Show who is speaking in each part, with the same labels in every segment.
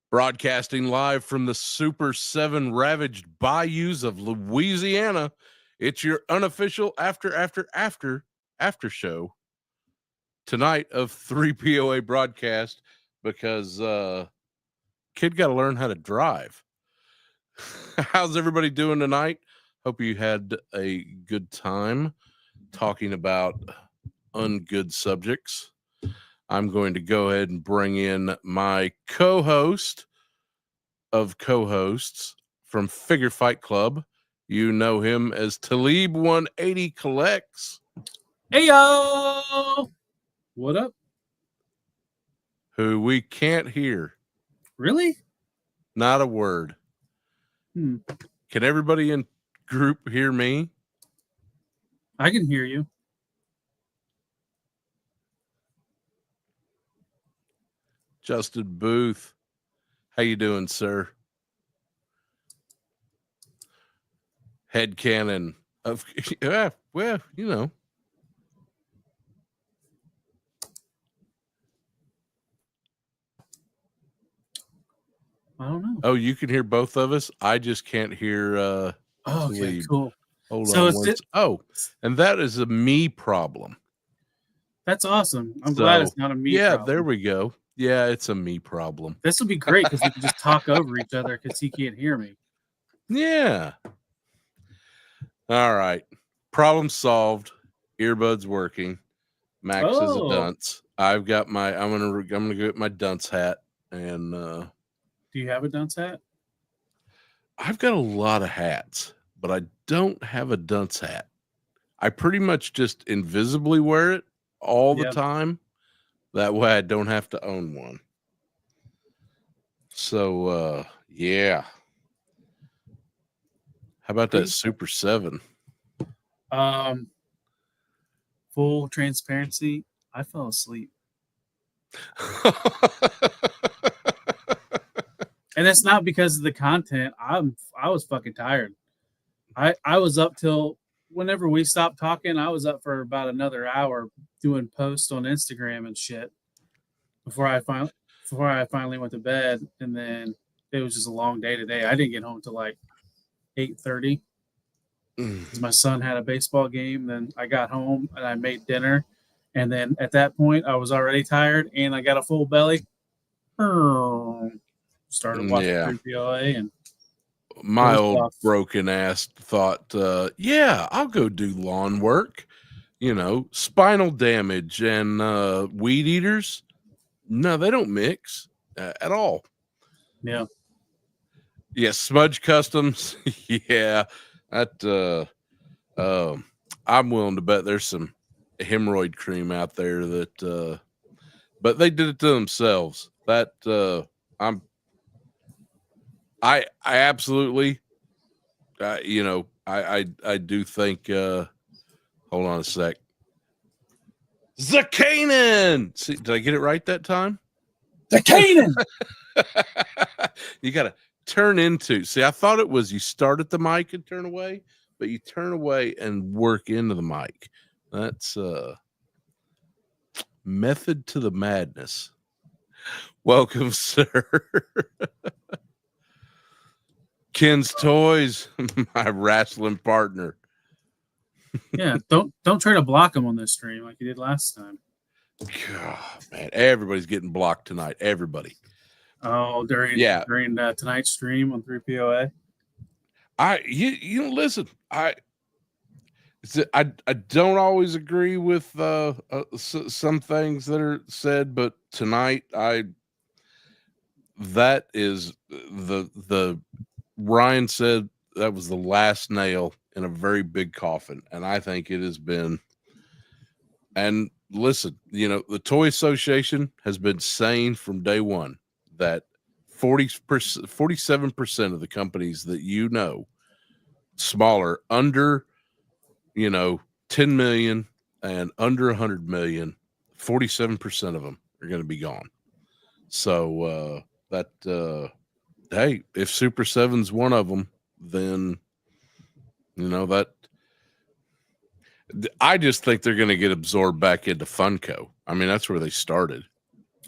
Speaker 1: Broadcasting live from the Super 7 ravaged bayous of Louisiana, it's your unofficial after show tonight of 3 POA broadcast because kid got to learn how to drive. How's everybody doing tonight? Hope you had a good time talking about ungood subjects. I'm going to go ahead and bring in my co-host of co-hosts from Figure Fight Club. You know him as Talib 180 Collects.
Speaker 2: Hey, yo! What up?
Speaker 1: Who we can't hear.
Speaker 2: Really?
Speaker 1: Not a word. Can everybody in group hear me?
Speaker 2: I can hear you.
Speaker 1: Justin Booth. How you doing, sir? Headcanon of well, you know.
Speaker 2: I don't know.
Speaker 1: Oh, you can hear both of us. I just can't hear
Speaker 2: okay, cool.
Speaker 1: Hold on. And that is a me problem.
Speaker 2: That's awesome. I'm glad it's not a me problem.
Speaker 1: There we go. Yeah, it's a me problem.
Speaker 2: This would be great because we can just talk over each other because he can't hear me.
Speaker 1: Yeah. All right. Problem solved. Earbuds working. Max is a dunce. I've got my I'm gonna get my dunce hat and
Speaker 2: do you have a dunce hat?
Speaker 1: I've got a lot of hats, but I don't have a dunce hat. I pretty much just invisibly wear it all the time. That way I don't have to own one. So yeah. How about that Super 7?
Speaker 2: Full transparency, I fell asleep. And it's not because of the content. I was fucking tired. I was up till whenever we stopped talking, I was up for about another hour doing posts on Instagram and shit before I finally went to bed. And then it was just a long day today. I didn't get home till like 8:30 because my son had a baseball game. Then I got home and I made dinner. And then at that point, I was already tired and I got a full belly. Started watching 3 POA and
Speaker 1: my old broken ass thought, I'll go do lawn work. You know, spinal damage and weed eaters. No, they don't mix at all.
Speaker 2: Yeah.
Speaker 1: Yeah, Smudge Customs. Yeah, that. I'm willing to bet there's some hemorrhoid cream out there that, but they did it to themselves. That I absolutely, I do think. Hold on a sec. Zakanen. See, did I get it right that time?
Speaker 2: Zakanen.
Speaker 1: You got to turn into. See, I thought it was you start at the mic and turn away, but you turn away and work into the mic. That's method to the madness. Welcome, sir. Ken's Toys, my wrestling partner.
Speaker 2: Yeah, don't try to block him on this stream like you did last time.
Speaker 1: God, man, everybody's getting blocked tonight. Everybody.
Speaker 2: Oh, during tonight's stream on 3 POA.
Speaker 1: Listen, I don't always agree with some things that are said, but tonight that is the Ryan said that was the last nail in a very big coffin, and I think it has been. And listen, the Toy Association has been saying from day one that 47% of the companies that smaller, under 10 million and under 100 million, 47% of them are going to be gone. So hey, if Super 7's one of them, then that I just think they're going to get absorbed back into Funko. I mean, that's where they started.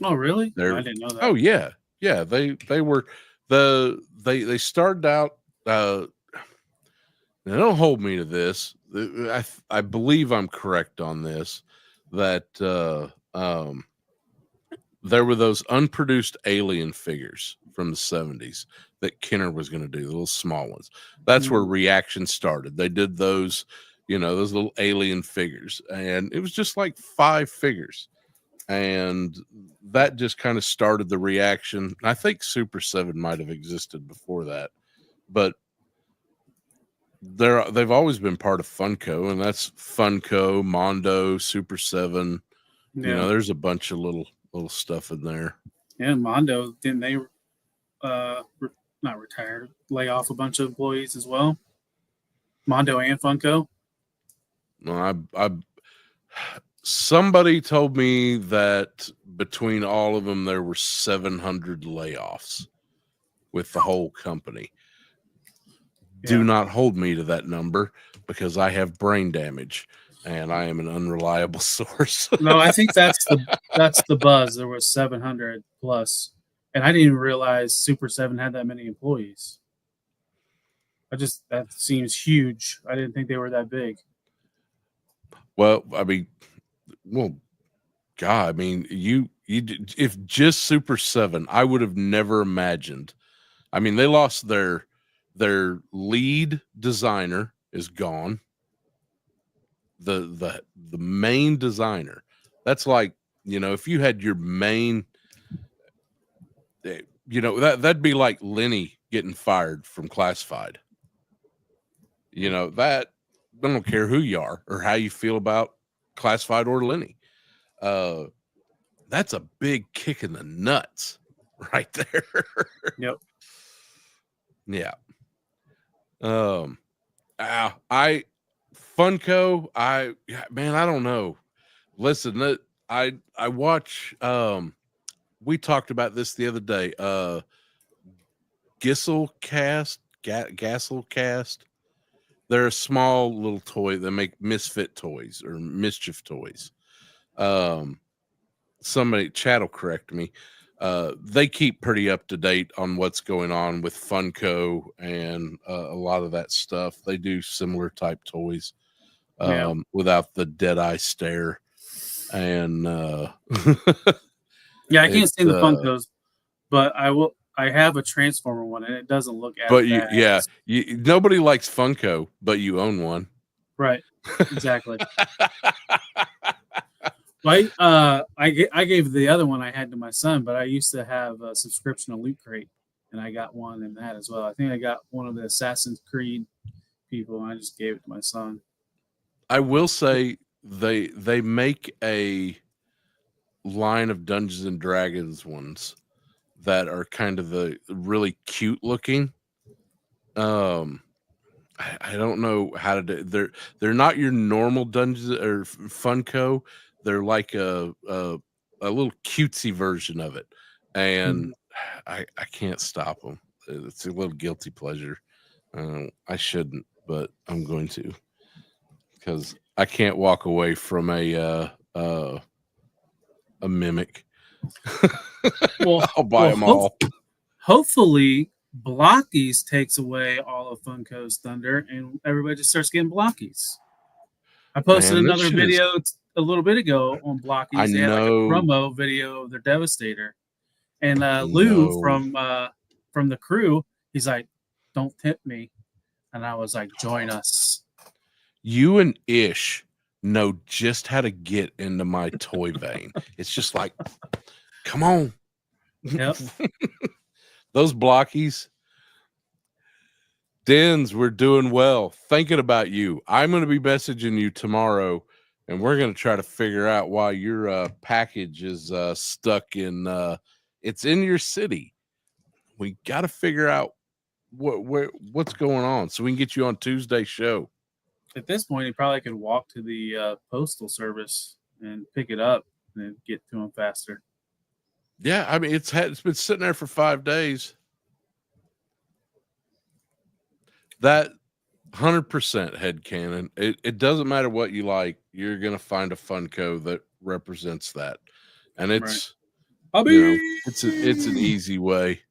Speaker 2: Oh, really? I didn't know that.
Speaker 1: Oh, yeah. Yeah, they were they started out. Now don't hold me to this. I believe I'm correct on this. That there were those unproduced alien figures from the 70s that Kenner was going to do, the little small ones. That's where Reaction started. They did those, those little alien figures, and it was just like 5 figures. And that just kind of started the Reaction. I think Super 7 might have existed before that, but they've always been part of Funko, and that's Funko, Mondo, Super 7.
Speaker 2: Yeah.
Speaker 1: There's a bunch of little stuff in there.
Speaker 2: Yeah, Mondo, didn't they not retire, lay off a bunch of employees as well? Mondo and Funko?
Speaker 1: No, somebody told me that between all of them there were 700 layoffs with the whole company. Yeah. Do not hold me to that number because I have brain damage and I am an unreliable source.
Speaker 2: No, I think that's the buzz. There was 700 plus, and I didn't even realize Super 7 had that many employees. That seems huge. I didn't think they were that big.
Speaker 1: Well, I mean, God, I mean, you if just Super 7, I would have never imagined. I mean, they lost their lead designer is gone. The main designer. That's like, if you had your main, that'd be like Lenny getting fired from Classified. That I don't care who you are or how you feel about Classified or Lenny. That's a big kick in the nuts right there.
Speaker 2: Yep.
Speaker 1: Yeah. Funko, I don't know. Listen, I watch. We talked about this the other day. Gisselcast. They're a small little toy. They make misfit toys or mischief toys. Somebody, chat will correct me. They keep pretty up to date on what's going on with Funko and a lot of that stuff. They do similar type toys without the dead eye stare. And
Speaker 2: yeah, I can't stand the Funkos, but I have a Transformer one, and it doesn't look as bad.
Speaker 1: Nobody likes Funko, but you own one,
Speaker 2: right? Exactly. Right. I gave the other one I had to my son, but I used to have a subscription to Loot Crate, and I got one in that as well. I think I got one of the Assassin's Creed people, and I just gave it to my son.
Speaker 1: I will say they make a line of Dungeons and Dragons ones that are kind of the really cute looking. I don't know how to do. They're not your normal Dungeons or Funko. They're like a little cutesy version of it, and I can't stop them. It's a little guilty pleasure. I shouldn't, but I'm going to because I can't walk away from a mimic.
Speaker 2: Well,
Speaker 1: I'll buy them all.
Speaker 2: Hopefully, Blockies takes away all of Funko's thunder, and everybody just starts getting Blockies. I posted another video a little bit ago on Blockies. They had like a promo video of their Devastator, and Lou from the crew, he's like, "Don't tip me," and I was like, "Join us."
Speaker 1: You and Ish know just how to get into my toy vein. It's just like, come on.
Speaker 2: Yep.
Speaker 1: Those Blockies. Dens, we're doing well. Thinking about you. I'm going to be messaging you tomorrow, and we're going to try to figure out why your package is stuck in. It's in your city. We got to figure out what's going on so we can get you on Tuesday's show.
Speaker 2: At this point, he probably could walk to the postal service and pick it up and get to him faster.
Speaker 1: Yeah, I mean it's been sitting there for 5 days. That 100% headcanon. It doesn't matter what you like. You're gonna find a Funko that represents that, and it's You know, it's an easy way.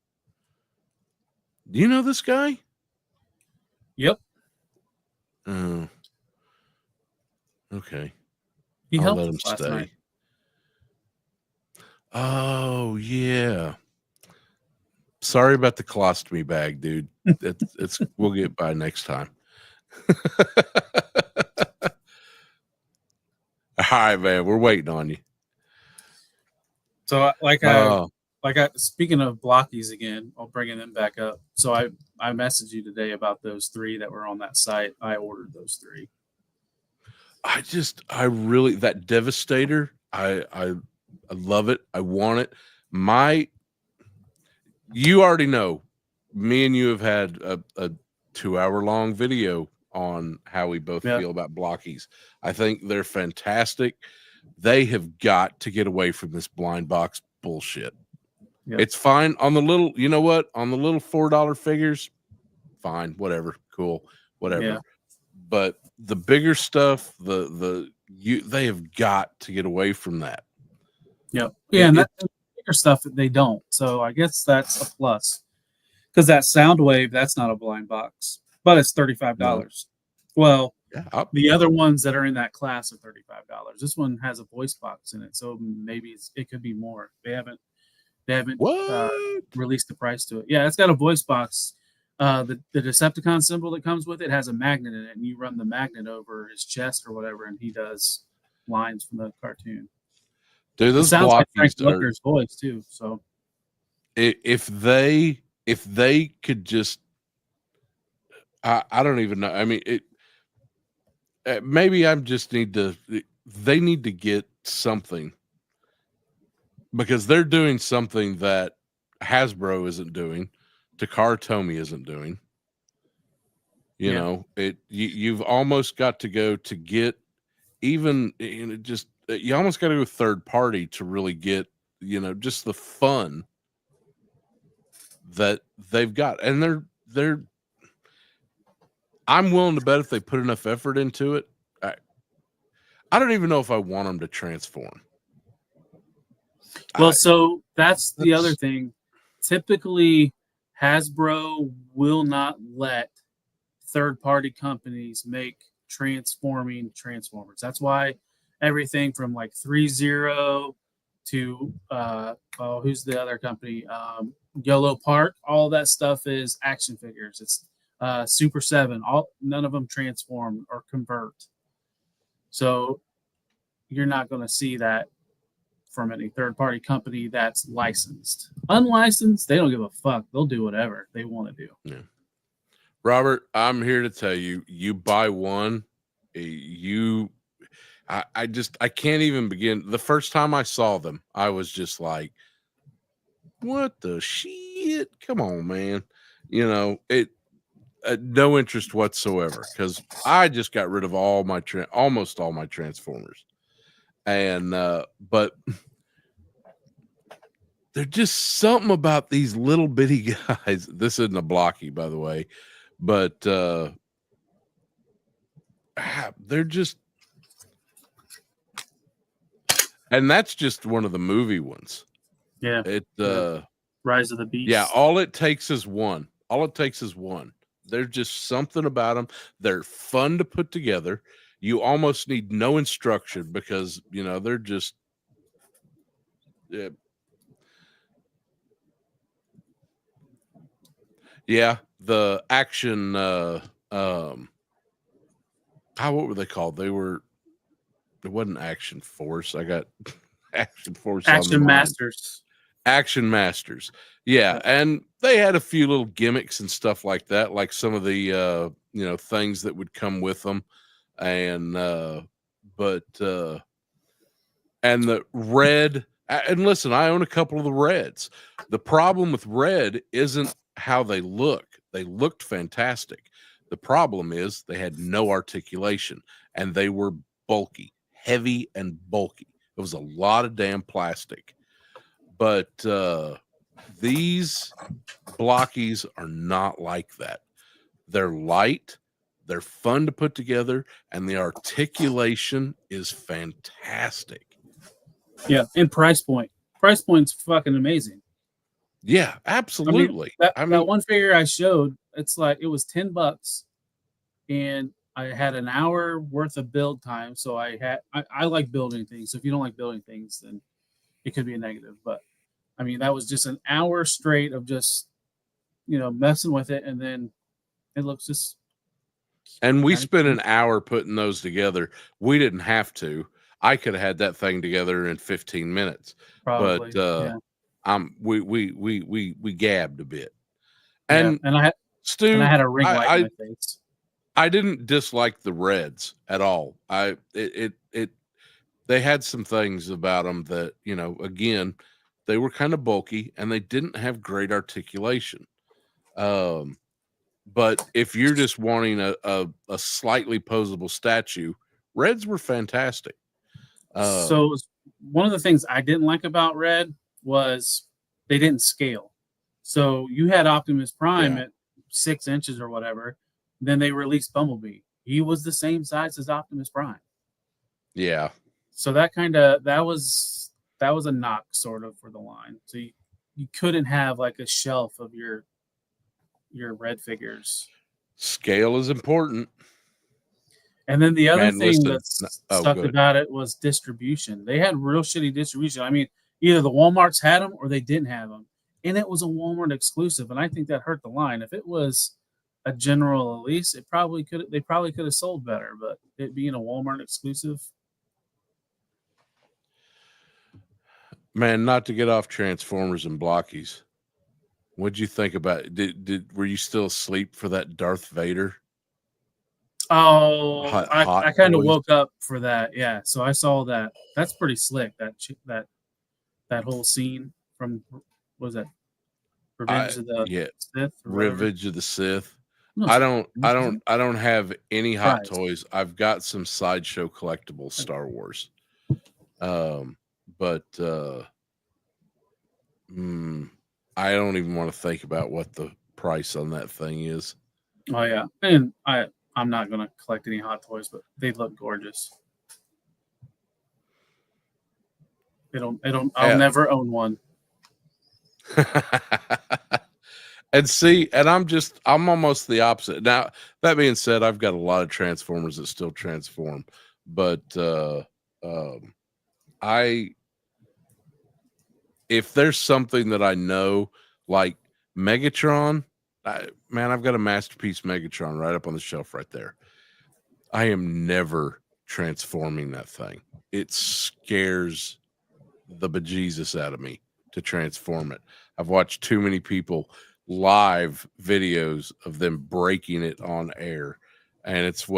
Speaker 1: Do you know this guy?
Speaker 2: Yep.
Speaker 1: Oh, okay.
Speaker 2: He
Speaker 1: I'll
Speaker 2: helped
Speaker 1: let
Speaker 2: us
Speaker 1: him
Speaker 2: last
Speaker 1: stay.
Speaker 2: night.
Speaker 1: Oh yeah. Sorry about the colostomy bag, dude. It's we'll get by next time. All right, man. We're waiting on you.
Speaker 2: So speaking of blockies again, I'll bring them back up. So I messaged you today about those 3 that were on that site. I ordered those 3.
Speaker 1: I really that Devastator. I love it. I want it. You already know. Me and you have had a 2-hour long video on how we both feel about blockies. I think they're fantastic. They have got to get away from this blind box bullshit. Yep. It's fine on the little, you know what? On the little $4 figures, fine, whatever, cool, whatever. Yeah. But the bigger stuff, they have got to get away from that.
Speaker 2: Yep. Yeah, and that bigger stuff they don't. So I guess that's a plus. Because that Soundwave, that's not a blind box, but it's $35. No. Well, yeah, the other ones that are in that class are $35. This one has a voice box in it, so maybe it could be more. They haven't released the price to it. Yeah, it's got a voice box. The Decepticon symbol that comes with it has a magnet in it, and you run the magnet over his chest or whatever, and he does lines from the cartoon.
Speaker 1: Dude, those
Speaker 2: sounds like Frank Welker's voice too. So
Speaker 1: if they could just, I don't even know. I mean, maybe they need to get something, because they're doing something that Hasbro isn't doing, Takara Tomy isn't doing. You know, you've almost got to go to get even, you almost got to go third party to really get, just the fun that they've got. And they're I'm willing to bet if they put enough effort into it, I don't even know if I want them to transform.
Speaker 2: Well, so that's the other thing. Typically, Hasbro will not let third-party companies make transforming Transformers. That's why everything from like 3-0 to who's the other company? Yellow Park. All that stuff is action figures. It's Super 7. None of them transform or convert. So you're not going to see that from any third-party company that's licensed. Unlicensed, they don't give a fuck. They'll do whatever they want to do.
Speaker 1: Yeah. Robert, I'm here to tell you, you buy one, I can't even begin. The first time I saw them, I was just like, what the shit? Come on, man. No interest whatsoever, because I just got rid of almost all my Transformers. And but there's just something about these little bitty guys. This isn't a blocky, by the way, but they're just, and that's just one of the movie ones.
Speaker 2: Yeah. Rise of the Beast.
Speaker 1: Yeah, all it takes is one. There's just something about them. They're fun to put together. You almost need no instruction, because they're just the action what were they called? It wasn't Action Force. I got Action Force.
Speaker 2: Action Masters.
Speaker 1: Action Masters. Yeah, and they had a few little gimmicks and stuff like that, like some of the things that would come with them, and and the red. And listen, I own a couple of the reds. The problem with red isn't how they look. They looked fantastic. The problem is they had no articulation, and they were bulky, heavy and bulky. It was a lot of damn plastic. But these blockies are not like that. They're light, they're fun to put together, and the articulation is fantastic.
Speaker 2: Yeah, and price point. price point's fucking amazing.
Speaker 1: Yeah,
Speaker 2: I mean,
Speaker 1: absolutely.
Speaker 2: that one figure I showed, it's like it was $10, and I had an hour worth of build time. So I like building things. So if you don't like building things, then it could be a negative. But I mean, that was just an hour straight of just messing with it, and then it looks just
Speaker 1: And we
Speaker 2: kind of
Speaker 1: spent
Speaker 2: cool.
Speaker 1: an hour putting those together. We didn't have to. I could have had that thing together in 15 minutes. But
Speaker 2: Probably, yeah,
Speaker 1: we gabbed a bit.
Speaker 2: yeah.
Speaker 1: And
Speaker 2: And I
Speaker 1: Stu,
Speaker 2: had a ring light in
Speaker 1: I
Speaker 2: my face.
Speaker 1: I didn't dislike the Reds at all. They had some things about them that, again, they were kind of bulky and they didn't have great articulation. But if you're just wanting a slightly posable statue, Reds were fantastic.
Speaker 2: So one of the things I didn't like about Red was they didn't scale. So you had Optimus Prime
Speaker 1: Yeah.
Speaker 2: at 6 inches or whatever. Then they released Bumblebee. He was the same size as Optimus Prime.
Speaker 1: Yeah.
Speaker 2: So that was a knock sort of for the line. So you couldn't have like a shelf of your Red figures.
Speaker 1: Scale is important.
Speaker 2: And then the other
Speaker 1: Man,
Speaker 2: thing
Speaker 1: listen.
Speaker 2: that
Speaker 1: Oh,
Speaker 2: sucked
Speaker 1: good.
Speaker 2: about it was distribution. They had real shitty distribution. I mean, either the Walmarts had them or they didn't have them, and it was a Walmart exclusive. And I think that hurt the line. If it was a general release, they probably could have sold better. But it being a Walmart exclusive,
Speaker 1: Man, not to get off Transformers and Blockies. What'd you think about it? Were you still asleep for that Darth Vader?
Speaker 2: oh,
Speaker 1: Hot
Speaker 2: I kind of
Speaker 1: Toys?
Speaker 2: woke up for that. Yeah, so I saw that. That's pretty slick. That whole scene from what was that Revenge of the
Speaker 1: Yeah,
Speaker 2: Sith or whatever.
Speaker 1: Revenge of the Sith.
Speaker 2: No,
Speaker 1: I
Speaker 2: it's-
Speaker 1: don't have any Hot
Speaker 2: Surprise.
Speaker 1: Toys. I've got some Sideshow collectibles Star Wars. But I don't even want to think about what the price on that thing is.
Speaker 2: Oh yeah, and I'm not gonna collect any Hot Toys, but they look gorgeous. I'll never own one.
Speaker 1: And see, and I'm almost the opposite. Now, that being said, I've got a lot of Transformers that still transform, but if there's something that I know, like Megatron, I've got a Masterpiece Megatron right up on the shelf right there. I am never transforming that thing. It scares the bejesus out of me to transform it. I've watched too many people live videos of them breaking it on air, and it's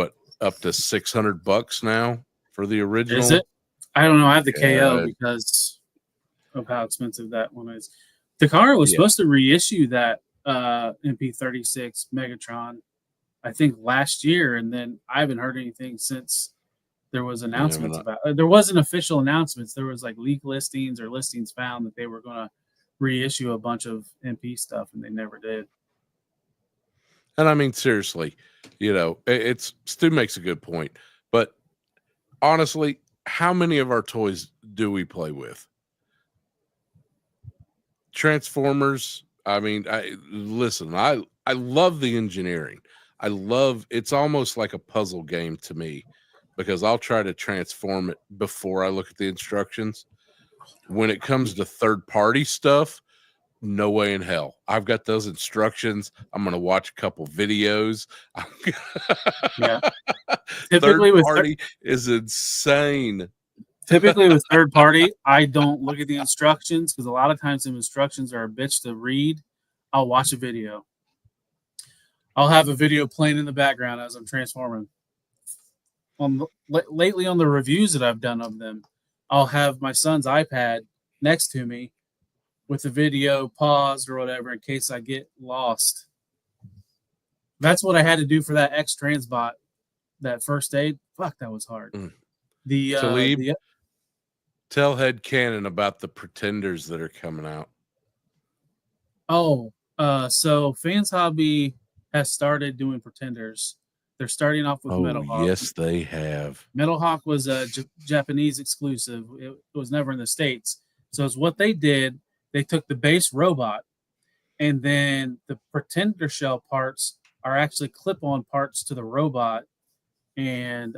Speaker 1: up to $600 now for the original.
Speaker 2: Is it? I don't know. I have the
Speaker 1: Yeah.
Speaker 2: KO because of how expensive that one is. Takara was supposed to reissue that MP36 Megatron, I think last year, and then I haven't heard anything since there was announcements about it. There wasn't official announcements. There was like leak listings or listings found that they were going to reissue a bunch of MP stuff, and they never did.
Speaker 1: And I mean, seriously, Stu makes a good point, but honestly, how many of our toys do we play with? Transformers. I mean, I love the engineering. It's almost like a puzzle game to me, because I'll try to transform it before I look at the instructions. When it comes to third-party stuff, no way in hell. I've got those instructions. I'm going to watch a couple videos.
Speaker 2: Yeah.
Speaker 1: Typically third party is insane.
Speaker 2: Typically with third party, I don't look at the instructions because a lot of times the instructions are a bitch to read. I'll watch a video. I'll have a video playing in the background as I'm transforming. Lately on the reviews that I've done of them, I'll have my son's iPad next to me with the video paused or whatever in case I get lost. That's what I had to do for that X Transbot, that first aid. Fuck, that was hard.
Speaker 1: Tell Head Cannon about the Pretenders that are coming out.
Speaker 2: Oh, so Fans Hobby has started doing Pretenders. They're starting off with Metal Hawk.
Speaker 1: Yes, they have.
Speaker 2: Metal Hawk was a Japanese exclusive. It was never in the States. So it's what they did. They took the base robot, and then the Pretender shell parts are actually clip-on parts to the robot, and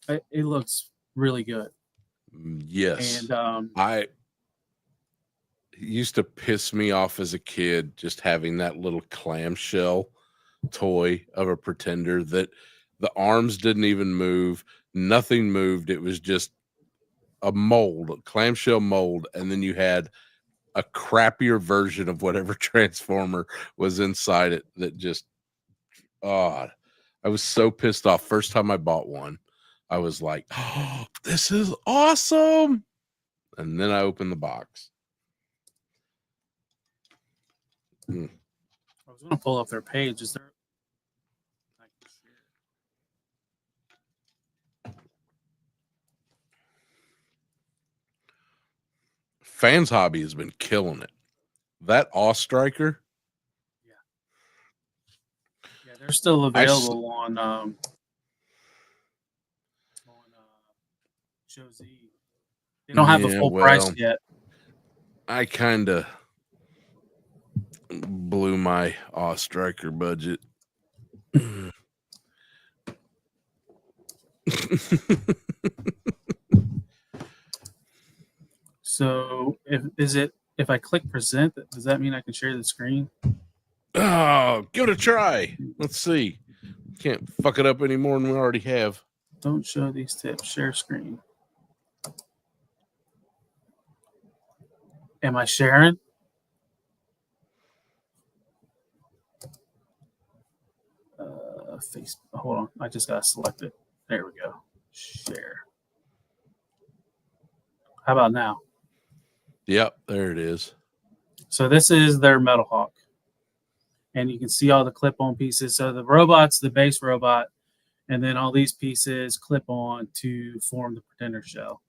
Speaker 2: it looks really good.
Speaker 1: Yes.
Speaker 2: And
Speaker 1: I used to piss me off as a kid just having that little clamshell toy of a Pretender that the arms didn't even move, nothing moved. It was just a mold, a clamshell mold, and then you had a crappier version of whatever transformer was inside it that just I was so pissed off. First time I bought one, I was like, oh, this is awesome. And then I opened the box.
Speaker 2: I was going to pull up their page. Is there?
Speaker 1: Fans Hobby has been killing it. That Awe Striker.
Speaker 2: Yeah, they're still available on Show Z. They don't have the full price yet.
Speaker 1: I kind of blew my Awe Striker budget.
Speaker 2: So if I click present, does that mean I can share the screen?
Speaker 1: Oh, give it a try. Let's see. Can't fuck it up any more than we already have.
Speaker 2: Don't show these tips. Share screen. Am I sharing? Facebook. Hold on. I just got to select it. There we go. Share. How about now?
Speaker 1: Yep, there it is.
Speaker 2: So this is their Metal Hawk. And you can see all the clip-on pieces. So the robot's the base robot, and then all these pieces clip on to form the Pretender shell.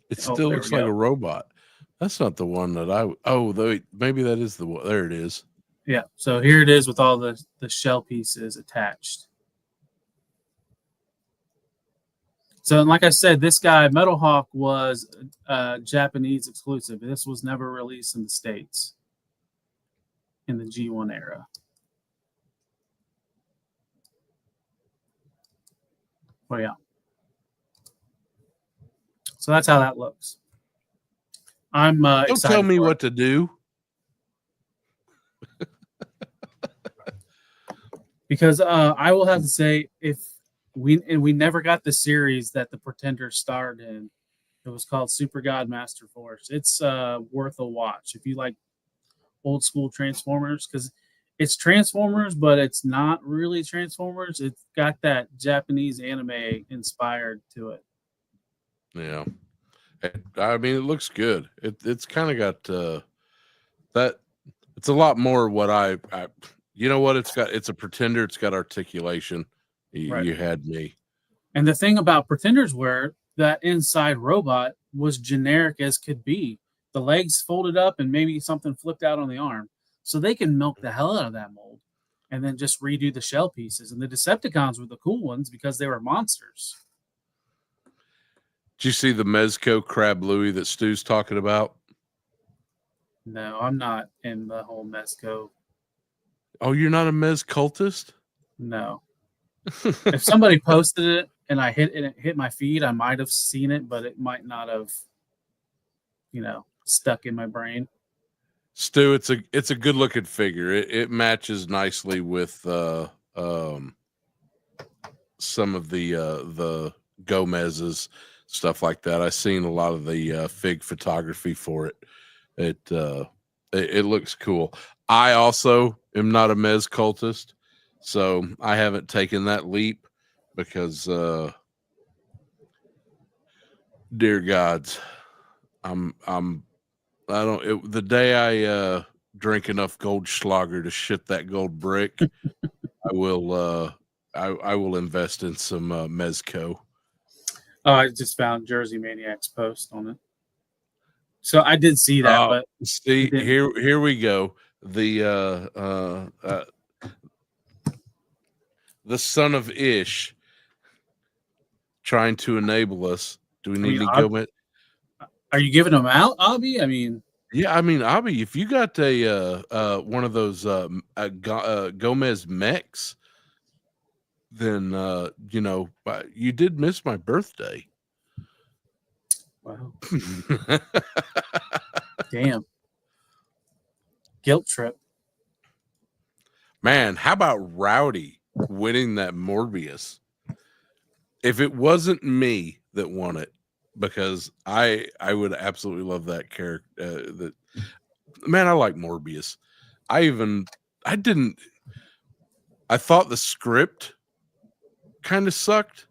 Speaker 1: It still looks like a robot. That's not the one that maybe that is the one. There it is.
Speaker 2: Yeah. So here it is with all the shell pieces attached. So, like I said, this guy, Metal Hawk, was Japanese exclusive. This was never released in the States in the G1 era. Oh, yeah. So that's how that looks. I'm
Speaker 1: Don't
Speaker 2: excited.
Speaker 1: Tell me what to do.
Speaker 2: Because I will have to say, if we never got the series that the Pretender starred in. It was called Super God Master Force. It's worth a watch if you like old school Transformers, because it's Transformers, but it's not really Transformers. It's got that Japanese anime inspired to it.
Speaker 1: Yeah. I mean, it looks good. It's kind of got that. It's a lot more what I you know what it's got. It's a Pretender. It's got articulation.
Speaker 2: Right.
Speaker 1: You had me.
Speaker 2: And the thing about Pretenders were that inside robot was generic as could be. The legs folded up and maybe something flipped out on the arm. So they can milk the hell out of that mold and then just redo the shell pieces. And the Decepticons were the cool ones because they were monsters.
Speaker 1: Did you see the Mezco Crab Louie that Stu's talking about?
Speaker 2: No, I'm not in the whole Mezco.
Speaker 1: Oh, you're not a Mez cultist?
Speaker 2: No. If somebody posted it and I hit my feed, I might have seen it, but it might not have, stuck in my brain.
Speaker 1: Stu, it's a good looking figure. It matches nicely with some of the Gomez's stuff like that. I've seen a lot of the fig photography for it. It looks cool. I also am not a Mez cultist, so I haven't taken that leap because dear gods, the day I drink enough Goldschlager to shit that gold brick, I will invest in some Mezco.
Speaker 2: Oh, I just found Jersey Maniac's post on it. So I did see that, but
Speaker 1: see here we go. The son of Ish trying to enable us. Do we need any Gomez?
Speaker 2: Are you giving them out, Abby? I mean,
Speaker 1: yeah, I mean, Abby, if you got a one of those Gomez mechs, then you know, you did miss my birthday.
Speaker 2: Wow. Damn. Guilt trip.
Speaker 1: Man, how about Rowdy winning that Morbius? If it wasn't me that won it, because I would absolutely love that character. Man, I like Morbius. I thought the script kind of sucked,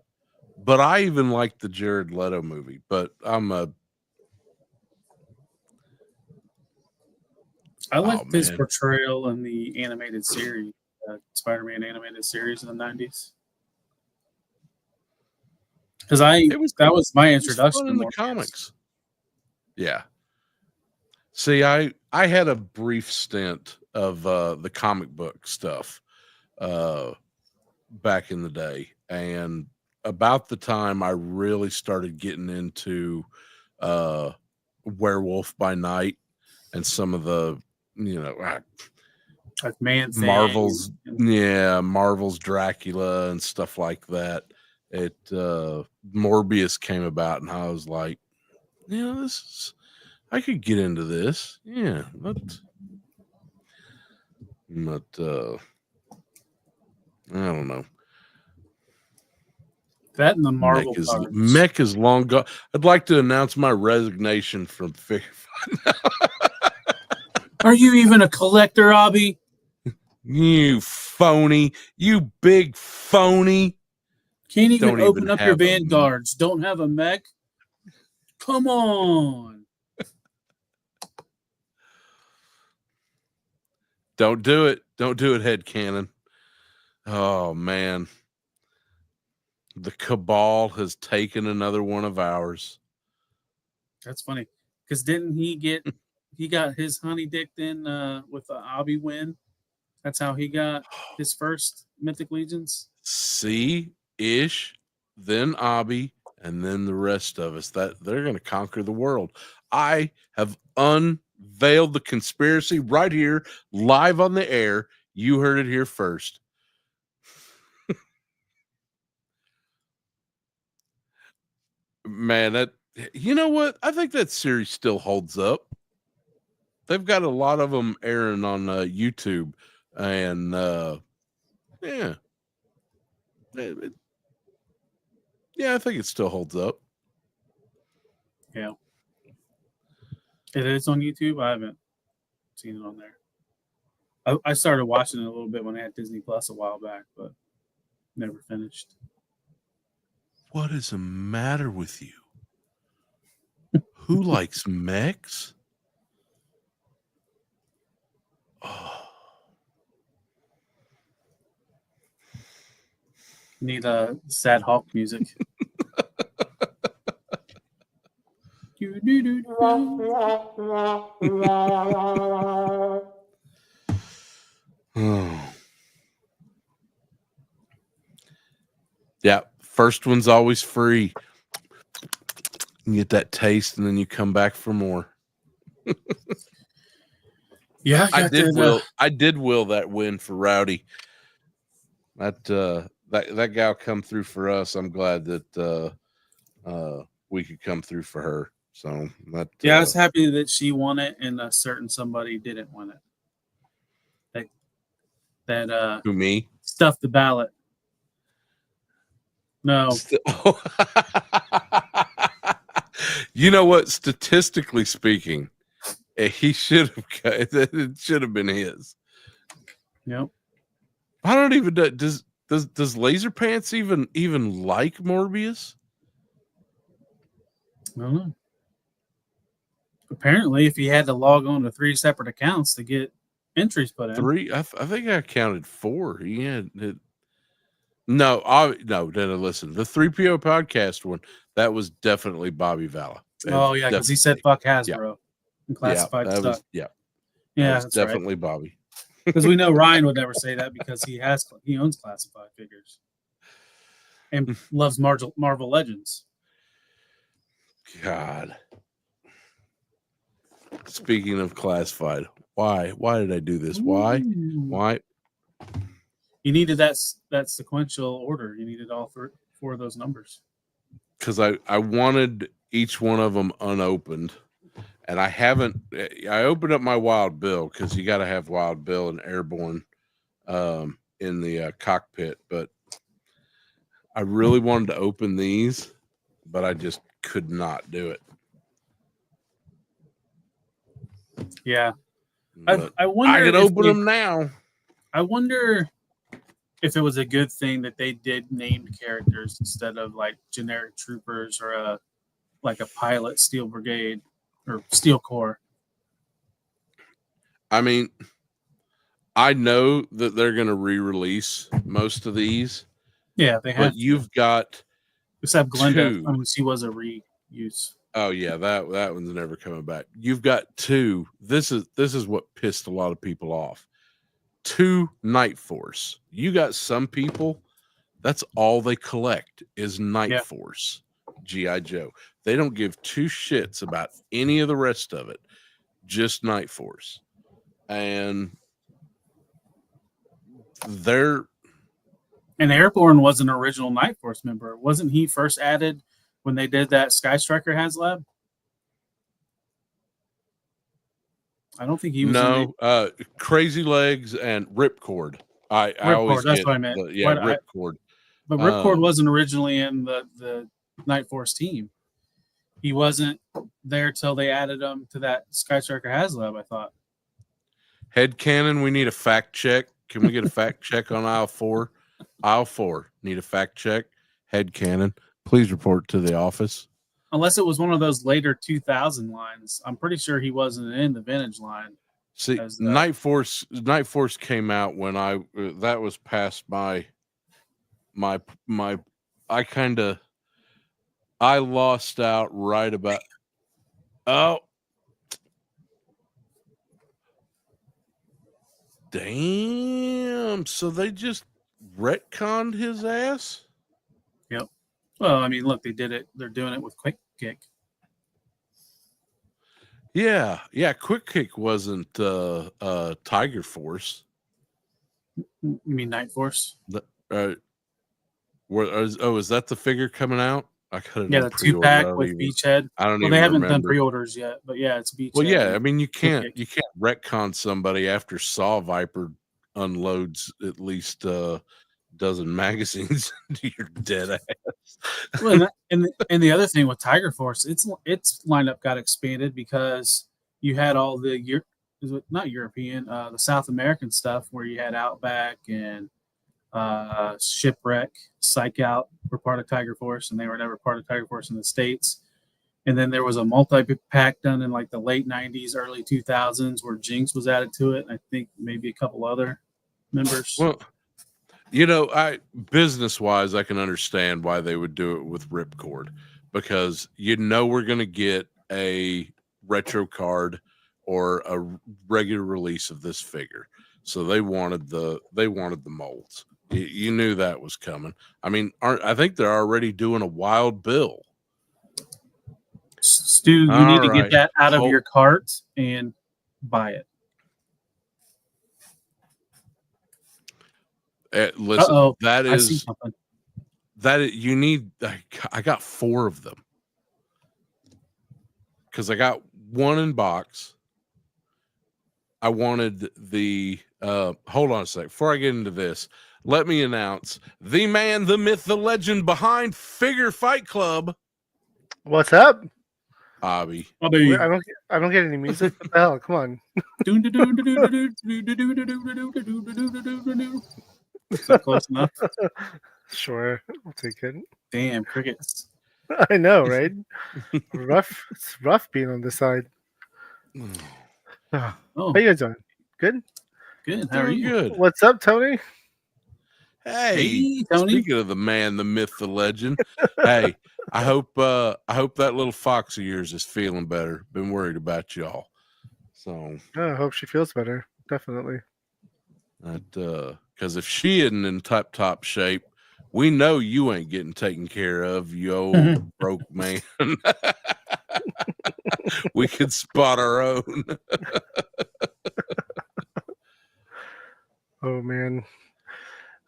Speaker 1: but I even liked the Jared Leto movie. But I
Speaker 2: liked his portrayal in the animated series, Spider-Man animated series in the 90s. Because that was my introduction
Speaker 1: in the comics. Yeah. See, I had a brief stint of the comic book stuff back in the day, and about the time I really started getting into Werewolf by Night and some of the, you know,
Speaker 2: like
Speaker 1: Marvel's Marvel's Dracula and stuff like that. It Morbius came about, and I was like, yeah, I could get into this. Yeah, but I don't know.
Speaker 2: That and the Marvel
Speaker 1: Mech is long gone. I'd like to announce my resignation from figure.
Speaker 2: Are you even a collector, Abby?
Speaker 1: You phony! You big phony!
Speaker 2: Can't even open up your Vanguards. Don't have a mech. Come on!
Speaker 1: Don't do it. Don't do it, headcanon. Oh man. The Cabal has taken another one of ours.
Speaker 2: That's funny. Because didn't he got his honey dicked in with the Abby win? That's how he got his first Mythic Legions?
Speaker 1: Ish, then Abby, and then the rest of us. That they're gonna conquer the world. I have unveiled the conspiracy right here, live on the air. You heard it here first. Man, you know what? I think that series still holds up. They've got a lot of them airing on YouTube, and yeah, I think it still holds up.
Speaker 2: Yeah, it is on YouTube. I haven't seen it on there. I started watching it a little bit when I had Disney Plus a while back, but never finished.
Speaker 1: What is the matter with you? Who likes mechs? Oh.
Speaker 2: Need a sad Hulk music.
Speaker 1: Yeah, first one's always free. You get that taste, and then you come back for more.
Speaker 2: Yeah,
Speaker 1: I did will that win for Rowdy. That gal come through for us. I'm glad that we could come through for her. So
Speaker 2: I was happy that she won it and a certain somebody didn't win it.
Speaker 1: Who, me?
Speaker 2: Stuffed the ballot. No.
Speaker 1: You know what? Statistically speaking, he should have. It should have been his.
Speaker 2: Yep.
Speaker 1: I don't even. Does Laser Pants even like Morbius?
Speaker 2: I don't know. Apparently, if he had to log on to 3 separate accounts to get entries put in.
Speaker 1: 3? I think I counted 4. He had it. No, listen. The 3PO podcast one, that was definitely Bobby Vala.
Speaker 2: Oh yeah, because he said "fuck Hasbro" and classified stuff.
Speaker 1: That's definitely right. Bobby.
Speaker 2: Because we know Ryan would never say that because he owns classified figures. and loves Marvel Legends.
Speaker 1: God. Speaking of classified, why did I do this? Why?
Speaker 2: You needed that sequential order. You needed all four of those numbers.
Speaker 1: Because I wanted each one of them unopened, and I haven't. I opened up my Wild Bill because you got to have Wild Bill and Airborne in the cockpit, but I really wanted to open these, but I just could not do it.
Speaker 2: Yeah,
Speaker 1: I
Speaker 2: wonder.
Speaker 1: I can open them now.
Speaker 2: I wonder if it was a good thing that they did named characters instead of like generic troopers or like a pilot Steel Brigade or Steel Corps.
Speaker 1: I mean, I know that they're going to re-release most of these.
Speaker 2: Yeah, they have.
Speaker 1: But you've got
Speaker 2: except Glenda.
Speaker 1: two.
Speaker 2: I mean, she was a reuse.
Speaker 1: Oh yeah, that one's never coming back. You've got two. This is what pissed a lot of people off. 2 Night Force. You got some people, that's all they collect is Night Force, G.I. Joe. They don't give two shits about any of the rest of it, just Night Force. And
Speaker 2: Airborne was an original Night Force member. Wasn't he first added when they did that Sky Striker HasLab? I don't think he was.
Speaker 1: No, Crazy Legs and Ripcord. I always
Speaker 2: that's
Speaker 1: get
Speaker 2: what I meant.
Speaker 1: Ripcord.
Speaker 2: But Ripcord wasn't originally in the Night Force team. He wasn't there till they added him to that Sky Striker HasLab, I thought.
Speaker 1: Headcanon, we need a fact check. Can we get a fact check on aisle 4? Aisle 4, need a fact check. Headcanon, please report to the office.
Speaker 2: Unless it was one of those later 2000 lines. I'm pretty sure he wasn't in the vintage line.
Speaker 1: See, Night Force came out when that was past my I lost out right about damn, so they just retconned his ass?
Speaker 2: Yep. Well, I mean, look, they did it. They're doing it with Quick Kick.
Speaker 1: Yeah. Quick Kick wasn't Tiger Force.
Speaker 2: You mean Night Force?
Speaker 1: Is that the figure coming out? I could have
Speaker 2: the 2-pack with Beachhead.
Speaker 1: I don't
Speaker 2: even.
Speaker 1: They
Speaker 2: haven't done pre-orders yet, but yeah, it's Beachhead.
Speaker 1: Well, yeah, I mean you can't retcon somebody after Saw Viper unloads at least a dozen magazines into your dead ass.
Speaker 2: Well, and the other thing with Tiger Force, its lineup got expanded because you had all the not European, the South American stuff where you had Outback and Shipwreck, Psych Out were part of Tiger Force, and they were never part of Tiger Force in the States. And then there was a multi-pack done in like the late 90s, early 2000s where Jinx was added to it. I think maybe a couple other members.
Speaker 1: Well, business-wise, I can understand why they would do it with Ripcord because we're going to get a retro card or a regular release of this figure. So they wanted the molds. You knew that was coming. I mean, I think they're already doing a Wild Bill.
Speaker 2: Stu, you need to get that out of your cart and buy it.
Speaker 1: Listen, you need. I got 4 of them because I got one in box. I wanted the. Hold on a sec. Before I get into this, let me announce the man, the myth, the legend behind Figure Fight Club.
Speaker 3: What's up,
Speaker 1: Abby?
Speaker 3: I don't get any music. What the hell? Come on.
Speaker 2: Is that close enough?
Speaker 3: Sure, I'll take it.
Speaker 2: Damn, crickets.
Speaker 3: I know, right? Rough. It's rough being on this side. How you guys doing? Good?
Speaker 2: Good. How are you?
Speaker 1: Good.
Speaker 3: What's up, Tony?
Speaker 1: Hey, Tony. Speaking of the man, the myth, the legend. Hey, I hope that little fox of yours is feeling better. Been worried about y'all. So
Speaker 3: I hope she feels better. Definitely.
Speaker 1: That because if she isn't in top shape, We know you ain't getting taken care of, you old broke man. We can spot our own.
Speaker 3: Oh man.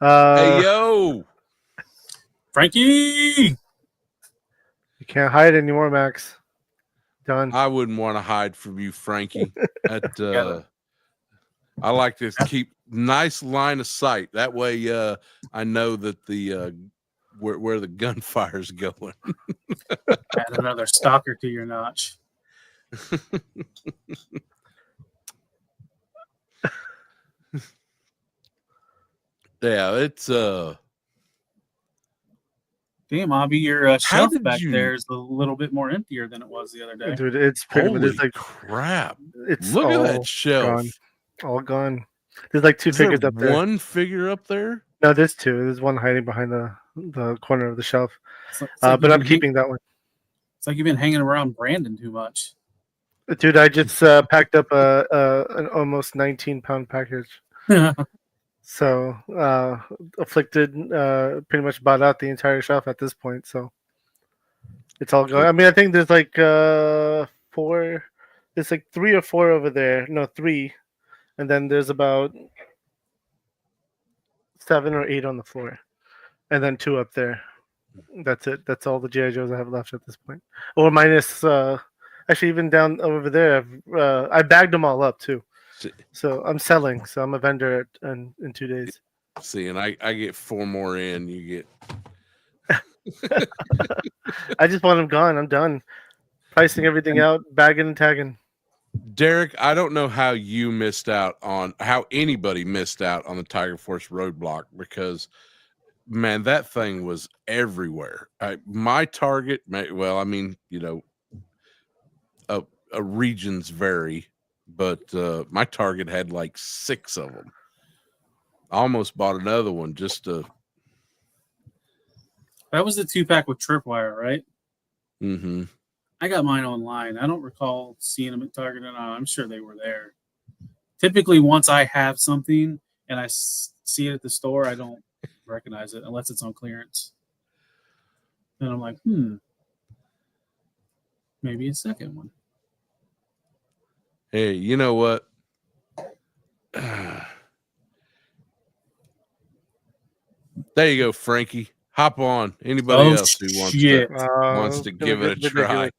Speaker 1: Hey, yo.
Speaker 2: Frankie.
Speaker 3: You can't hide anymore, Max. Done.
Speaker 1: I wouldn't want to hide from you, Frankie. I like to keep nice line of sight. That way, I know that the where the gunfire's going.
Speaker 2: Add another stalker to your notch.
Speaker 1: Yeah, it's
Speaker 2: Damn, Abby, your shelf
Speaker 1: did
Speaker 2: back
Speaker 1: you-
Speaker 2: there is a little bit more emptier than it was the other day.
Speaker 3: Dude, it's pretty much
Speaker 1: holy
Speaker 3: it's like
Speaker 1: crap.
Speaker 3: it's
Speaker 1: Look at
Speaker 3: all
Speaker 1: that shelf.
Speaker 3: gone. All gone. There's like two
Speaker 1: Is there
Speaker 3: figures up there.
Speaker 1: one figure up there?
Speaker 3: No, there's two. There's one hiding behind the corner of the shelf.
Speaker 2: It's like
Speaker 3: But I'm keeping that one.
Speaker 2: It's like you've been hanging around Brandon too much.
Speaker 3: Dude, I just packed up an almost 19-pound package. So Afflicted pretty much bought out the entire shelf at this point. So it's all going. I mean, I think there's like 4. There's like 3 or 4 over there. No, 3, and then there's about 7 or 8 on the floor, and then 2 up there. That's it. That's all the GI Joes I have left at this point. Or minus, actually, even down over there, I bagged them all up too. So I'm selling. So I'm a vendor in 2 days.
Speaker 1: See, and I get 4 more in. You get.
Speaker 3: I just want them gone. I'm done. Pricing everything out, bagging and tagging.
Speaker 1: Derek, I don't know how you missed out on how anybody missed out on the Tiger Force roadblock because, man, that thing was everywhere. My Target, well, I mean, you know, regions vary, but my Target had like 6 of them. I almost bought another one just to.
Speaker 2: That was the 2-pack with tripwire, right?
Speaker 1: Mm-hmm.
Speaker 2: I got mine online. I don't recall seeing them at Target or not. I'm sure they were there. Typically, once I have something and I see it at the store, I don't recognize it unless it's on clearance. And I'm like, maybe a second one.
Speaker 1: Hey, you know what? There you go, Frankie. Hop on. Anybody else who wants to give it a try?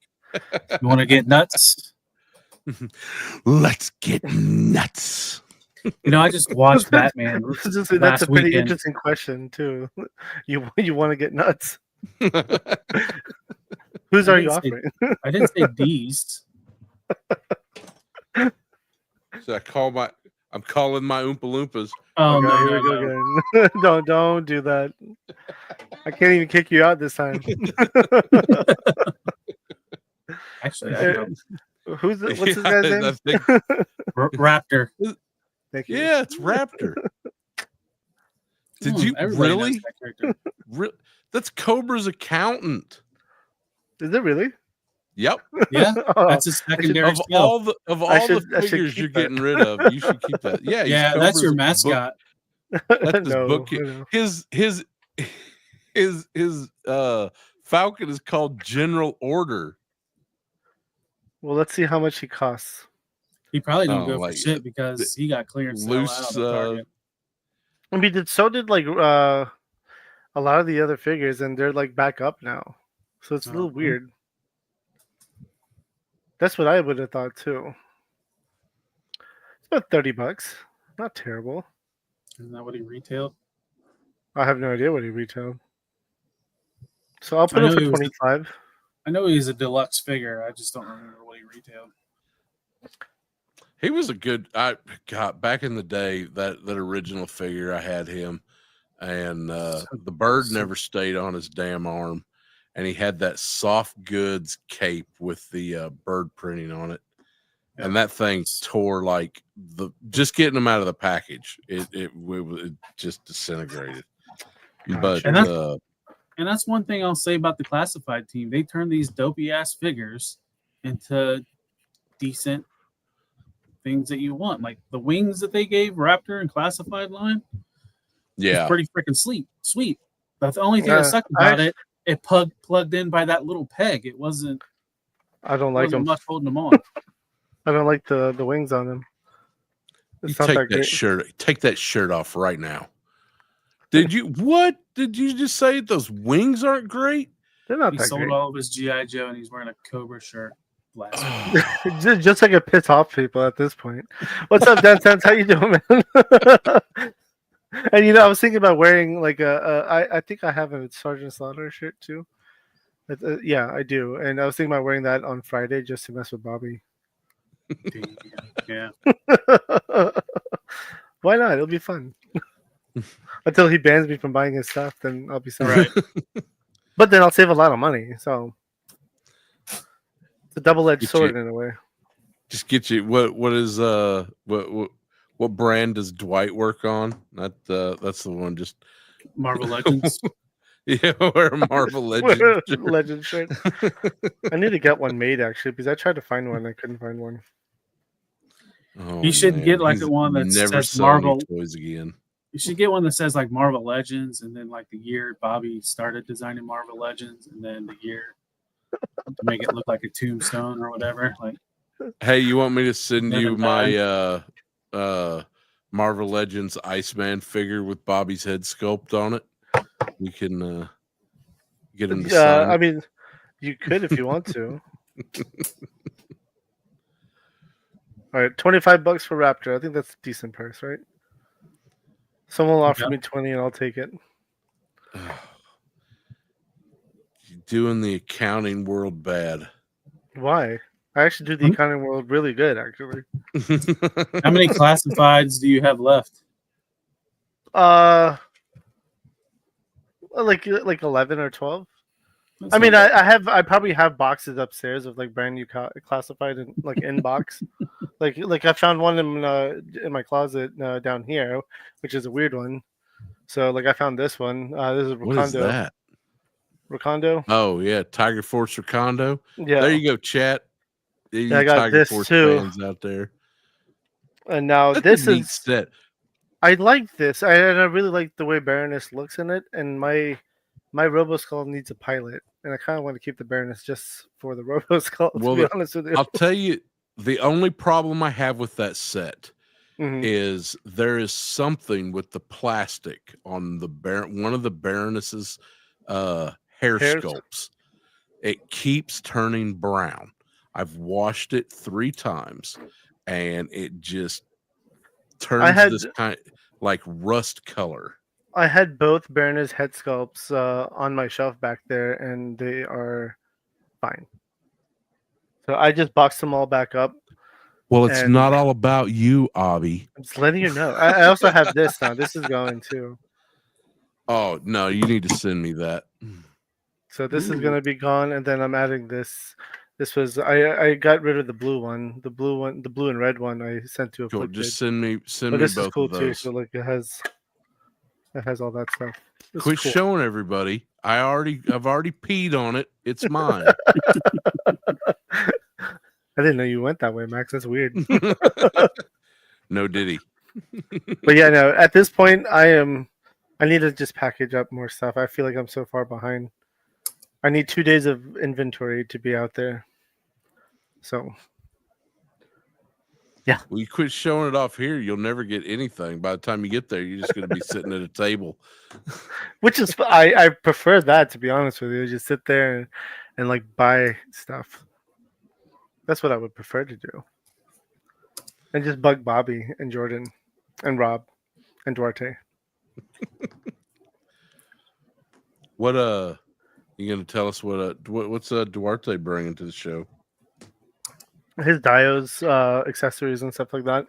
Speaker 2: You want to get nuts?
Speaker 1: Let's get nuts.
Speaker 2: You know, I just watched Batman.
Speaker 3: That's
Speaker 2: last
Speaker 3: a pretty
Speaker 2: weekend.
Speaker 3: interesting question too. You want to get nuts? Whose are you offering?
Speaker 2: I didn't say D's.
Speaker 1: So I'm calling my Oompa Loompas.
Speaker 2: Oh
Speaker 3: Okay,
Speaker 2: no,
Speaker 3: here we go again. Don't do that. I can't even kick you out this time.
Speaker 2: Actually, I don't.
Speaker 3: What's his guy's name?
Speaker 1: I think,
Speaker 2: Raptor.
Speaker 3: Thank you.
Speaker 1: yeah, it's Raptor. Did you
Speaker 2: Everybody knows
Speaker 1: really?
Speaker 2: that character.
Speaker 1: That's Cobra's accountant.
Speaker 3: Is it really?
Speaker 1: Yep.
Speaker 2: Yeah,
Speaker 3: Oh,
Speaker 2: that's a secondary
Speaker 1: Of
Speaker 2: skill.
Speaker 1: all the
Speaker 3: I should
Speaker 1: figures
Speaker 3: keep
Speaker 1: you're
Speaker 3: that.
Speaker 1: getting rid of, you should keep that. Yeah, he's
Speaker 2: Yeah, that's your
Speaker 1: Cobra's
Speaker 2: mascot.
Speaker 1: That's his
Speaker 3: No,
Speaker 1: book.
Speaker 3: no.
Speaker 1: His Falcon is called General Order.
Speaker 3: Well, let's see how much he costs.
Speaker 2: He probably don't
Speaker 1: Oh,
Speaker 2: go
Speaker 1: like,
Speaker 2: for shit because he got clearance to
Speaker 1: loose,
Speaker 2: sell out at Target.
Speaker 3: I mean, so did like a lot of the other figures, and they're like back up now. So it's a little
Speaker 2: Mhm.
Speaker 3: weird. That's what I would have thought too. It's about $30. Not terrible.
Speaker 2: Isn't that what he retailed?
Speaker 3: I have no idea what he retailed. So I'll put
Speaker 2: I
Speaker 3: him
Speaker 2: know
Speaker 3: for
Speaker 2: he was-
Speaker 3: 25.
Speaker 2: I know he's a deluxe figure. I just don't remember what he retailed.
Speaker 1: He was a good. I got back in the day that original figure. I had him, and the bird never stayed on his damn arm, and he had that soft goods cape with the bird printing on it, and that thing tore like just getting him out of the package. It just disintegrated. But
Speaker 2: And that's one thing I'll say about the classified team. They turn these dopey ass figures into decent things that you want. Like the wings that they gave Raptor and classified line.
Speaker 1: yeah,
Speaker 2: It's pretty freaking sweet. But the only thing that sucked about it plugged in by that little peg. It wasn't.
Speaker 3: I don't like them.
Speaker 2: Much holding them on.
Speaker 3: I don't like the wings on them.
Speaker 1: It's not that great. Take that shirt off right now. What did you just say? Those wings aren't great?
Speaker 3: They're not
Speaker 2: he
Speaker 3: that
Speaker 2: sold
Speaker 3: great.
Speaker 2: all of his G.I. Joe and he's wearing a Cobra shirt.
Speaker 3: just like a piss off people at this point. What's up, Dan Sense? How you doing, man? And I was thinking about wearing like I think I have a Sergeant Slaughter shirt too. Yeah, I do. And I was thinking about wearing that on Friday just to mess with Bobby.
Speaker 2: Yeah.
Speaker 3: Why not? It'll be fun. Until he bans me from buying his stuff, then I'll be sorry. Right. But then I'll save a lot of money. So it's a double-edged sword in a way.
Speaker 1: Just get you what is what brand does Dwight work on? That's the one. Just
Speaker 2: Marvel Legends.
Speaker 1: Yeah, wear a Marvel
Speaker 3: Legend shirt. I need to get one made actually because I tried to find one. I couldn't find one.
Speaker 1: Oh,
Speaker 2: you should get like the one that says Marvel
Speaker 1: toys again.
Speaker 2: You should get one that says like Marvel Legends and then like the year Bobby started designing Marvel Legends and then the year to make it look like a tombstone or whatever. Like,
Speaker 1: hey, you want me to send you my Marvel Legends Iceman figure with Bobby's head sculpt on it? We can get him to sign.
Speaker 3: I mean, you could if you want to. All right, $25 for Raptor. I think that's a decent price, right? Someone will offer me 20 and I'll take it.
Speaker 1: You're doing the accounting world bad.
Speaker 3: Why? I actually do the accounting world really good, actually.
Speaker 2: How many classifieds do you have left?
Speaker 3: Like 11 or 12. I mean, I probably have boxes upstairs of like brand new classified and like in box. like I found one in my closet down here, which is a weird one. So like I found this one. This is Recondo.
Speaker 1: What is that?
Speaker 3: Recondo.
Speaker 1: Oh yeah, Tiger Force Recondo.
Speaker 3: Yeah.
Speaker 1: There you go, chat.
Speaker 3: I got Tiger this Force too.
Speaker 1: Fans out there.
Speaker 3: And now this is
Speaker 1: set.
Speaker 3: I like this. I really like the way Baroness looks in it, and my Roboskull needs a pilot, and I kind of want to keep the Baroness just for the Roboskull.
Speaker 1: Well,
Speaker 3: to be honest with you,
Speaker 1: I'll tell you, the only problem I have with that set is there is something with the plastic on the one of the Baroness's hair sculpts. It keeps turning brown. I've washed it 3 times, and it just turns this kind of like rust color.
Speaker 3: I had both Baroness head sculpts on my shelf back there, and they are fine. So I just boxed them all back up.
Speaker 1: Well, it's not all about you, Abby.
Speaker 3: I'm just letting you know. I also have this now. This is going too.
Speaker 1: Oh, no, you need to send me that.
Speaker 3: So this is going to be gone, and then I'm adding this. This was I got rid of the blue one, the blue and red one. I sent to
Speaker 1: Afflicted. Just send me
Speaker 3: this
Speaker 1: both
Speaker 3: is cool
Speaker 1: of those.
Speaker 3: Too. So like it has all that stuff.
Speaker 1: Quit showing everybody. I've already peed on it. It's mine.
Speaker 3: I didn't know you went that way, Max. That's weird.
Speaker 1: No diddy.
Speaker 3: But yeah, no. At this point, I need to just package up more stuff. I feel like I'm so far behind. I need 2 days of inventory to be out there. So, yeah.
Speaker 1: Well, you quit showing it off here, you'll never get anything. By the time you get there, you're just going to be sitting at a table.
Speaker 3: Which is, I prefer that, to be honest with you. Just sit there and like buy stuff. That's what I would prefer to do. And just bug Bobby and Jordan and Rob and Duarte.
Speaker 1: What you gonna tell us what's Duarte bringing to the show?
Speaker 3: His diodes, accessories, and stuff like that.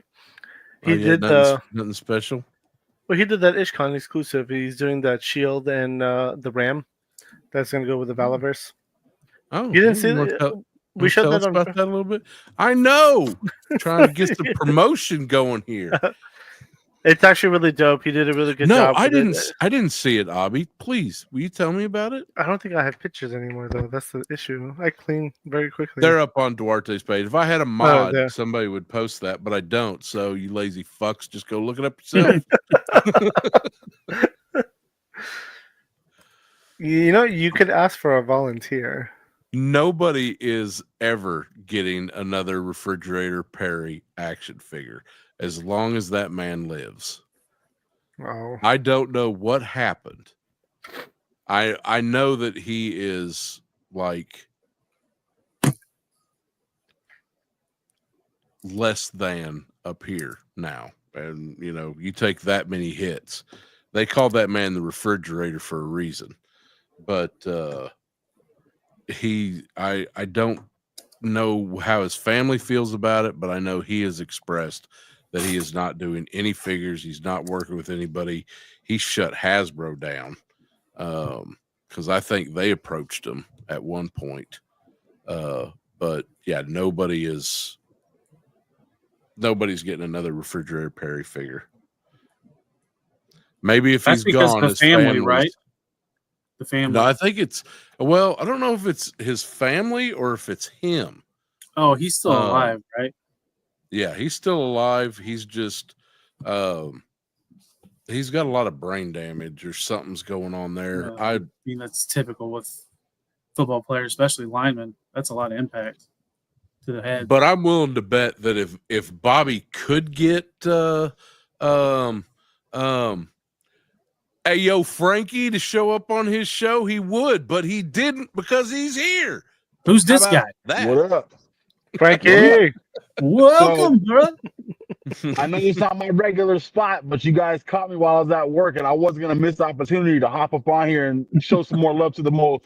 Speaker 3: He did
Speaker 1: nothing special.
Speaker 3: Well, he did that IshCon exclusive. He's doing that shield and the RAM. That's gonna go with the Valaverse.
Speaker 1: Oh,
Speaker 3: you didn't see that? We showed that
Speaker 1: about that a little bit. I know. Trying to get some promotion going here.
Speaker 3: It's actually really dope. He did a really good job.
Speaker 1: No, I didn't see it, Abby. Please, will you tell me about it?
Speaker 3: I don't think I have pictures anymore, though. That's the issue. I clean very quickly.
Speaker 1: They're up on Duarte's page. If I had a mod, somebody would post that, but I don't. So you lazy fucks, just go look it up yourself.
Speaker 3: You know, you could ask for a volunteer.
Speaker 1: Nobody is ever getting another Refrigerator Perry action figure as long as that man lives.
Speaker 3: Oh,
Speaker 1: I don't know what happened. I know that he is like less than up here now. And you know, you take that many hits. They call that man the refrigerator for a reason. But I don't know how his family feels about it, but I know he has expressed that he is not doing any figures. He's not working with anybody. He shut Hasbro down because I think they approached him at one point. But yeah, nobody's getting another Refrigerator Perry figure. Maybe if
Speaker 2: That's
Speaker 1: he's
Speaker 2: because
Speaker 1: gone,
Speaker 2: the
Speaker 1: his
Speaker 2: family,
Speaker 1: family's
Speaker 2: right? The family.
Speaker 1: No, I think it's I don't know if it's his family or if it's him.
Speaker 2: Oh, he's still alive, right?
Speaker 1: Yeah, he's still alive. He's just he's got a lot of brain damage or something's going on there.
Speaker 2: I mean, that's typical with football players, especially linemen. That's a lot of impact to the head.
Speaker 1: But I'm willing to bet that if Bobby could get Ayo Frankie to show up on his show, he would, but he didn't because he's here.
Speaker 2: Who's this
Speaker 1: How
Speaker 2: guy?
Speaker 1: about that?
Speaker 4: What up?
Speaker 3: Frankie!
Speaker 2: Welcome, bro.
Speaker 4: I know it's not my regular spot, but you guys caught me while I was at work, and I wasn't gonna miss the opportunity to hop up on here and show some more love to the more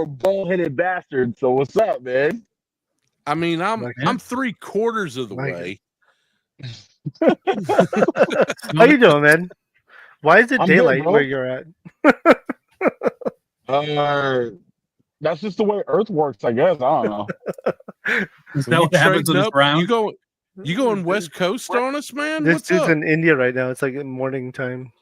Speaker 4: bullheaded bastard. So what's up, man?
Speaker 1: I mean, I'm
Speaker 3: Like,
Speaker 1: 3/4 of the
Speaker 3: Like
Speaker 1: way.
Speaker 3: How you doing, man? Why is it
Speaker 4: I'm good,
Speaker 3: daylight
Speaker 4: bro.
Speaker 3: where you're at?
Speaker 4: That's just the way Earth works, I guess. I don't know.
Speaker 2: Is
Speaker 1: So
Speaker 2: that
Speaker 1: you
Speaker 2: what happens when
Speaker 1: trading
Speaker 2: it's
Speaker 1: up?
Speaker 2: brown?
Speaker 1: You going West Coast on us, man?
Speaker 3: This
Speaker 1: What's
Speaker 3: dude's
Speaker 1: up?
Speaker 3: in India right now. It's like morning time.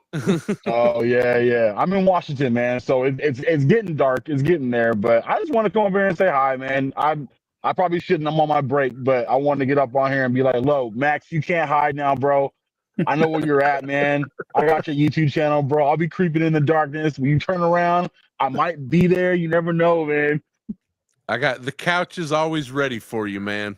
Speaker 4: Oh yeah. I'm in Washington, man. So it's getting dark. It's getting there, but I just want to come over here and say hi, man. I probably shouldn't. I'm on my break, but I wanted to get up on here and be like, "Low, Max, you can't hide now, bro. I know where you're at, man. I got your YouTube channel, bro. I'll be creeping in the darkness. When you turn around, I might be there. You never know, man."
Speaker 1: I got the couch is always ready for you, man.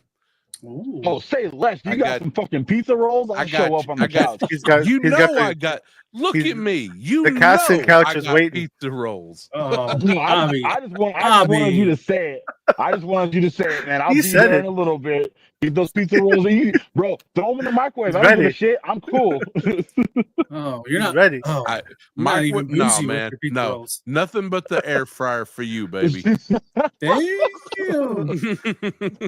Speaker 2: Ooh.
Speaker 4: Oh, say less. You
Speaker 1: I
Speaker 4: got
Speaker 1: got-
Speaker 4: some fucking pizza rolls?
Speaker 1: I
Speaker 4: I'll
Speaker 1: got
Speaker 4: show
Speaker 1: you.
Speaker 4: up on the
Speaker 1: I got-
Speaker 4: couch.
Speaker 3: He's got.
Speaker 1: You
Speaker 3: he's
Speaker 1: know
Speaker 3: got the,
Speaker 1: I got. Look
Speaker 3: he's-
Speaker 1: at me. You
Speaker 3: the casting
Speaker 1: know
Speaker 3: couch
Speaker 1: I
Speaker 3: is
Speaker 1: got
Speaker 3: waiting.
Speaker 1: pizza rolls.
Speaker 2: Oh,
Speaker 4: No,
Speaker 2: Bobby.
Speaker 4: I just wanted you to say it. I just wanted you to say it, man. I'll
Speaker 3: He
Speaker 4: be
Speaker 3: said
Speaker 4: there
Speaker 3: it.
Speaker 4: in a little bit. Get those pizza rolls. Bro, throw them in the microwave.
Speaker 3: He's
Speaker 4: I don't give a
Speaker 3: ready.
Speaker 4: shit. I'm cool.
Speaker 2: Oh, you're
Speaker 3: He's
Speaker 2: not
Speaker 3: ready.
Speaker 2: Oh,
Speaker 1: I,
Speaker 2: you're not
Speaker 1: Mike,
Speaker 2: even
Speaker 1: no,
Speaker 2: bougie with
Speaker 1: man,
Speaker 2: your pizza
Speaker 1: no,
Speaker 2: rolls.
Speaker 1: nothing but the air fryer for you, baby.
Speaker 2: Damn.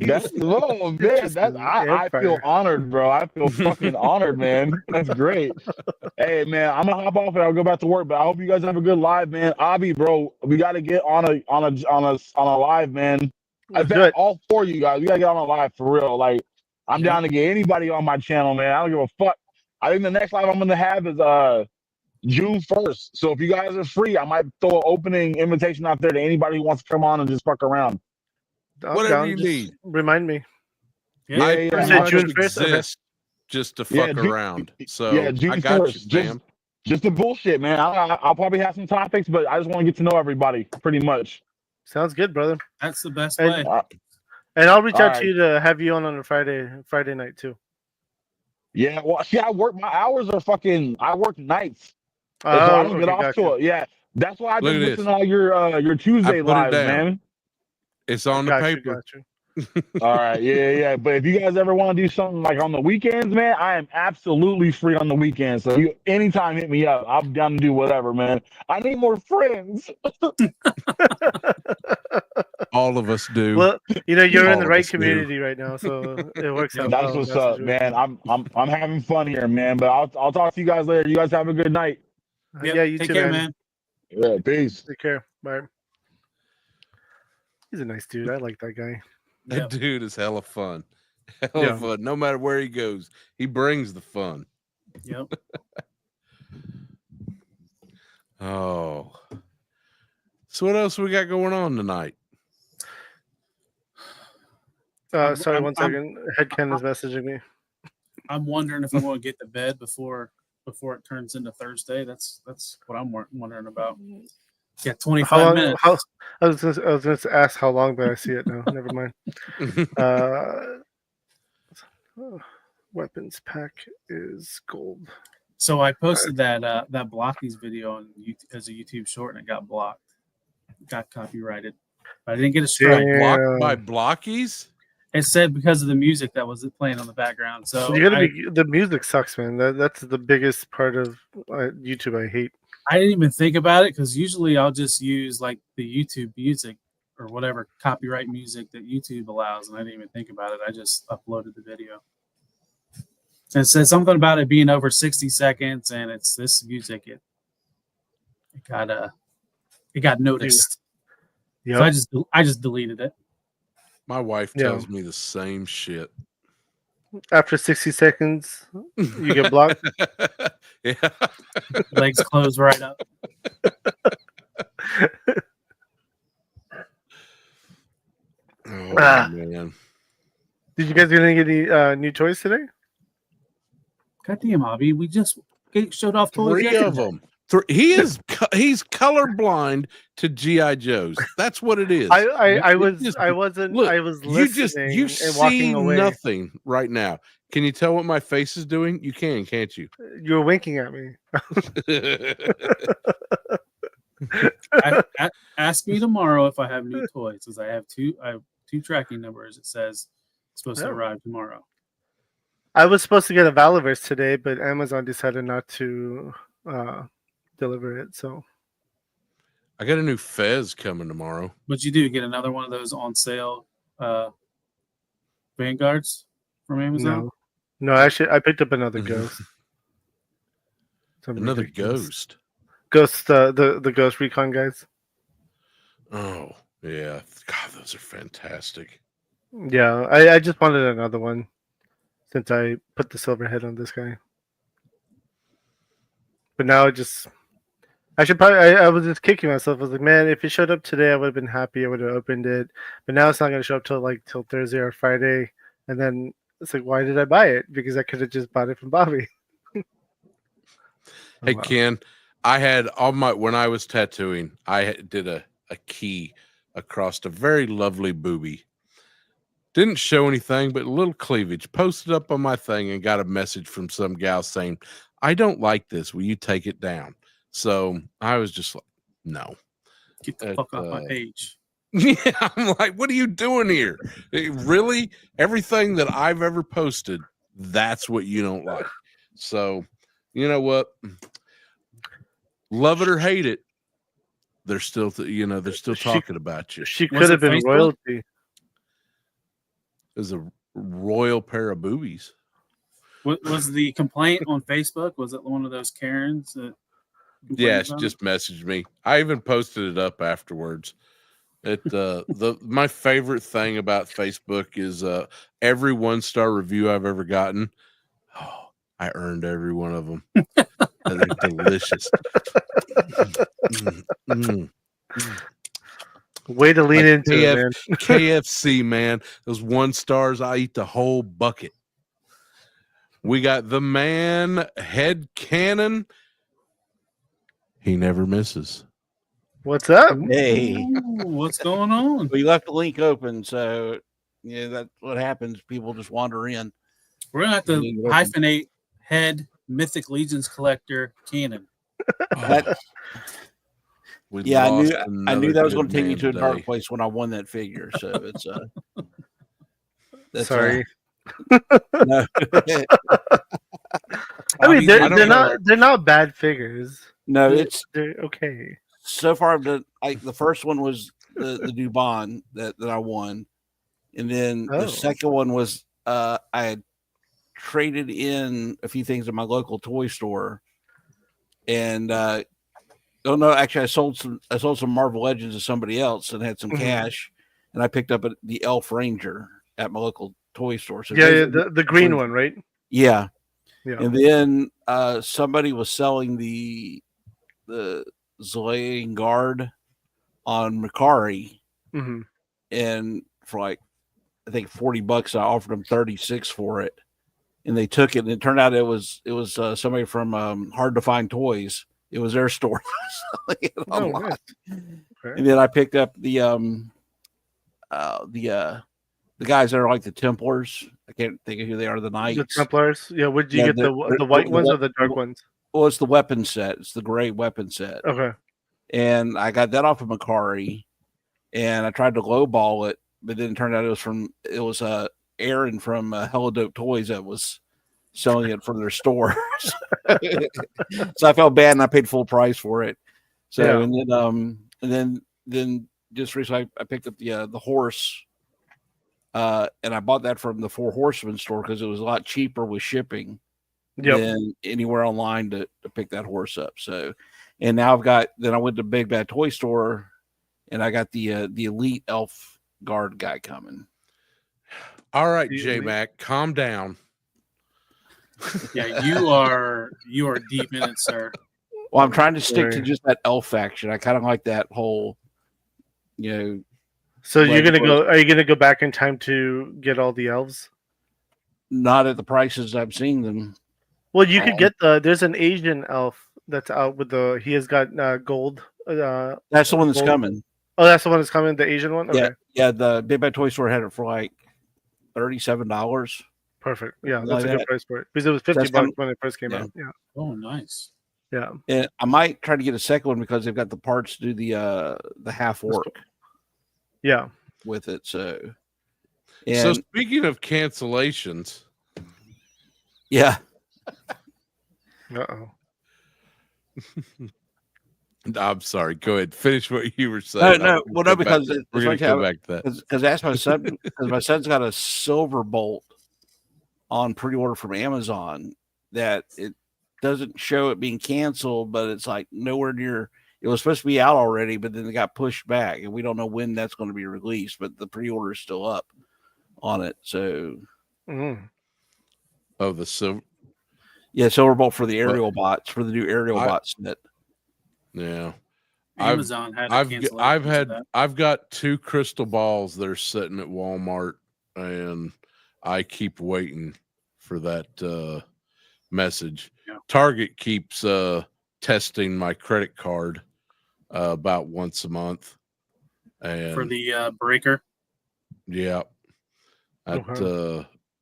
Speaker 4: That's oh man. That's I feel honored, bro. I feel fucking honored, man. That's great. Hey man, I'm gonna hop off and I'll go back to work. But I hope you guys have a good live, man. Abby, bro, we gotta get on a live, man. In
Speaker 3: Do
Speaker 4: fact,
Speaker 3: it.
Speaker 4: all four of you guys, we gotta get on a live for real. Like, I'm down to get anybody on my channel, man. I don't give a fuck. I think the next live I'm gonna have is June 1st. So if you guys are free, I might throw an opening invitation out there to anybody who wants to come on and just fuck around.
Speaker 3: I'm
Speaker 1: Whatever
Speaker 3: down.
Speaker 1: you
Speaker 3: Just
Speaker 1: need.
Speaker 3: Remind me.
Speaker 2: Yeah.
Speaker 1: I
Speaker 4: yeah.
Speaker 1: pretty
Speaker 3: Say
Speaker 1: much
Speaker 3: June 1st? Okay.
Speaker 1: exist just to fuck
Speaker 4: June-
Speaker 1: around. So
Speaker 4: yeah, June
Speaker 1: I got
Speaker 4: 1st.
Speaker 1: you, Sam.
Speaker 4: Just the bullshit, man. I'll probably have some topics, but I just want to get to know everybody pretty much.
Speaker 3: Sounds good, brother.
Speaker 2: That's the best
Speaker 3: And-
Speaker 2: way.
Speaker 3: And I'll reach out
Speaker 4: Alright.
Speaker 3: to you to have you on a Friday night too.
Speaker 4: Yeah, well, see, my hours are fucking. I work nights, so I don't get off
Speaker 3: gotcha.
Speaker 4: to it. Yeah, that's why I
Speaker 1: Look
Speaker 4: just
Speaker 1: at
Speaker 4: listen
Speaker 1: this.
Speaker 4: to all your Tuesday
Speaker 1: I put it
Speaker 4: lives,
Speaker 1: down.
Speaker 4: man.
Speaker 1: It's on the
Speaker 3: Got you,
Speaker 1: paper.
Speaker 3: got you.
Speaker 4: All right, yeah. But if you guys ever want to do something like on the weekends, man, I am absolutely free on the weekends. So you anytime hit me up. I'm down to do whatever, man. I need more friends.
Speaker 1: All of us do.
Speaker 3: Well, you're
Speaker 1: All
Speaker 3: in the
Speaker 1: of
Speaker 3: right
Speaker 1: us do.
Speaker 3: community right now, so it works out.
Speaker 4: That's
Speaker 3: well in
Speaker 4: what's
Speaker 3: that
Speaker 4: up,
Speaker 3: situation.
Speaker 4: man. I'm having fun here, man. But I'll talk to you guys later. You guys have a good night.
Speaker 2: Yep.
Speaker 3: Yeah, you
Speaker 2: Take
Speaker 3: too,
Speaker 2: care,
Speaker 3: man.
Speaker 4: Yeah, peace.
Speaker 3: Take care. Bye. He's a nice dude. I like that guy.
Speaker 1: That
Speaker 2: Yep.
Speaker 1: dude is hella fun. Hella
Speaker 3: Yeah.
Speaker 1: fun. No matter where he goes, he brings the fun.
Speaker 2: Yep.
Speaker 1: Oh. So what else we got going on tonight?
Speaker 3: Sorry, one second. Headcan is messaging me.
Speaker 2: I'm wondering if I'm going to get to bed before it turns into Thursday. That's what I'm wondering about. Yeah, 25
Speaker 3: How long?
Speaker 2: minutes.
Speaker 3: I was going to ask how long, but I see it now. Never mind. Weapons pack is gold.
Speaker 2: So I posted that Blockies video on YouTube as a YouTube short, and it got blocked. Got copyrighted. But I didn't get a strike.
Speaker 1: Blocked by Blockies?
Speaker 2: It said because of the music that was playing on the background. So
Speaker 3: you gotta the music sucks, man. That's the biggest part of YouTube I hate.
Speaker 2: I didn't even think about it because usually I'll just use like the YouTube music or whatever copyright music that YouTube allows, and I didn't even think about it. I just uploaded the video. And it said something about it being over 60 seconds, and it's this music. It got noticed.
Speaker 3: Yep.
Speaker 2: So I just deleted it.
Speaker 1: My wife tells me the same shit.
Speaker 3: After 60 seconds, you get blocked.
Speaker 1: Yeah.
Speaker 2: Legs close right up.
Speaker 1: Oh, man.
Speaker 3: Did you guys get any new toys today?
Speaker 2: Goddamn, Hobby. We just showed off toys.
Speaker 1: 3 of them. He's colorblind to GI Joes. That's what it is.
Speaker 3: I was listening
Speaker 1: you
Speaker 3: and walking away.
Speaker 1: Nothing right now. Can you tell what my face is doing? You can, can't you?
Speaker 3: You were winking at me.
Speaker 2: Ask me tomorrow if I have new toys, because I have two tracking numbers. It says it's supposed to arrive tomorrow.
Speaker 3: I was supposed to get a Valaverse today, but Amazon decided not to deliver it. So
Speaker 1: I got a new Fez coming tomorrow.
Speaker 2: But you do get another one of those on sale Vanguards from Amazon?
Speaker 3: No, actually, I picked up another Ghost.
Speaker 1: Another Ghost.
Speaker 3: Ghost, the Ghost Recon guys.
Speaker 1: Oh yeah, God, those are fantastic.
Speaker 3: Yeah, I just wanted another one since I put the silver head on this guy. But now I was just kicking myself. I was like, man, if it showed up today, I would have been happy. I would have opened it. But now it's not going to show up till Thursday or Friday. And then it's like, why did I buy it? Because I could have just bought it from Bobby.
Speaker 1: Hey, Ken, I had when I was tattooing, I did a key across a very lovely boobie. Didn't show anything but a little cleavage. Posted up on my thing and got a message from some gal saying, I don't like this. Will you take it down? So I was just like, no.
Speaker 2: Get the fuck off my page.
Speaker 1: Yeah, I'm like, what are you doing here? Really? Everything that I've ever posted, that's what you don't like. So, you know what? Love it or hate it, they're still, they're still talking about you.
Speaker 3: She could have been Facebook? Royalty.
Speaker 1: It was a royal pair of boobies.
Speaker 2: What was the complaint on Facebook? Was it one of those Karens?
Speaker 1: Yeah, she just messaged me. I even posted it up afterwards. My favorite thing about Facebook is every 1-star review I've ever gotten. Oh, I earned every one of them. And they're delicious.
Speaker 3: Way to lean into it, man.
Speaker 1: KFC, man. Those 1 stars, I eat the whole bucket. We got the man head cannon. He never misses.
Speaker 3: What's up?
Speaker 5: Hey,
Speaker 2: what's going on?
Speaker 5: We left the link open, so yeah, that's what happens. People just wander in.
Speaker 2: We're gonna have to hyphenate head Mythic Legions collector cannon.
Speaker 5: I knew that was going to take me to a dark place when I won that figure. So it's
Speaker 3: sorry.
Speaker 5: No.
Speaker 3: I mean, they're not bad figures.
Speaker 5: No,
Speaker 3: they're okay.
Speaker 5: So far, the first one was the Dubon that I won, and then the second one was I had traded in a few things at my local toy store, and actually I sold some Marvel Legends to somebody else and had some cash, and I picked up the Elf Ranger at my local toy store. So
Speaker 3: the green one, right?
Speaker 5: Yeah. And then somebody was selling the Zlaying Guard on Macari, and for like I think $40, I offered them 36 for it, and they took it. And it turned out it was somebody from Hard to Find Toys It was their store.
Speaker 3: Oh, nice. Okay.
Speaker 5: And then I picked up the guys that are like the Templars. I can't think of who they are. The Knights.
Speaker 3: The Templars. Yeah. Would you
Speaker 5: Yeah,
Speaker 3: get the white ones or the dark ones?
Speaker 5: Well, it's the weapon set. It's the gray weapon set.
Speaker 3: Okay.
Speaker 5: And I got that off of Macari, and I tried to lowball it, but then it turned out it was Aaron from Hello Dope Toys that was selling it from their store. So I felt bad, and I paid full price for it. So
Speaker 3: Yeah.
Speaker 5: and then just recently I picked up the horse, and I bought that from the Four Horsemen store because it was a lot cheaper with shipping than anywhere online to pick that horse up. So, and now I went to Big Bad Toy Store, and I got the Elite Elf Guard guy coming.
Speaker 1: All right, J Mac, calm down.
Speaker 2: Yeah, you are deep in it, sir.
Speaker 5: Well, I'm trying to stick to just that elf action. I kind of like that whole,
Speaker 3: So you're gonna go? Are you gonna go back in time to get all the elves?
Speaker 5: Not at the prices I'm seeing them.
Speaker 3: Well, you could get there's an Asian elf that's out with he has got gold.
Speaker 5: That's the one that's coming.
Speaker 3: Oh, that's the one that's coming, the Asian one? Okay.
Speaker 5: Yeah, the Big Bad Toy Store had it for like $37.
Speaker 3: Perfect. Yeah, that's
Speaker 5: like
Speaker 3: a good price for it. Because it was $50 when it first came out. Yeah.
Speaker 2: Oh, nice.
Speaker 3: Yeah.
Speaker 5: And I might try to get a second one because they've got the parts to do the half orc.
Speaker 3: Yeah.
Speaker 5: With it. So
Speaker 1: speaking of cancellations.
Speaker 5: Yeah.
Speaker 3: Uh-oh.
Speaker 1: I'm sorry. Go ahead. Finish what you were saying.
Speaker 5: No. Well, no, because
Speaker 1: we're going to go back to that.
Speaker 5: Because that's my son. Because my son's got a silver bolt on pre-order from Amazon that it doesn't show it being canceled, but it's like nowhere near. It was supposed to be out already, but then it got pushed back, and we don't know when that's going to be released. But the pre-order is still up on it. So,
Speaker 1: oh, the silver.
Speaker 5: Yeah, silver bolt for the aerial bots for the new aerial bots set.
Speaker 1: Yeah,
Speaker 2: Amazon
Speaker 1: I've got 2 crystal balls that are sitting at Walmart, and I keep waiting for that message.
Speaker 2: Yeah.
Speaker 1: Target keeps testing my credit card about once a month, and
Speaker 2: for the breaker.
Speaker 1: Yeah, I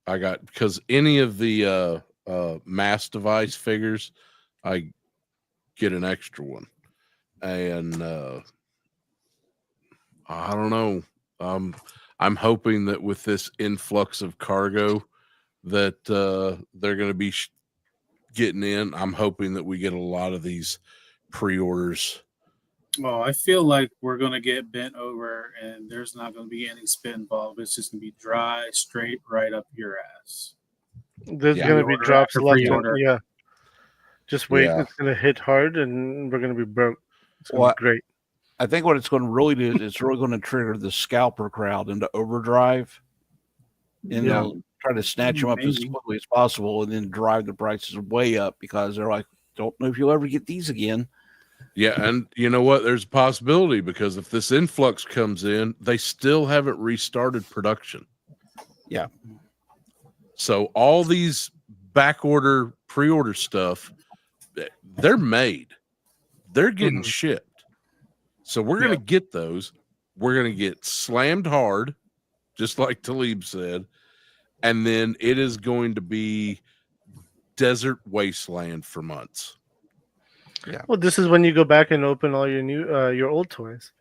Speaker 1: got because any of the mass device figures, I get an extra one. And I don't know. I'm hoping that with this influx of cargo that they're going to be getting in, I'm hoping that we get a lot of these pre-orders.
Speaker 2: Well, I feel like we're going to get bent over and there's not going to be any spit involved. It's just going to be dry, straight, right up your ass.
Speaker 3: There's going to be drops left. Yeah. Just wait. Yeah. It's going to hit hard and we're going to be broke. It's going to be great.
Speaker 5: I think what it's going to really do is it's really going to trigger the scalper crowd into overdrive. And they'll try to snatch them up as quickly as possible and then drive the prices way up because they're like, don't know if you'll ever get these again.
Speaker 1: Yeah, and you know what? There's a possibility because if this influx comes in, they still haven't restarted production.
Speaker 5: Yeah.
Speaker 1: So all these back order, pre-order stuff, they're made. They're getting shipped. So we're going to get those. We're going to get slammed hard, just like Talib said. And then it is going to be desert wasteland for months.
Speaker 3: Yeah. Well, this is when you go back and open all your your old toys.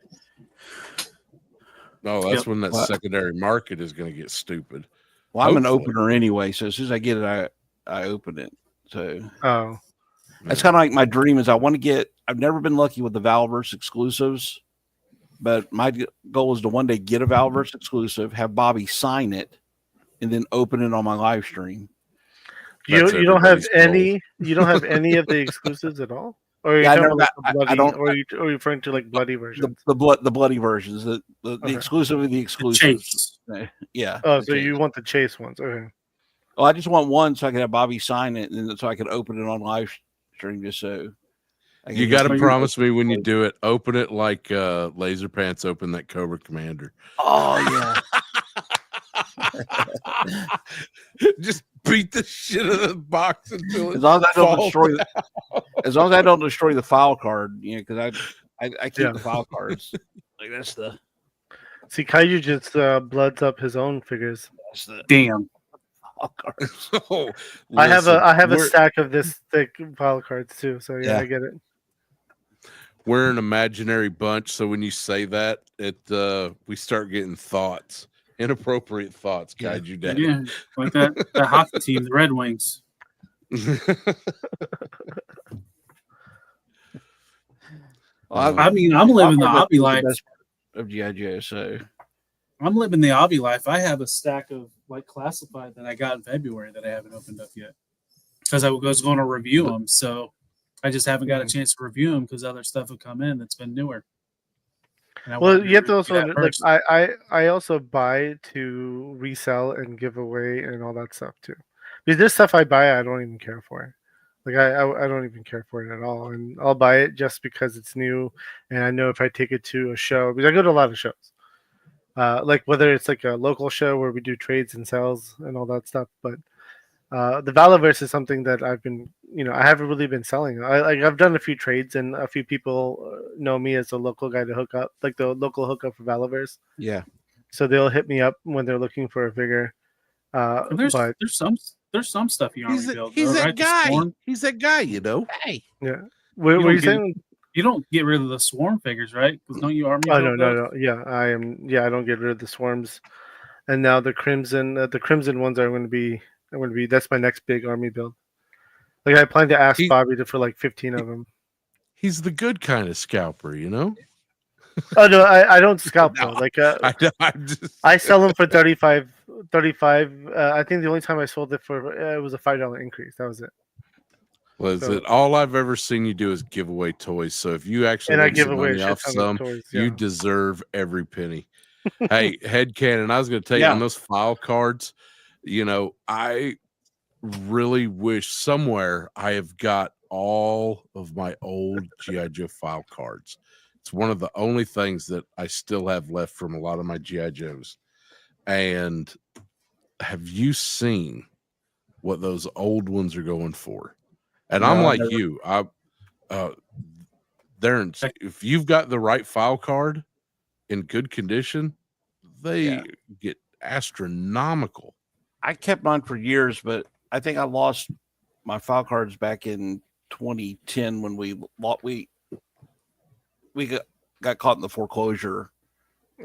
Speaker 1: No, that's when that secondary market is going to get stupid.
Speaker 5: Well, I'm an opener anyway, so as soon as I get it, I open it. So that's kind of like my dream is I want to get. I've never been lucky with the Valverse exclusives, but my goal is to one day get a Valverse exclusive, have Bobby sign it, and then open it on my live stream.
Speaker 3: You don't have any. You don't have any of the exclusives at all. Or are you talking about bloody, I don't. Or are you referring to like bloody versions?
Speaker 5: The bloody versions. The exclusive of the exclusives. Yeah.
Speaker 3: Oh, so you want the chase ones? Okay.
Speaker 5: Well, I just want one so I can have Bobby sign it, and then so I can open it on live stream. Just so.
Speaker 1: You got to promise me when you do it, open it like Laser Pants opened that Cobra Commander.
Speaker 5: Oh
Speaker 1: yeah. Just beat the shit out of the box until it
Speaker 5: as long as I don't destroy as long as I don't destroy the file card, because I keep
Speaker 3: Yeah.
Speaker 5: the file cards. Like that's the
Speaker 3: See, Kaiju just bloods up his own figures.
Speaker 2: Damn.
Speaker 5: file cards.
Speaker 1: Oh,
Speaker 3: I have a
Speaker 1: we're-
Speaker 3: stack of this thick file cards too. So yeah,
Speaker 5: Yeah.
Speaker 3: I get it.
Speaker 1: We're an imaginary bunch, so when you say that, we start getting thoughts, inappropriate thoughts.
Speaker 5: Yeah.
Speaker 1: Kaiju Daddy.
Speaker 2: Yeah, like that hockey team, the Red Wings. I mean, I'm living the hobby life.
Speaker 5: Best part of GI Joe. So
Speaker 2: I'm living the hobby life. I have a stack of like classified that I got in February that I haven't opened up yet because I was going to review them. So I just haven't got a chance to review them because other stuff have come in that's been newer.
Speaker 3: Well, you have to also
Speaker 2: that
Speaker 3: like
Speaker 2: first.
Speaker 3: I also buy to resell and give away and all that stuff too. Because there's stuff I buy I don't even care for. Like I don't even care for it at all, and I'll buy it just because it's new, and I know if I take it to a show, because I go to a lot of shows, like whether it's like a local show where we do trades and sales and all that stuff. But the Valaverse is something that I've been, I haven't really been selling. I've done a few trades, and a few people know me as a local guy to hook up, like the local hookup for Valaverse.
Speaker 5: yeah,
Speaker 3: So they'll hit me up when they're looking for a figure.
Speaker 2: There's some stuff you already built. Though, right? The Swarm.
Speaker 1: He's that guy,
Speaker 5: Hey,
Speaker 3: yeah. What
Speaker 2: You
Speaker 3: were you
Speaker 2: don't get-
Speaker 3: saying?
Speaker 2: You don't get rid of the Swarm figures, right? Because don't you army?
Speaker 3: Oh
Speaker 2: build those?
Speaker 3: no. Yeah, I am. Yeah, I don't get rid of the swarms. And now the crimson ones are going to be. That's my next big army build. Like I plan to ask
Speaker 1: He-
Speaker 3: Bobby for like 15 of them.
Speaker 1: He's the good kind of scalper, you know.
Speaker 3: Oh no, I don't scalp
Speaker 1: No,
Speaker 3: though. Like
Speaker 1: I just
Speaker 3: I sell them for 35. I think the only time I sold it for it was a $5 increase. That was it.
Speaker 1: was
Speaker 3: So-
Speaker 1: it. All I've ever seen you do is give away toys. So if you actually
Speaker 3: And I
Speaker 1: make
Speaker 3: give
Speaker 1: some
Speaker 3: away a
Speaker 1: money
Speaker 3: shit
Speaker 1: off
Speaker 3: ton
Speaker 1: some,
Speaker 3: of toys.
Speaker 1: you
Speaker 3: Yeah.
Speaker 1: deserve every penny. Hey, headcanon, I was going to tell you
Speaker 5: Yeah.
Speaker 1: on those file cards, I really wish somewhere I have got all of my old GI Joe file cards. It's one of the only things that I still have left from a lot of my GI Joes. And have you seen what those old ones are going for? And I'm
Speaker 5: No,
Speaker 1: like
Speaker 5: never.
Speaker 1: you. If you've got the right file card in good condition, they
Speaker 5: Yeah.
Speaker 1: get astronomical.
Speaker 5: I kept mine for years, but I think I lost my file cards back in 2010 when we got caught in the foreclosure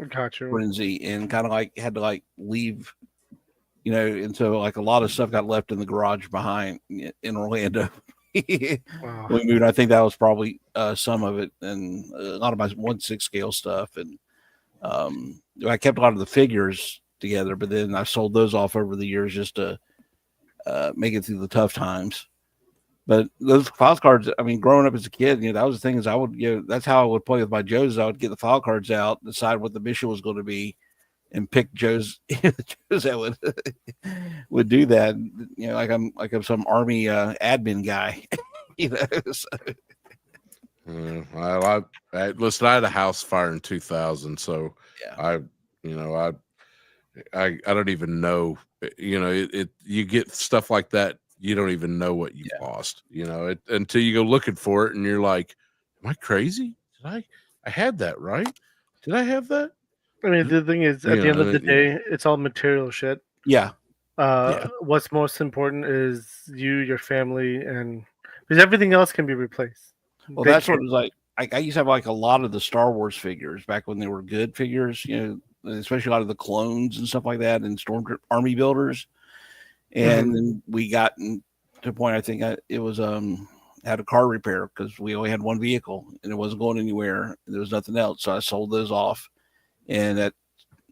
Speaker 3: Gotcha.
Speaker 5: frenzy and kind of like had to like leave, and so like a lot of stuff got left in the garage behind in Orlando.
Speaker 3: Wow.
Speaker 5: We moved. I think that was probably some of it, and a lot of my 1/6 scale stuff, and I kept a lot of the figures together, but then I sold those off over the years just to make it through the tough times. But those file cards, I mean, growing up as a kid, that was the thing is I would, that's how I would play with my Joes. I would get the file cards out, decide what the mission was going to be, and pick Joes, Joes that would do that. Like I'm some army admin guy, So.
Speaker 1: Listen, I had a house fire in 2000, so
Speaker 5: Yeah.
Speaker 1: I don't even know. You get stuff like that, you don't even know what you lost. Until you go looking for it, and you're like, "Am I crazy? I had that right? Did I have that?"
Speaker 3: I mean, the thing is, at the end of the day, it's all material shit.
Speaker 5: Yeah.
Speaker 3: What's most important is you, your family, and because everything else can be replaced.
Speaker 5: Well, that's what it was like. I used to have like a lot of the Star Wars figures back when they were good figures, especially a lot of the clones and stuff like that, and Stormtrooper army builders. And then we got to a point, I think it was had a car repair because we only had one vehicle and it wasn't going anywhere. There was nothing else, so I sold those off. And that,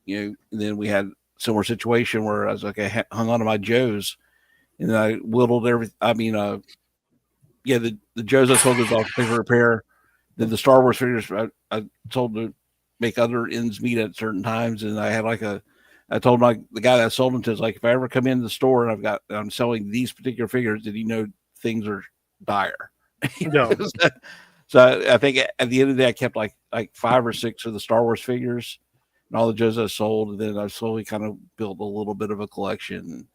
Speaker 5: and then we had a similar situation where I was like, I hung on to my Joes, and then I whittled everything. I mean, the Joes I sold those off to pay for repair. Then the Star Wars figures I told to make other ends meet at certain times, and I had I told the guy that I sold them to, is like, if I ever come into the store and I'm selling these particular figures, did things are dire?
Speaker 3: No.
Speaker 5: So I think at the end of the day, I kept like 5 or 6 of the Star Wars figures and all the Joes I sold, and then I slowly kind of built a little bit of a collection.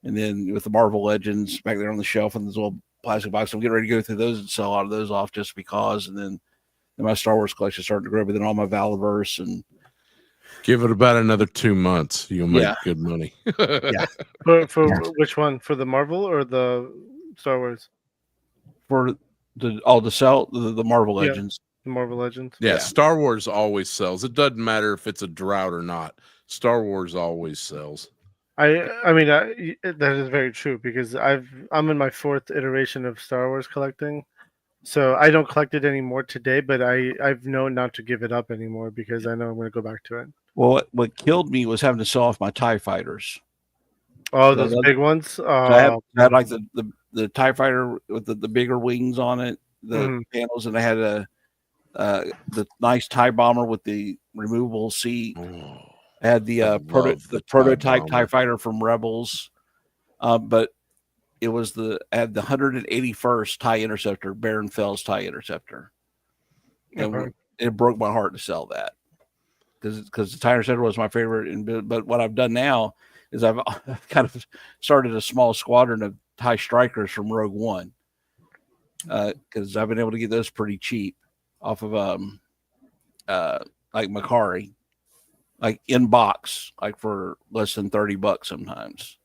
Speaker 5: And then with the Marvel Legends back there on the shelf and those little plastic box. I'm getting ready to go through those and sell a lot of those off just because. And then my Star Wars collection started to grow, but then all my Valaverse and
Speaker 1: Give it about another 2 months. You'll make
Speaker 5: Yeah.
Speaker 1: good money.
Speaker 5: Yeah.
Speaker 3: For which one? For the Marvel or the Star Wars?
Speaker 5: for the Marvel
Speaker 3: Yeah.
Speaker 5: Legends.
Speaker 3: The Marvel Legends.
Speaker 1: Yeah,
Speaker 5: Yeah.
Speaker 1: Star Wars always sells. It doesn't matter if it's a drought or not. Star Wars always sells.
Speaker 3: I mean that is very true because I'm in my 4th iteration of Star Wars collecting, so I don't collect it anymore today. But I've known not to give it up anymore because I know I'm going to go back to it.
Speaker 5: Well, what killed me was having to sell off my TIE fighters.
Speaker 3: Oh, those big ones.
Speaker 5: So I had like the TIE fighter with the bigger wings on it, the panels, and I had the nice TIE bomber with the removable seat.
Speaker 1: Oh,
Speaker 5: I had the prototype TIE fighter from Rebels, but it was I had the 181st TIE Interceptor, Baron Fell's TIE Interceptor, and it broke my heart to sell that because the TIE Interceptor was my favorite. But what I've done now is I've kind of started a small squadron of TIE Strikers from Rogue One because I've been able to get those pretty cheap off of like Macari. Like in box, like for less than $30 sometimes.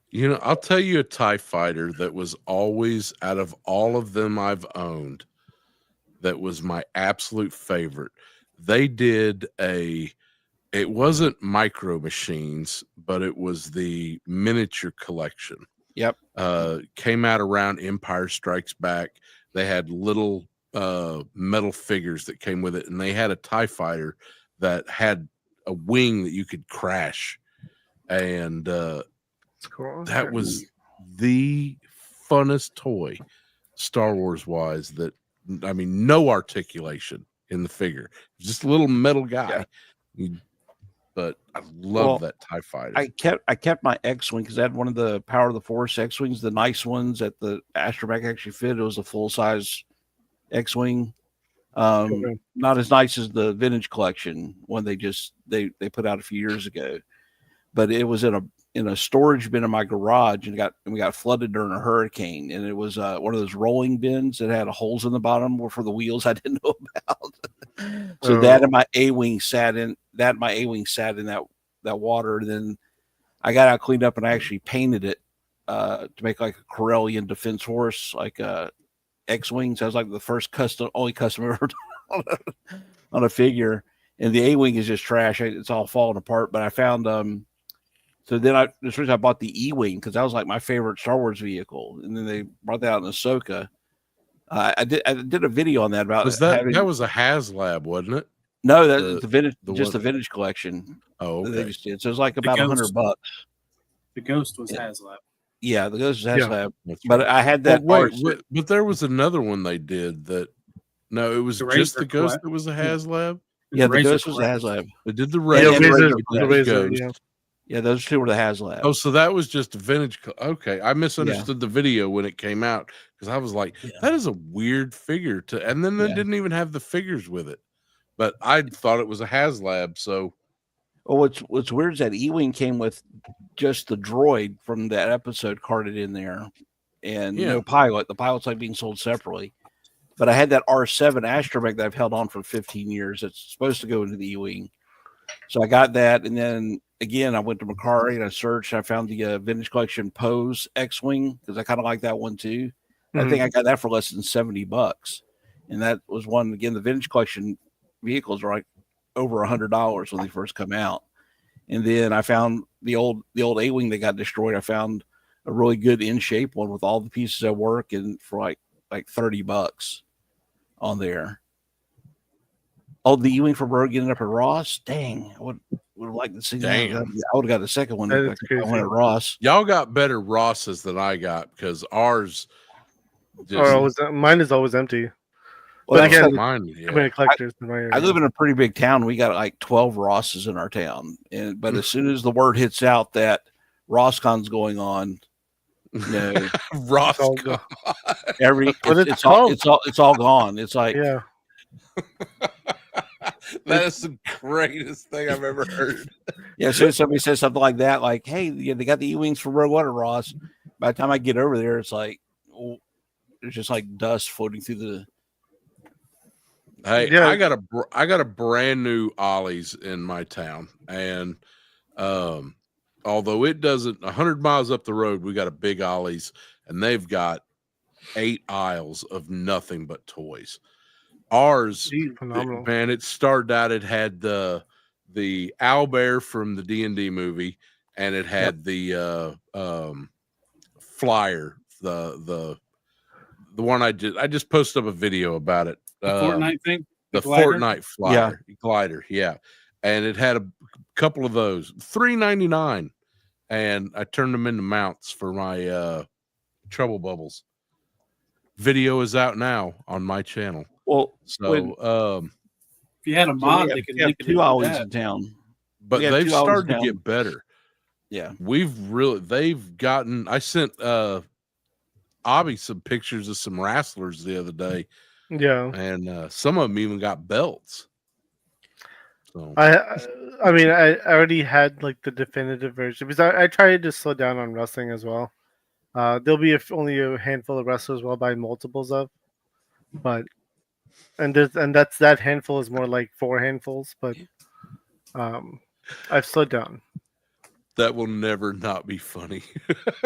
Speaker 1: You know, I'll tell you a TIE fighter that was always, out of all of them I've owned, that was my absolute favorite. They did it wasn't Micro Machines, but it was the miniature collection.
Speaker 5: Yep.
Speaker 1: Came out around Empire Strikes Back. They had little metal figures that came with it, and they had a TIE fighter that had a wing that you could crash, and
Speaker 3: cool.
Speaker 1: That was the funnest toy, Star Wars wise. That, I mean, no articulation in the figure, just a little metal guy. Yeah. But I love that TIE fighter.
Speaker 5: I kept my X-wing because I had one of the Power of the Force X-wings, the nice ones that the astromech actually fit. It was a full size X-wing. Not as nice as the vintage collection one they put out a few years ago, but it was in a storage bin in my garage and we got flooded during a hurricane, and it was one of those rolling bins that had holes in the bottom for the wheels I didn't know about. So that and my A-wing sat in that water. And then I got out cleaned up and I actually painted it to make like a Corellian Defense Force, like X-wings. I was like the first only custom ever on a figure, and the A-wing is just trash. It's all falling apart. But I found so then this reason I bought the E-wing because that was like my favorite Star Wars vehicle, and then they brought that out in Ahsoka. I did a video on that about
Speaker 1: that was a HasLab, wasn't it?
Speaker 5: No, that's the vintage, the vintage collection.
Speaker 1: Oh, okay.
Speaker 5: They just did. So it's like about $100.
Speaker 2: The Ghost was HasLab.
Speaker 5: Yeah, the Ghost was HasLab. But I had that.
Speaker 1: But there was another one they did that. No, it was just the Ghost that was a HasLab.
Speaker 5: Yeah, the Ghost was a HasLab.
Speaker 1: They did the Razor.
Speaker 5: Yeah, those two were the HasLab.
Speaker 1: Oh, so that was just vintage. Okay, I misunderstood the video when it came out because I was like, that is a weird figure and then they didn't even have the figures with it. But I thought it was a HasLab. So,
Speaker 5: what's weird is that E-wing came with just the droid from that episode carded in there, and no pilot. The pilot's like being sold separately. But I had that R7 astromech that I've held on for 15 years. It's supposed to go into the E-wing. So I got that, and then again I went to Macari and I searched. I found the vintage collection Pose X-wing because I kind of like that one too. I think I got that for less than $70, and that was one. Again, the vintage collection vehicles are like over $100 when they first come out. And then I found the old A-wing that got destroyed. I found a really good in shape one with all the pieces at work, and for like $30 on there. Oh, the E-wing for Berg ended up at Ross. Dang, I would have liked to see that. I would have got the second one. I went at Ross.
Speaker 1: Y'all got better Rosses than I got because ours.
Speaker 3: Mine is always empty.
Speaker 5: Well,
Speaker 3: but again,
Speaker 1: mine.
Speaker 3: Many collectors in my area.
Speaker 5: I live in a pretty big town. We got like 12 Rosses in our town, but as soon as the word hits out that RossCon's going on,
Speaker 1: RossCon.
Speaker 5: It's all gone. It's like
Speaker 1: That is the greatest thing I've ever heard.
Speaker 5: Yeah, so somebody says something like that, like, "Hey, they got the E-wings for Rogue One at Ross." By the time I get over there, it's like, it's just like dust floating through the.
Speaker 1: Hey,
Speaker 3: Yeah.
Speaker 1: I got a brand new Ollie's in my town, and although it doesn't 100 miles up the road, we got a big Ollie's, and they've got 8 aisles of nothing but toys. Ours,
Speaker 3: Phenomenal.
Speaker 1: man, it started out. It had the owlbear from the D&D movie, and it had the flyer, the one I just posted up a video about it.
Speaker 2: The Fortnite thing,
Speaker 1: the
Speaker 2: glider?
Speaker 1: Fortnite flyer, glider, yeah, and it had a couple of those, $3.99, and I turned them into mounts for my trouble bubbles. Video is out now on my channel.
Speaker 5: Well,
Speaker 1: so
Speaker 2: if you had a mod, they could link it
Speaker 5: 2 Ollies
Speaker 2: that.
Speaker 5: in town.
Speaker 1: but
Speaker 5: we have
Speaker 1: they've
Speaker 5: 2 Ollies
Speaker 1: started to
Speaker 5: down.
Speaker 1: get better.
Speaker 5: Yeah,
Speaker 1: They've gotten. I sent Abby some pictures of some wrestlers the other day,
Speaker 3: Yeah.
Speaker 1: and some of them even got belts. So
Speaker 3: I mean, I already had like the definitive version because I tried to slow down on wrestling as well. There'll be only a handful of wrestlers we'll buy multiples of, but that's that handful is more like 4 handfuls, but I've slowed down.
Speaker 1: that will never not be funny.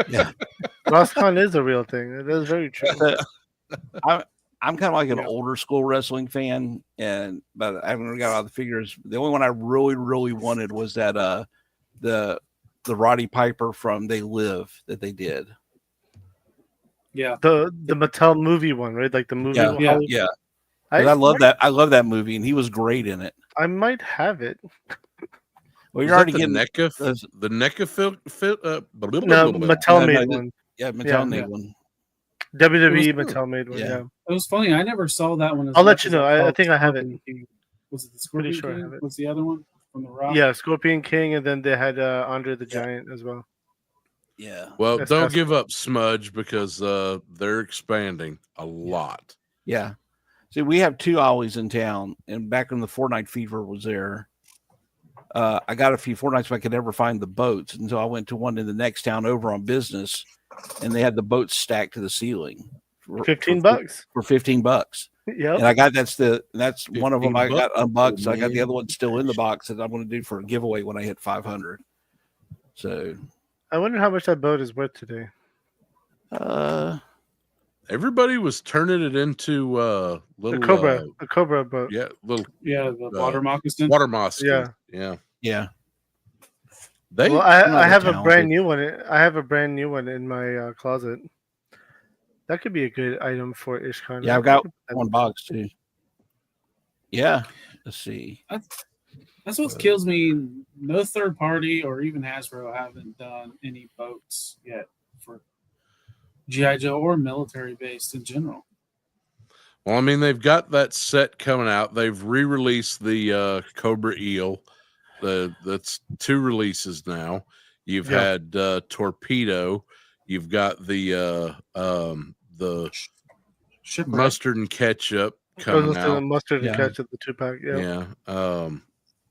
Speaker 5: yeah.
Speaker 3: RossCon is a real thing. It is very true.
Speaker 5: I'm kind of like an
Speaker 3: Yeah.
Speaker 5: older school wrestling fan, but I haven't really got all the figures. The only one I really, really wanted was that the Roddy Piper from They Live that they did.
Speaker 2: Yeah.
Speaker 3: The Mattel movie one, right? Like the movie.
Speaker 5: Yeah. I love that. I love that movie, and he was great in it.
Speaker 3: I might have it.
Speaker 5: Well,
Speaker 1: Is
Speaker 5: you're already
Speaker 1: that
Speaker 5: getting
Speaker 1: the NECA
Speaker 3: No, Mattel made one.
Speaker 5: Yeah, Mattel
Speaker 3: Yeah.
Speaker 5: made one.
Speaker 3: WWE
Speaker 2: It was
Speaker 3: Mattel made one.
Speaker 5: Yeah.
Speaker 3: Yeah.
Speaker 2: It was funny. I never saw that one. As
Speaker 3: I'll let
Speaker 2: much
Speaker 3: you
Speaker 2: as
Speaker 3: know. I
Speaker 2: saw
Speaker 3: think I have it.
Speaker 2: Scorpion King. Was it the
Speaker 3: Pretty
Speaker 2: Scorpion
Speaker 3: sure I
Speaker 2: King?
Speaker 3: have it.
Speaker 2: What's the other one from the Rock?
Speaker 3: Yeah, Scorpion King, and then they had Andre the Giant as well.
Speaker 5: Yeah.
Speaker 1: Well,
Speaker 3: That's
Speaker 1: don't
Speaker 3: awesome.
Speaker 1: give up, Smudge, because they're expanding a lot.
Speaker 5: Yeah. See, we have 2 Ollies in town, and back when the Fortnite fever was there, I got a few Fortnites if I could ever find the boats. And so I went to one in the next town over on Business, and they had the boats stacked to the ceiling. For,
Speaker 3: $15
Speaker 5: for $15.
Speaker 3: Yep.
Speaker 5: And I got that's one of them I got
Speaker 1: $15,
Speaker 5: unboxed. I got the
Speaker 1: man.
Speaker 5: other one still in the box that I'm going to do for a giveaway when I hit 500. So,
Speaker 3: I wonder how much that boat is worth today.
Speaker 1: Everybody was turning it into little
Speaker 3: A Cobra boat.
Speaker 1: little
Speaker 2: The water moccasin.
Speaker 1: water mosque.
Speaker 3: Yeah.
Speaker 5: yeah.
Speaker 1: They
Speaker 3: Well,
Speaker 5: I'm not
Speaker 3: I have
Speaker 5: that
Speaker 3: a brand
Speaker 5: talented.
Speaker 3: new one. I have a brand new one in my closet. That could be a good item for IshCon.
Speaker 5: Yeah, I've got one box too. Yeah. Let's see.
Speaker 2: That's what kills me. No third party or even Hasbro haven't done any boats yet for GI Joe or military based in general.
Speaker 1: Well, I mean, they've got that set coming out. They've re-released the Cobra Eel. That's 2 releases now. You've had Torpedo. You've got the
Speaker 2: Shipwreck.
Speaker 1: mustard and ketchup coming out.
Speaker 3: The mustard and
Speaker 5: Yeah.
Speaker 3: ketchup, the 2-pack. Yeah.
Speaker 1: Yeah.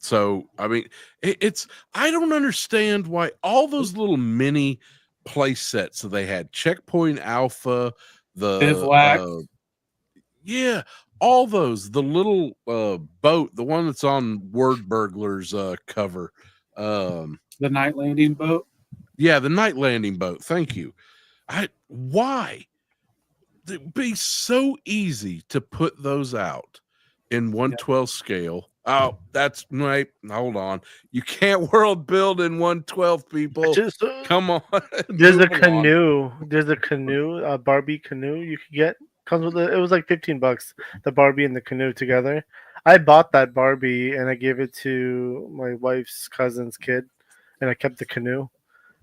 Speaker 1: So I mean, it's I don't understand why all those little mini play sets that they had, Checkpoint Alpha, the
Speaker 2: Bivouac.
Speaker 1: yeah, all those, the little boat, the one that's on Word Burglars cover.
Speaker 2: The night landing boat.
Speaker 1: Yeah, the night landing boat. Thank you. Why? It'd be so easy to put those out in 1/12 scale. Oh, that's right. Hold on. You can't world build in 1/12, people.
Speaker 3: Just,
Speaker 1: Come on.
Speaker 3: there's a
Speaker 1: Move along.
Speaker 3: canoe. There's a canoe, a Barbie canoe you could get. Comes with it was like $15. The Barbie and the canoe together. I bought that Barbie and I gave it to my wife's cousin's kid, and I kept the canoe.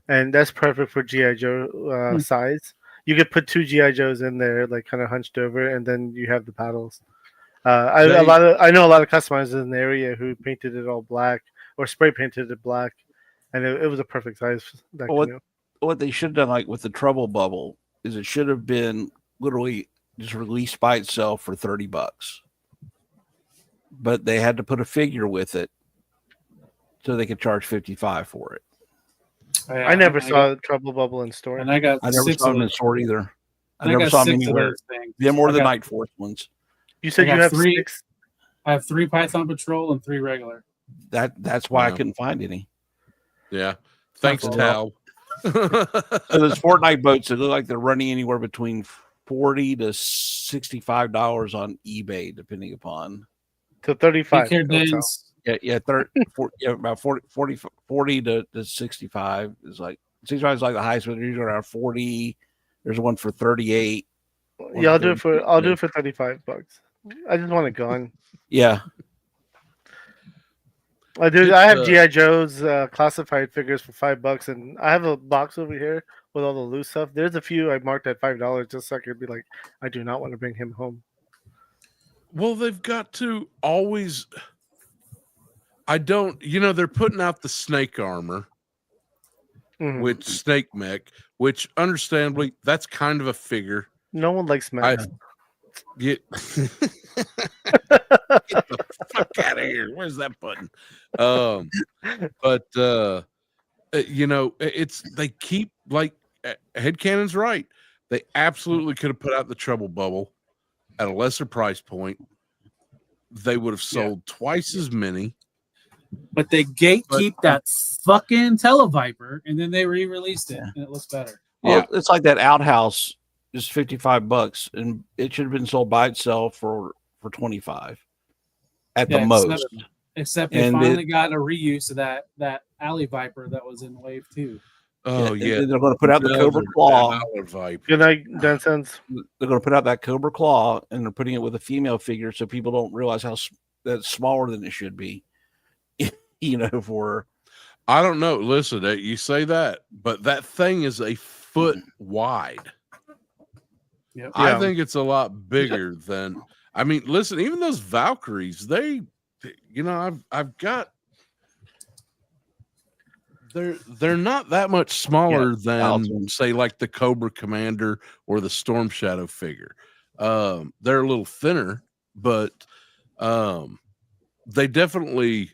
Speaker 3: And that's perfect for GI Joe size. You could put 2 GI Joes in there, like kind of hunched over, and then you have the paddles. I know a lot of customizers in the area who painted it all black or spray painted it black, and it was a perfect size. That canoe.
Speaker 5: What they should have done, like with the Trouble Bubble, is it should have been literally just released by itself for $30, but they had to put a figure with it so they could charge $55 for it.
Speaker 3: I never saw Trouble Bubble in store.
Speaker 2: And I got
Speaker 5: I never
Speaker 2: 6
Speaker 5: saw
Speaker 2: of
Speaker 5: them in
Speaker 2: them.
Speaker 5: store either. I never
Speaker 2: got
Speaker 5: saw them
Speaker 2: 6 of
Speaker 5: anywhere.
Speaker 2: those things.
Speaker 5: Them or
Speaker 2: I
Speaker 5: the
Speaker 2: got-
Speaker 5: Night Force ones.
Speaker 3: You said
Speaker 2: I
Speaker 3: you
Speaker 2: got
Speaker 3: have
Speaker 2: 3.
Speaker 3: 6.
Speaker 2: I have 3 Python Patrol and 3 regular.
Speaker 5: That's why I
Speaker 1: Yeah.
Speaker 5: couldn't find any.
Speaker 1: Yeah. Thanks,
Speaker 2: fault.
Speaker 1: Tal.
Speaker 5: So those Fortnite boats that look like they're running anywhere between $40 to $65 on eBay, depending upon.
Speaker 3: To 35.
Speaker 2: Take care,
Speaker 3: it'll tell.
Speaker 2: Dance.
Speaker 5: About 40 to 65 is like 65 is like the highest, but usually around 40. There's one for 38.
Speaker 3: Yeah, I'll do it for $35. I just want a gun.
Speaker 5: Yeah.
Speaker 3: I
Speaker 1: It's,
Speaker 3: have GI Joe's classified figures for $5, and I have a box over here with all the loose stuff. There's a few I marked at $5 just so I could be like, I do not want to bring him home.
Speaker 1: Well, they've got to always. I don't. They're putting out the snake armor,
Speaker 3: Mhm.
Speaker 1: which snake mech, which understandably that's kind of a figure.
Speaker 3: No one likes mech.
Speaker 1: Get the fuck out of here. Where's that button? But it's they keep like Headcanon's right. They absolutely could have put out the Trouble Bubble at a lesser price point. They would have sold twice as many.
Speaker 2: But they gatekeep that fucking Televiper, and then they re-released it, and it looks better.
Speaker 5: Well, it's like that outhouse is $55, and it should have been sold by itself for $25 at the most.
Speaker 2: Except they finally got a reuse of that Alley Viper that was in Wave 2.
Speaker 1: Oh yeah,
Speaker 5: they're going to put out the Cobra Claw.
Speaker 3: Good night, Dunsons.
Speaker 5: They're going to put out that Cobra Claw, and they're putting it with a female figure, so people don't realize how that's smaller than it should be. For
Speaker 1: I don't know. Listen, you say that, but that thing is a foot wide.
Speaker 2: Yep.
Speaker 1: I think it's a lot bigger than. I mean, listen, even those Valkyries, I've got. They're not that much smaller than say like the Cobra Commander or the Storm Shadow figure. They're a little thinner, but they definitely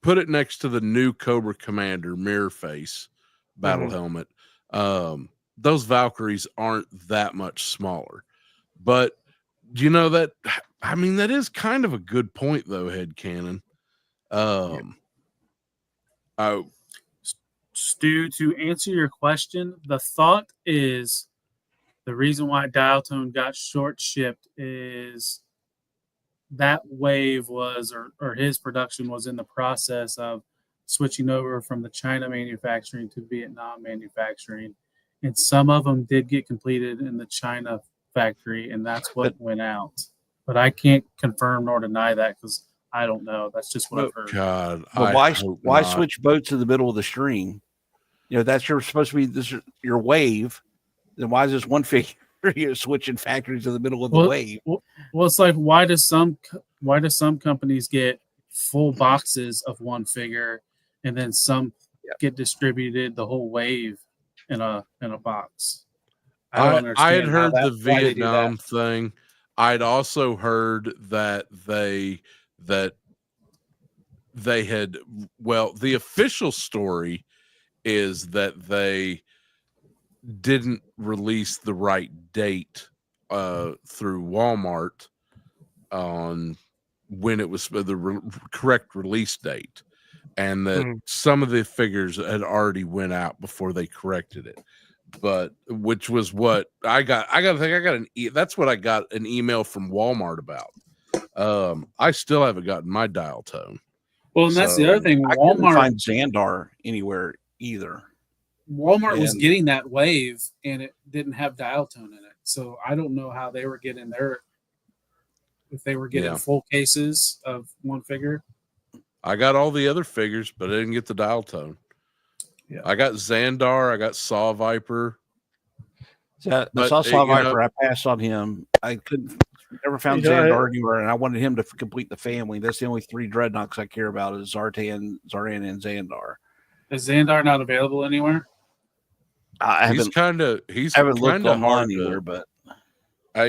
Speaker 1: put it next to the new Cobra Commander mirror face battle helmet. Those Valkyries aren't that much smaller, but that is kind of a good point though, Headcanon.
Speaker 2: Stu, to answer your question, the thought is the reason why Dial Tone got short shipped is that wave was, or his production was in the process of switching over from the China manufacturing to Vietnam manufacturing. And some of them did get completed in the China factory, and that's what went out. But I can't confirm nor deny that because I don't know. That's just what I've heard.
Speaker 1: God,
Speaker 5: but why switch boats in the middle of the stream? That's supposed to be your wave. Then why is this one figure switching factories in the middle of the wave?
Speaker 2: Well, it's like why do some companies get full boxes of one figure, and then some get distributed the whole wave in a box? I don't understand.
Speaker 1: I had heard the Vietnam thing. I'd also heard that they had, the official story is that they didn't release the right date through Walmart on when it was the correct release date, and that some of the figures had already went out before they corrected it. But which was what I got. That's what I got an email from Walmart about. I still haven't gotten my Dial Tone.
Speaker 2: Well, and that's the other thing.
Speaker 5: I couldn't find Xandar anywhere either.
Speaker 2: Walmart was getting that wave, and it didn't have Dial Tone in it. So I don't know how they were getting if they were getting full cases of one figure.
Speaker 1: I got all the other figures, but I didn't get the Dial Tone.
Speaker 2: Yeah.
Speaker 1: I got Xandar. I got Saw Viper.
Speaker 5: I saw Saw Viper. I passed on him. I never found Xandar anywhere, and I wanted him to complete the family. That's the only 3 dreadnoughts I care about is Zartan, and Xandar.
Speaker 2: Is Xandar not available anywhere?
Speaker 1: He's kind of hard
Speaker 5: anywhere, but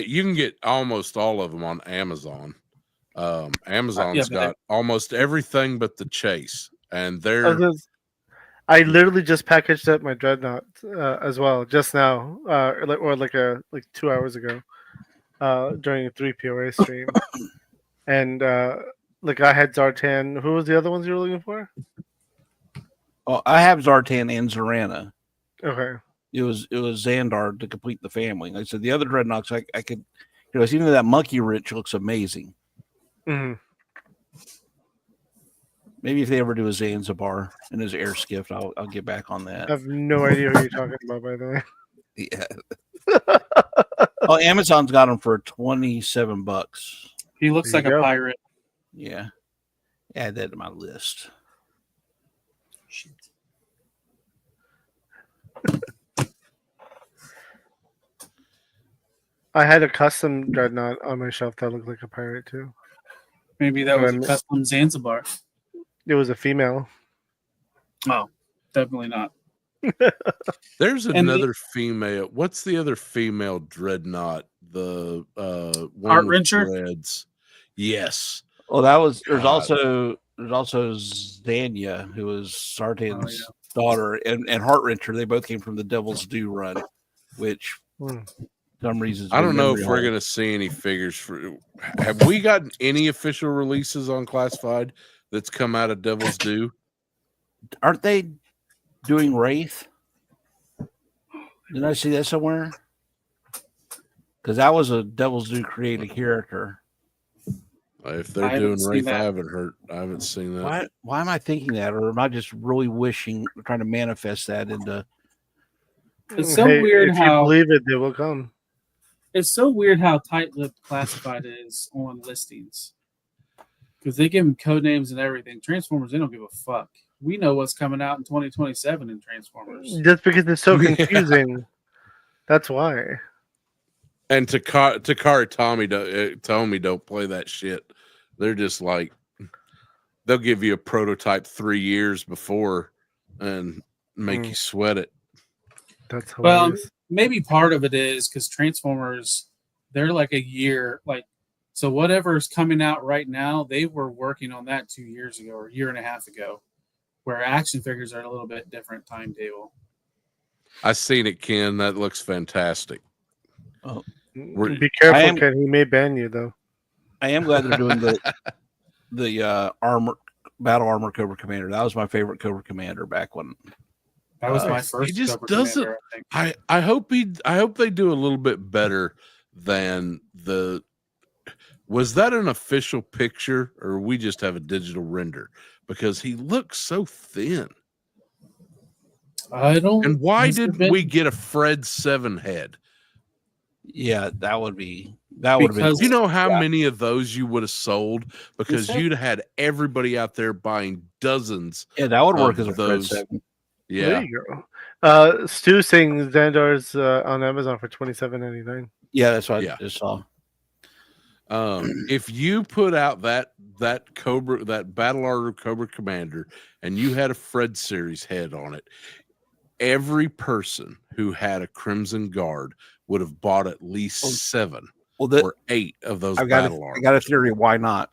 Speaker 1: you can get almost all of them on Amazon. Amazon's got almost everything but the Chase, and they're
Speaker 3: I literally just packaged up my dreadnought as well just now, or like 2 hours ago, during a 3POA stream, and like I had Zartan. Who was the other ones you were looking for?
Speaker 5: Oh, I have Zartan and Zorana.
Speaker 3: Okay.
Speaker 5: It was Xandar to complete the family. Like I said, the other dreadnoughts I could, even that monkey wrench looks amazing.
Speaker 3: Mm-hmm.
Speaker 5: Maybe if they ever do a Zanzibar in his air skiff, I'll get back on that.
Speaker 3: I have no idea who you're talking about, by the way.
Speaker 5: Yeah. Oh, Amazon's got him for $27.
Speaker 2: He looks
Speaker 3: There
Speaker 2: like
Speaker 3: you
Speaker 2: a
Speaker 3: go.
Speaker 2: pirate.
Speaker 5: Yeah. Add that to my list.
Speaker 2: Shit.
Speaker 3: I had a custom dreadnought on my shelf that looked like a pirate too.
Speaker 2: Maybe that was a
Speaker 3: Um,
Speaker 2: custom Zanzibar.
Speaker 3: It was a female.
Speaker 2: Oh, definitely not.
Speaker 1: There's
Speaker 2: And
Speaker 1: another female. What's the other female dreadnought? The one
Speaker 2: Heart
Speaker 1: with
Speaker 2: Wrencher?
Speaker 1: dreads. Yes.
Speaker 5: Well, that was there's
Speaker 1: God.
Speaker 5: also Zanya, who was Sartan's
Speaker 2: Oh,
Speaker 5: daughter, and Heart Wrencher. They both came from the Devil's Due run, which
Speaker 3: Hmm.
Speaker 5: for some reasons
Speaker 1: I don't know if we're gonna see any figures for. Have we gotten any official releases on Classified that's come out of Devil's Due?
Speaker 5: Aren't they doing Wraith? Didn't I see that somewhere? Because that was a Devil's Due created character.
Speaker 1: If they're
Speaker 2: I haven't
Speaker 1: doing
Speaker 2: seen
Speaker 1: Wraith,
Speaker 2: that.
Speaker 1: I haven't seen that.
Speaker 5: Why am I thinking that, or am I just really trying to manifest that into?
Speaker 2: It's so
Speaker 3: Hey,
Speaker 2: weird
Speaker 3: if
Speaker 2: how
Speaker 3: you believe it, they will come.
Speaker 2: it's so weird how tight-lipped Classified is on listings. Because they give them code names and everything. Transformers, they don't give a fuck. We know what's coming out in 2027 in Transformers.
Speaker 3: Just because it's so
Speaker 1: Yeah.
Speaker 3: confusing. That's why.
Speaker 1: And Takara Tomy don't play that shit. They're just like they'll give you a prototype 3 years before and make you sweat it.
Speaker 3: That's
Speaker 2: Well,
Speaker 3: hilarious.
Speaker 2: maybe part of it is because Transformers, they're like a year, so whatever's coming out right now, they were working on that 2 years ago or a year and a half ago, where action figures are a little bit different timetable.
Speaker 1: I seen it, Ken. That looks fantastic.
Speaker 5: Oh,
Speaker 3: Be careful,
Speaker 5: am-
Speaker 3: Ken. He may ban you though.
Speaker 5: I am glad they're doing the battle armor Cobra Commander. That was my favorite Cobra Commander back when.
Speaker 2: That was my
Speaker 1: He
Speaker 2: first.
Speaker 1: just
Speaker 2: Cobra
Speaker 1: doesn't.
Speaker 2: Commander, I think.
Speaker 1: I hope they do a little bit better than the. Was that an official picture, or we just have a digital render? Because he looks so thin.
Speaker 2: I don't.
Speaker 1: And why
Speaker 2: has there
Speaker 1: didn't
Speaker 2: been-
Speaker 1: we get a Fred 7 head?
Speaker 5: Yeah, that would have been.
Speaker 2: Because-
Speaker 1: Do you know how
Speaker 5: Yeah.
Speaker 1: many of those you would have sold? Because
Speaker 2: said-
Speaker 1: you'd had everybody out there buying dozens.
Speaker 5: Yeah, that would work
Speaker 1: of
Speaker 5: as a
Speaker 1: those.
Speaker 5: Fred 7.
Speaker 1: Yeah.
Speaker 3: There you go. Stu saying Xandar's on Amazon for $27.99.
Speaker 5: Yeah, that's what
Speaker 1: Yeah.
Speaker 5: I just saw.
Speaker 1: If you put out that Cobra, that Battle Armor Cobra Commander, and you had a Fred series head on it, every person who had a Crimson Guard would have bought at least 7
Speaker 5: Well,
Speaker 1: or 8 of those
Speaker 5: I got
Speaker 1: battle
Speaker 5: I
Speaker 1: armors.
Speaker 5: got a theory why not.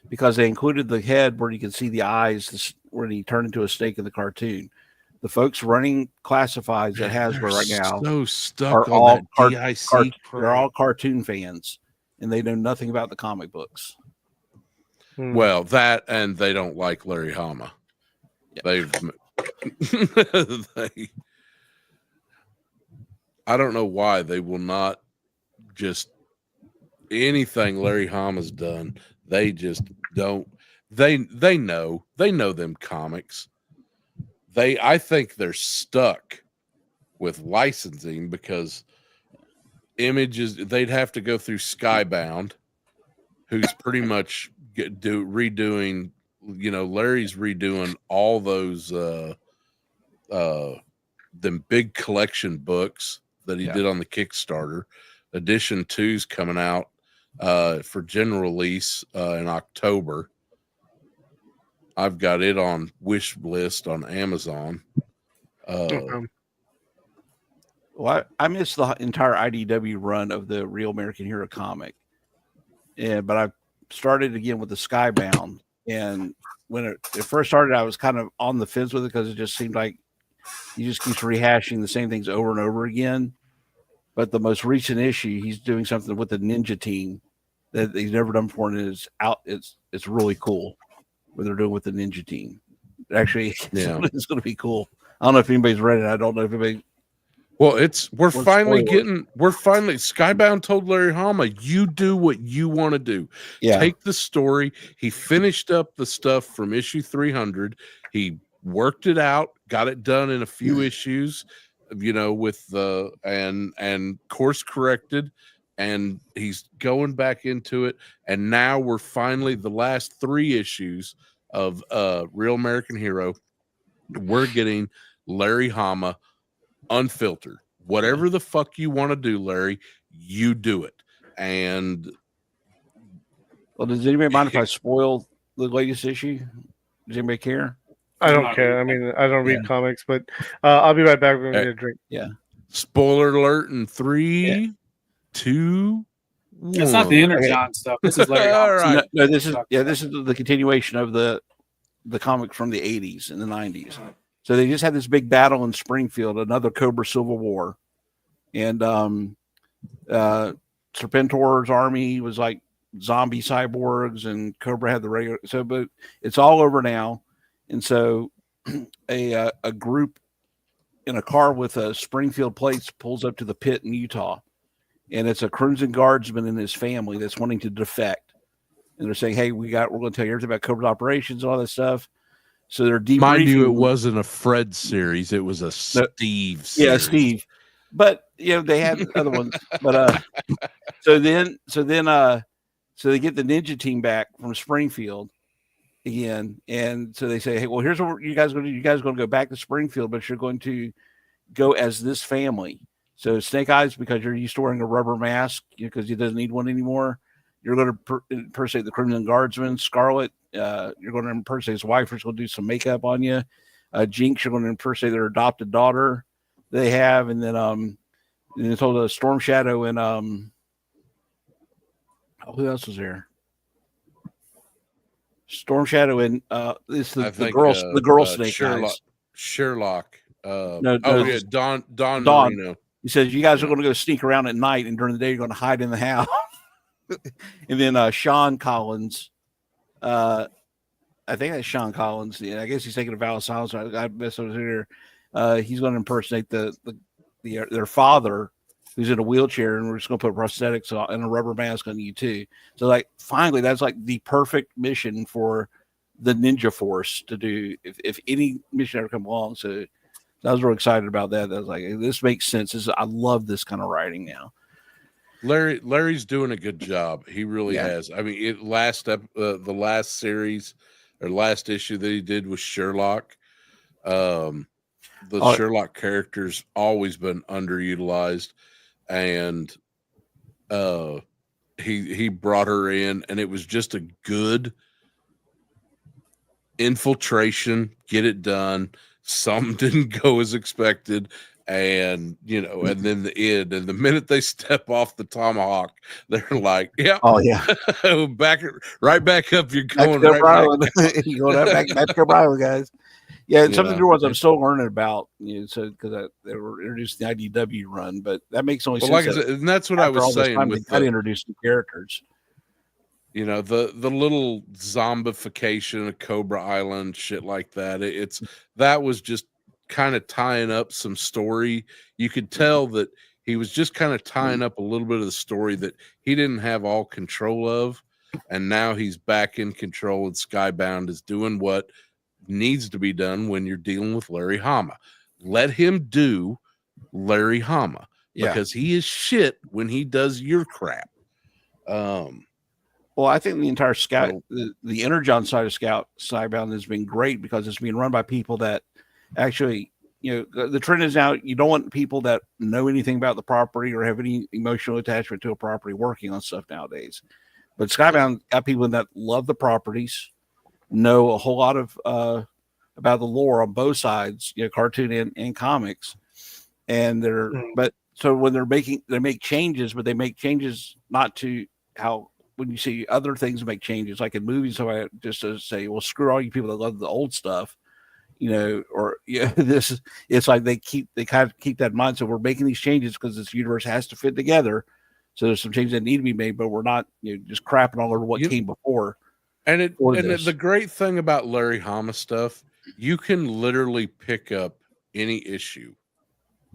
Speaker 5: Because they included the head where you can see the eyes when he turned into a snake in the cartoon. The folks running classifieds at Hasbro right now
Speaker 1: so stuck
Speaker 5: are
Speaker 1: on
Speaker 5: all
Speaker 1: that DIC.
Speaker 5: they're all cartoon fans, and they know nothing about the comic books.
Speaker 1: Well, that and they don't like Larry Hama.
Speaker 5: Yeah.
Speaker 1: I don't know why they will not just anything Larry Hama's done. They just don't. They know them comics. I think they're stuck with licensing because images they'd have to go through Skybound, who's pretty much redoing. Larry's redoing all those them big collection books that he did on the Kickstarter. Edition 2's coming out for general release in October. I've got it on wish list on Amazon.
Speaker 5: Well, I missed the entire IDW run of the Real American Hero comic, but I started again with the Skybound, And when it first started, I was kind of on the fence with it because it just seemed like he just keeps rehashing the same things over and over again. But the most recent issue, he's doing something with the ninja team that he's never done before, and it's really cool what they're doing with the ninja team. Actually, it's going to be cool. I don't know if anybody's read it. I don't know if anybody.
Speaker 1: Well, we're finally Skybound told Larry Hama, you do what you want to do.
Speaker 5: Yeah.
Speaker 1: Take the story. He finished up the stuff from issue 300. He worked it out, got it done in a few issues, with the and course corrected, and he's going back into it. And now we're finally the last 3 issues of Real American Hero. We're getting Larry Hama unfiltered. Whatever the fuck you want to do, Larry, you do it. And
Speaker 5: does anybody mind if I spoil the latest issue? Does anybody care?
Speaker 3: I don't care. I mean, I don't read comics, but I'll be right back. We're gonna get a drink.
Speaker 5: Yeah.
Speaker 1: Spoiler alert in 3, 2, 1.
Speaker 2: It's not the Energon stuff. This is Larry.
Speaker 1: All right.
Speaker 5: No, this is the continuation of the comic from the 80s and the 90s. So they just had this big battle in Springfield, another Cobra Civil War. And Serpentor's army was like zombie cyborgs, and Cobra had the regular. So, but it's all over now. And so a group in a car with a Springfield plates pulls up to the pit in Utah. And it's a Crimson Guardsman and his family that's wanting to defect. And they're saying, hey, we're going to tell you everything about Cobra's operations and all this stuff. So they're debriefing.
Speaker 1: Mind you, it wasn't a Fred series; it was a Steve series.
Speaker 5: Yeah, Steve. But they had other ones. But so they get the ninja team back from Springfield again, and so they say, hey, well, here's what you guys are going to do. You guys are going to go back to Springfield, but you're going to go as this family. So Snake Eyes, because you're used to wearing a rubber mask because he doesn't need one anymore. You're going to impersonate the Crimson Guardsman. Scarlet, you're going to impersonate his wife. Who's going to do some makeup on you. Jinx, you're going to impersonate their adopted daughter they have. And then they told us Storm Shadow and who else was there? Storm Shadow and it's the girl Snake Eyes.
Speaker 1: Sherlock.
Speaker 5: Don
Speaker 1: Marino.
Speaker 5: He says you guys are going to go sneak around at night, and during the day you're going to hide in the house. And then Sean Collins, I think that's Sean Collins. Yeah, I guess he's taking a vow of silence. I messed up here. He's going to impersonate their father, who's in a wheelchair, and we're just going to put prosthetics and a rubber mask on you too. So, like, finally, that's like the perfect mission for the Ninja Force to do if any mission ever come along. So I was real excited about that. I was like, this makes sense. I love this kind of writing now.
Speaker 1: Larry's doing a good job. He really has. I mean, the last series or last issue that he did was Sherlock. Sherlock character's always been underutilized, and he brought her in, and it was just a good infiltration, get it done. Some didn't go as expected. And and then the end, and the minute they step off the tomahawk, they're like, "Yeah,
Speaker 5: oh yeah,
Speaker 1: right back up. You're going
Speaker 5: back. You're going back to O'Brien, guys." Yeah, and some of the new ones I'm still learning about. So because they were introduced in the IDW run, but that makes only sense.
Speaker 1: Like I said, and that's what I was saying.
Speaker 5: With they introduced new characters.
Speaker 1: The little zombification of Cobra Island, shit like that. That was just kind of tying up some story. You could tell that he was just kind of tying up a little bit of the story that he didn't have all control of, and now he's back in control, and Skybound is doing what needs to be done when you're dealing with Larry Hama. Let him do Larry Hama because he is shit when he does your crap.
Speaker 5: Well, I think the entire Scout, the Energon side of Skybound has been great because it's being run by people that actually, the trend is now you don't want people that know anything about the property or have any emotional attachment to a property working on stuff nowadays. But Skybound got people that love the properties, know a whole lot of about the lore on both sides, cartoon and comics, and so when they make changes, but they make changes not to how when you see other things make changes, like in movies, so I just to say, well, screw all you people that love the old stuff, or this it's like they kind of keep that in mind. So we're making these changes because this universe has to fit together. So there's some changes that need to be made, but we're not just crapping all over what came before.
Speaker 1: And the great thing about Larry Hama stuff, you can literally pick up any issue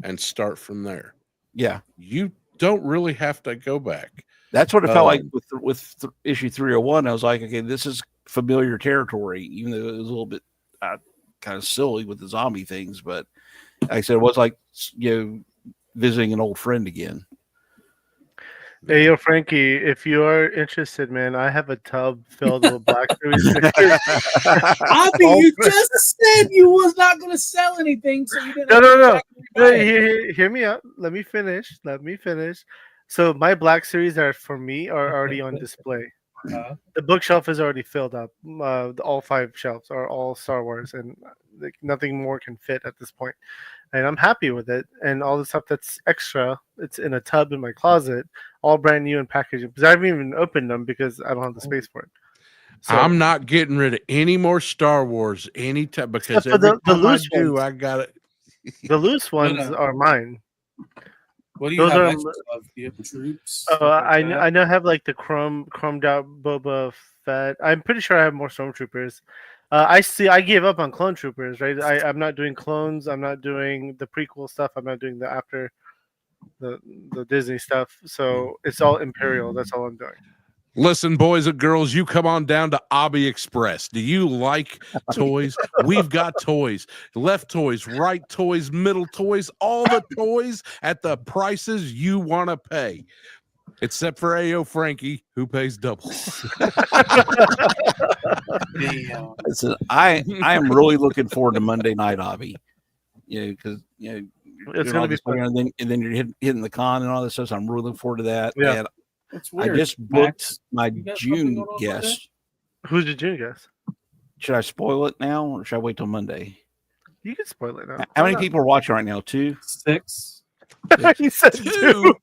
Speaker 1: and start from there.
Speaker 5: Yeah,
Speaker 1: you don't really have to go back.
Speaker 5: That's what it felt like with issue 301. I was like, okay, this is familiar territory, even though it was a little bit kind of silly with the zombie things. But like I said, it was like visiting an old friend again.
Speaker 3: Hey, yo, Frankie, if you are interested, man, I have a tub filled with Black Series stickers.
Speaker 2: Bobby, you just said you was not going to sell anything, so you didn't.
Speaker 3: No. Hear me out. Let me finish. So my Black Series that are for me are already on display. The bookshelf is already filled up. All 5 shelves are all Star Wars, and nothing more can fit at this point. And I'm happy with it. And all the stuff that's extra, it's in a tub in my closet, all brand new and packaging. Because I haven't even opened them because I don't have the space for it. So,
Speaker 1: I'm not getting rid of any more Star Wars anytime because every time I do, I got it.
Speaker 3: The loose ones are mine.
Speaker 2: What do you have extra of? Do you have troops?
Speaker 3: I know I have like the chromed out Boba Fett. I'm pretty sure I have more Stormtroopers. I gave up on Clone Troopers, right? I'm not doing clones. I'm not doing the prequel stuff. I'm not doing the after the Disney stuff. So it's all Imperial. That's all I'm doing.
Speaker 1: Listen, boys and girls, you come on down to Obby Express. Do you like toys? We've got toys, left toys, right toys, middle toys, all the toys at the prices you want to pay. Except for A.O. Frankie, who pays double.
Speaker 5: Listen, I am really looking forward to Monday night, Obby. Because
Speaker 3: it's going to be fun.
Speaker 5: And then you're hitting the con and all this stuff. So I'm really looking forward to that.
Speaker 3: Yeah.
Speaker 5: And
Speaker 2: It's weird.
Speaker 5: I just booked my June guest.
Speaker 3: Who's your June guest?
Speaker 5: Should I spoil it now, or should I wait till Monday?
Speaker 3: You can spoil it now.
Speaker 5: How many people are watching right now? 2?
Speaker 2: 6.
Speaker 3: He said 2.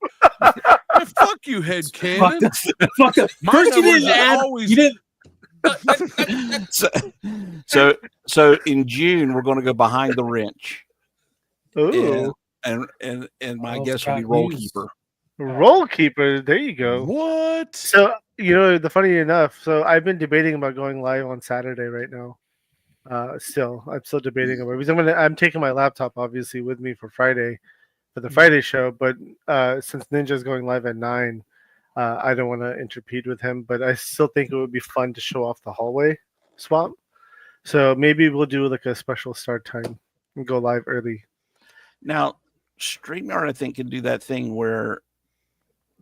Speaker 1: Fuck you, head cannon.
Speaker 2: Fuck up. First you didn't add. You didn't.
Speaker 5: So in June we're going to go behind the wrench.
Speaker 3: Ooh.
Speaker 5: And my guest will be Roll Keeper.
Speaker 3: Roll Keeper. There you go.
Speaker 1: What?
Speaker 3: So the funny enough. So I've been debating about going live on Saturday right now. I'm still debating about it because I'm taking my laptop obviously with me for Friday. For the Friday show, but since Ninja's going live at 9, I don't want to interpede with him. But I still think it would be fun to show off the hallway swap. So maybe we'll do like a special start time and go live early.
Speaker 5: Now, StreamYard, I think, can do that thing where,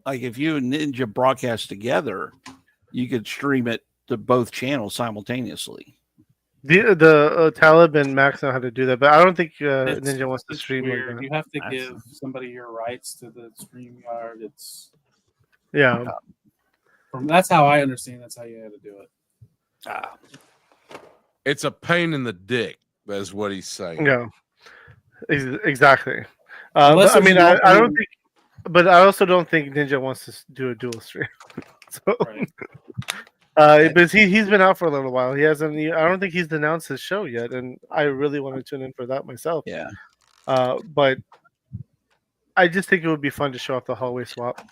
Speaker 5: like, if you and Ninja broadcast together, you could stream it to both channels simultaneously.
Speaker 3: The Talib and Max know how to do that, but I don't think Ninja wants to stream
Speaker 2: weird.
Speaker 3: like that.
Speaker 2: You have to give somebody your rights to the StreamYard. It's that's how I understand. That's how you had to do it.
Speaker 1: It's a pain in the dick. That's what he's saying.
Speaker 3: Yeah, exactly. But, I mean, I don't think, but I also don't think Ninja wants to do a dual stream. So.
Speaker 2: Right.
Speaker 3: But he's been out for a little while. He hasn't. I don't think he's announced his show yet, and I really want to tune in for that myself.
Speaker 5: Yeah.
Speaker 3: But I just think it would be fun to show off the hallway swap.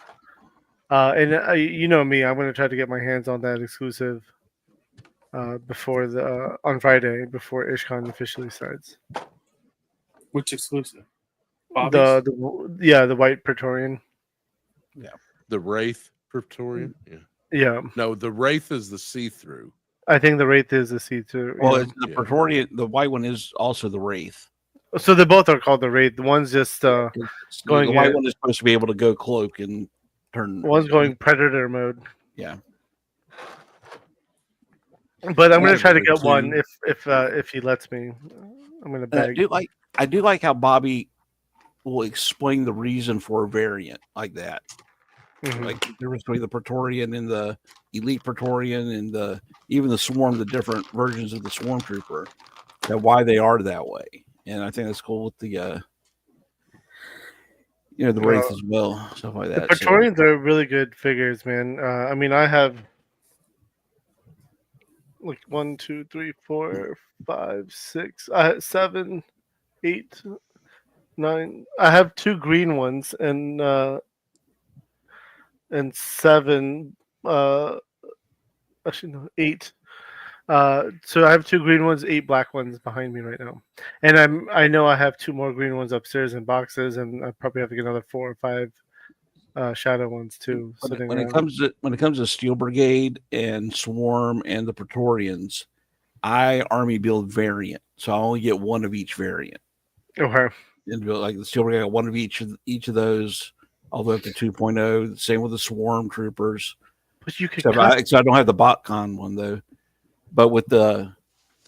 Speaker 3: And you know me, I'm going to try to get my hands on that exclusive before on Friday before IshCon officially starts.
Speaker 2: Which exclusive?
Speaker 3: The White Praetorian.
Speaker 1: Yeah. The Wraith Praetorian. Yeah.
Speaker 3: Yeah.
Speaker 1: No, the Wraith is the see-through.
Speaker 3: I think the Wraith is the see-through.
Speaker 5: Well, it's the Praetorian. The white one is also the Wraith.
Speaker 3: So they both are called the Wraith. The one's just going.
Speaker 5: The white one is supposed to be able to go cloak and turn.
Speaker 3: One's going Predator mode.
Speaker 5: Yeah.
Speaker 3: But I'm going to try to get one if he lets me. I'm going to beg.
Speaker 5: I do like how Bobby will explain the reason for a variant like that.
Speaker 3: Mm-hmm.
Speaker 5: Like there was between the Praetorian and the Elite Praetorian and even the Swarm, the different versions of the Swarm Trooper, and why they are that way. And I think that's cool with the the Wraith as well, stuff like
Speaker 3: The
Speaker 5: that.
Speaker 3: Praetorians are really good figures, man. I mean, I have like 1, 2, 3, 4, 5, 6, 7, 8, 9. I have 2 green ones and 7. Actually, no, 8. So I have 2 green ones, 8 black ones behind me right now, and I know I have 2 more green ones upstairs in boxes, and I probably have to get another 4 or 5 shadow ones too.
Speaker 5: When it comes to Steel Brigade and Swarm and the Praetorians, I army build variant, so I only get one of each variant.
Speaker 3: Okay.
Speaker 5: And build like the Steel Brigade, I got one of each of those, all the way up to 2.0. Same with the Swarm Troopers.
Speaker 3: But you could.
Speaker 5: So I don't have the BotCon one though. But with the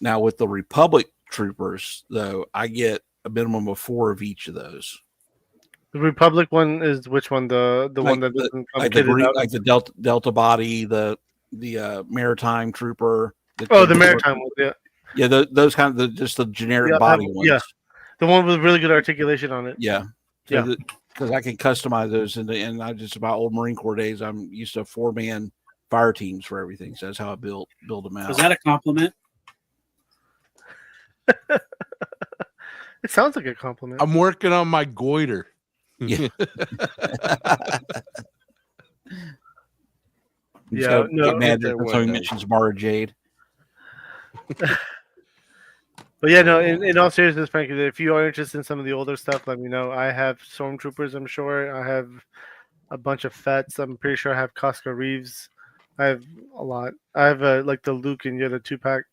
Speaker 5: Republic Troopers though, I get a minimum of 4 of each of those.
Speaker 3: The Republic one is which one? The one that doesn't come
Speaker 5: like the Delta body, the Maritime Trooper.
Speaker 3: The Maritime one,
Speaker 5: yeah. Those kind of just the generic body ones.
Speaker 3: Yeah, the one with really good articulation on it.
Speaker 5: Yeah,
Speaker 3: so
Speaker 5: because I can customize those, and I just about old Marine Corps days. I'm used to 4-man fire teams for everything, so that's how I build them out.
Speaker 2: Was that a compliment?
Speaker 3: It sounds like a compliment.
Speaker 1: I'm working on my goiter.
Speaker 5: Yeah.
Speaker 3: Yeah, no,
Speaker 5: mad that somebody mentions Mara Jade.
Speaker 3: But yeah, no. In all seriousness, Frankie, if you are interested in some of the older stuff, let me know. I have Stormtroopers. I'm sure I have a bunch of Fets. I'm pretty sure I have Costco Reeves. I have a lot. I have like the Luke and Yoda 2-pack.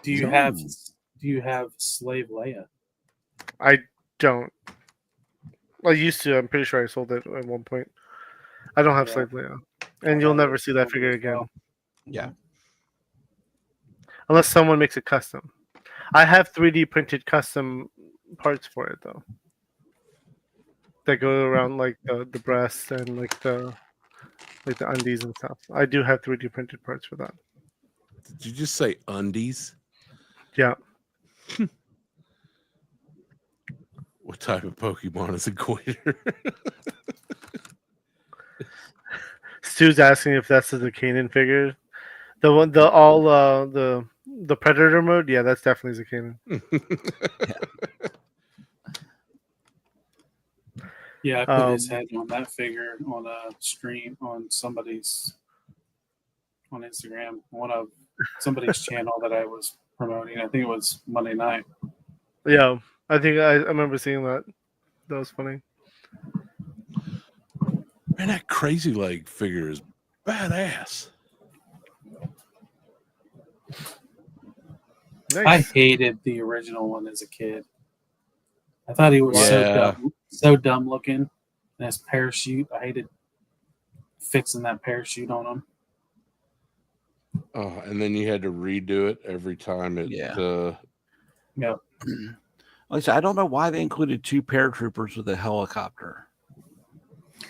Speaker 2: Do you have Slave Leia?
Speaker 3: I don't. I used to. I'm pretty sure I sold it at one point. I don't have Slave Leia, and you'll never see that figure again.
Speaker 5: Yeah.
Speaker 3: Unless someone makes it custom. I have 3D printed custom parts for it though. That go around like the breast and like the undies and stuff. I do have 3D printed parts for that.
Speaker 1: Did you just say undies?
Speaker 3: Yeah.
Speaker 1: What type of Pokemon is a goiter?
Speaker 3: Stu's asking if that's the Kanan figure. The Predator mode, yeah, that's definitely Kanan.
Speaker 2: Yeah, I put his head on that figure on a stream on somebody's on Instagram, one of somebody's channel that I was promoting. I think it was Monday night.
Speaker 3: Yeah, I think I remember seeing that. That was funny.
Speaker 1: Man, that Crazy Leg figure is badass.
Speaker 3: Nice.
Speaker 2: I hated the original one as a kid. I thought he was so dumb looking. And his parachute, I hated fixing that parachute on him.
Speaker 1: Oh, and then you had to redo it every time it.
Speaker 2: Yeah.
Speaker 5: Like I said, I don't know why they included 2 paratroopers with a helicopter.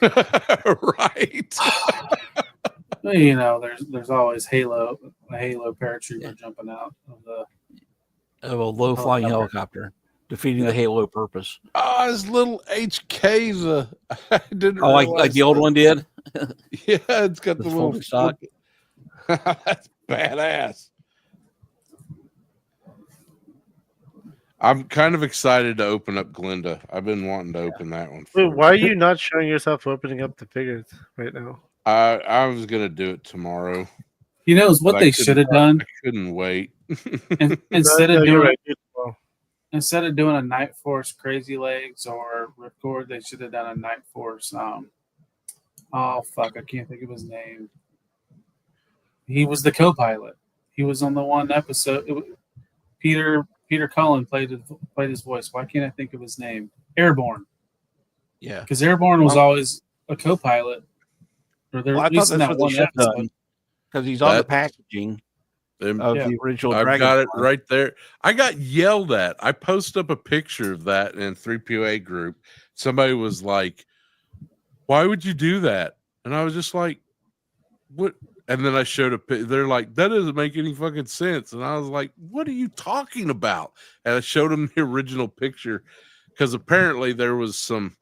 Speaker 1: Right.
Speaker 2: You know, there's always a Halo paratrooper jumping out of
Speaker 5: a low flying helicopter, defeating the Halo purpose.
Speaker 1: Oh, his little HK's I didn't.
Speaker 5: Oh, like the old one did.
Speaker 1: Yeah, it's got the little
Speaker 5: stock.
Speaker 1: That's badass. I'm kind of excited to open up Glinda. I've been wanting to open that one.
Speaker 3: Wait, why are you not showing yourself opening up the figures right now?
Speaker 1: I was gonna do it tomorrow.
Speaker 2: You know what they should have done?
Speaker 1: I couldn't wait.
Speaker 2: Instead of doing a Night Force Crazy Legs or Ripcord, they should have done a Night Force. Oh fuck, I can't think of his name. He was the co-pilot. He was on the one episode. Peter Cullen played his voice. Why can't I think of his name? Airborne.
Speaker 5: Yeah,
Speaker 2: because Airborne was always a co-pilot. Or they're at least in that one episode.
Speaker 5: Because he's on the packaging of the original Dragon.
Speaker 1: I've got it right there. I got yelled at. I posted up a picture of that in 3POA group. Somebody was like, "Why would you do that?" And I was just like, "What?" And then I showed a picture. They're like, "That doesn't make any fucking sense." And I was like, "What are you talking about?" And I showed them the original picture because apparently there was some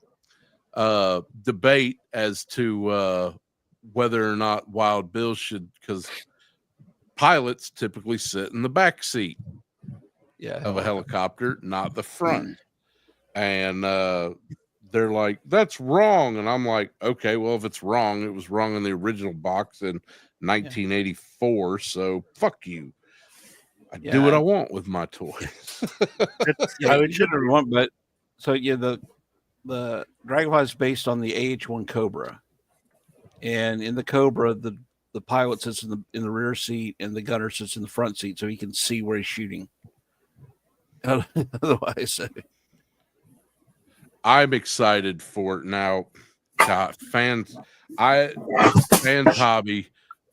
Speaker 1: debate as to whether or not Wild Bill should, because pilots typically sit in the back seat of a helicopter, not the front. And they're like, that's wrong. And I'm like, okay, well, if it's wrong, it was wrong in the original box in 1984. So fuck you. I do what I want with my toys.
Speaker 5: You should have won, but so the Dragonfly is based on the AH-1 Cobra, and in the Cobra, the pilot sits in the rear seat and the gunner sits in the front seat, so he can see where he's shooting. Otherwise,
Speaker 1: I'm excited for now. God, fans hobby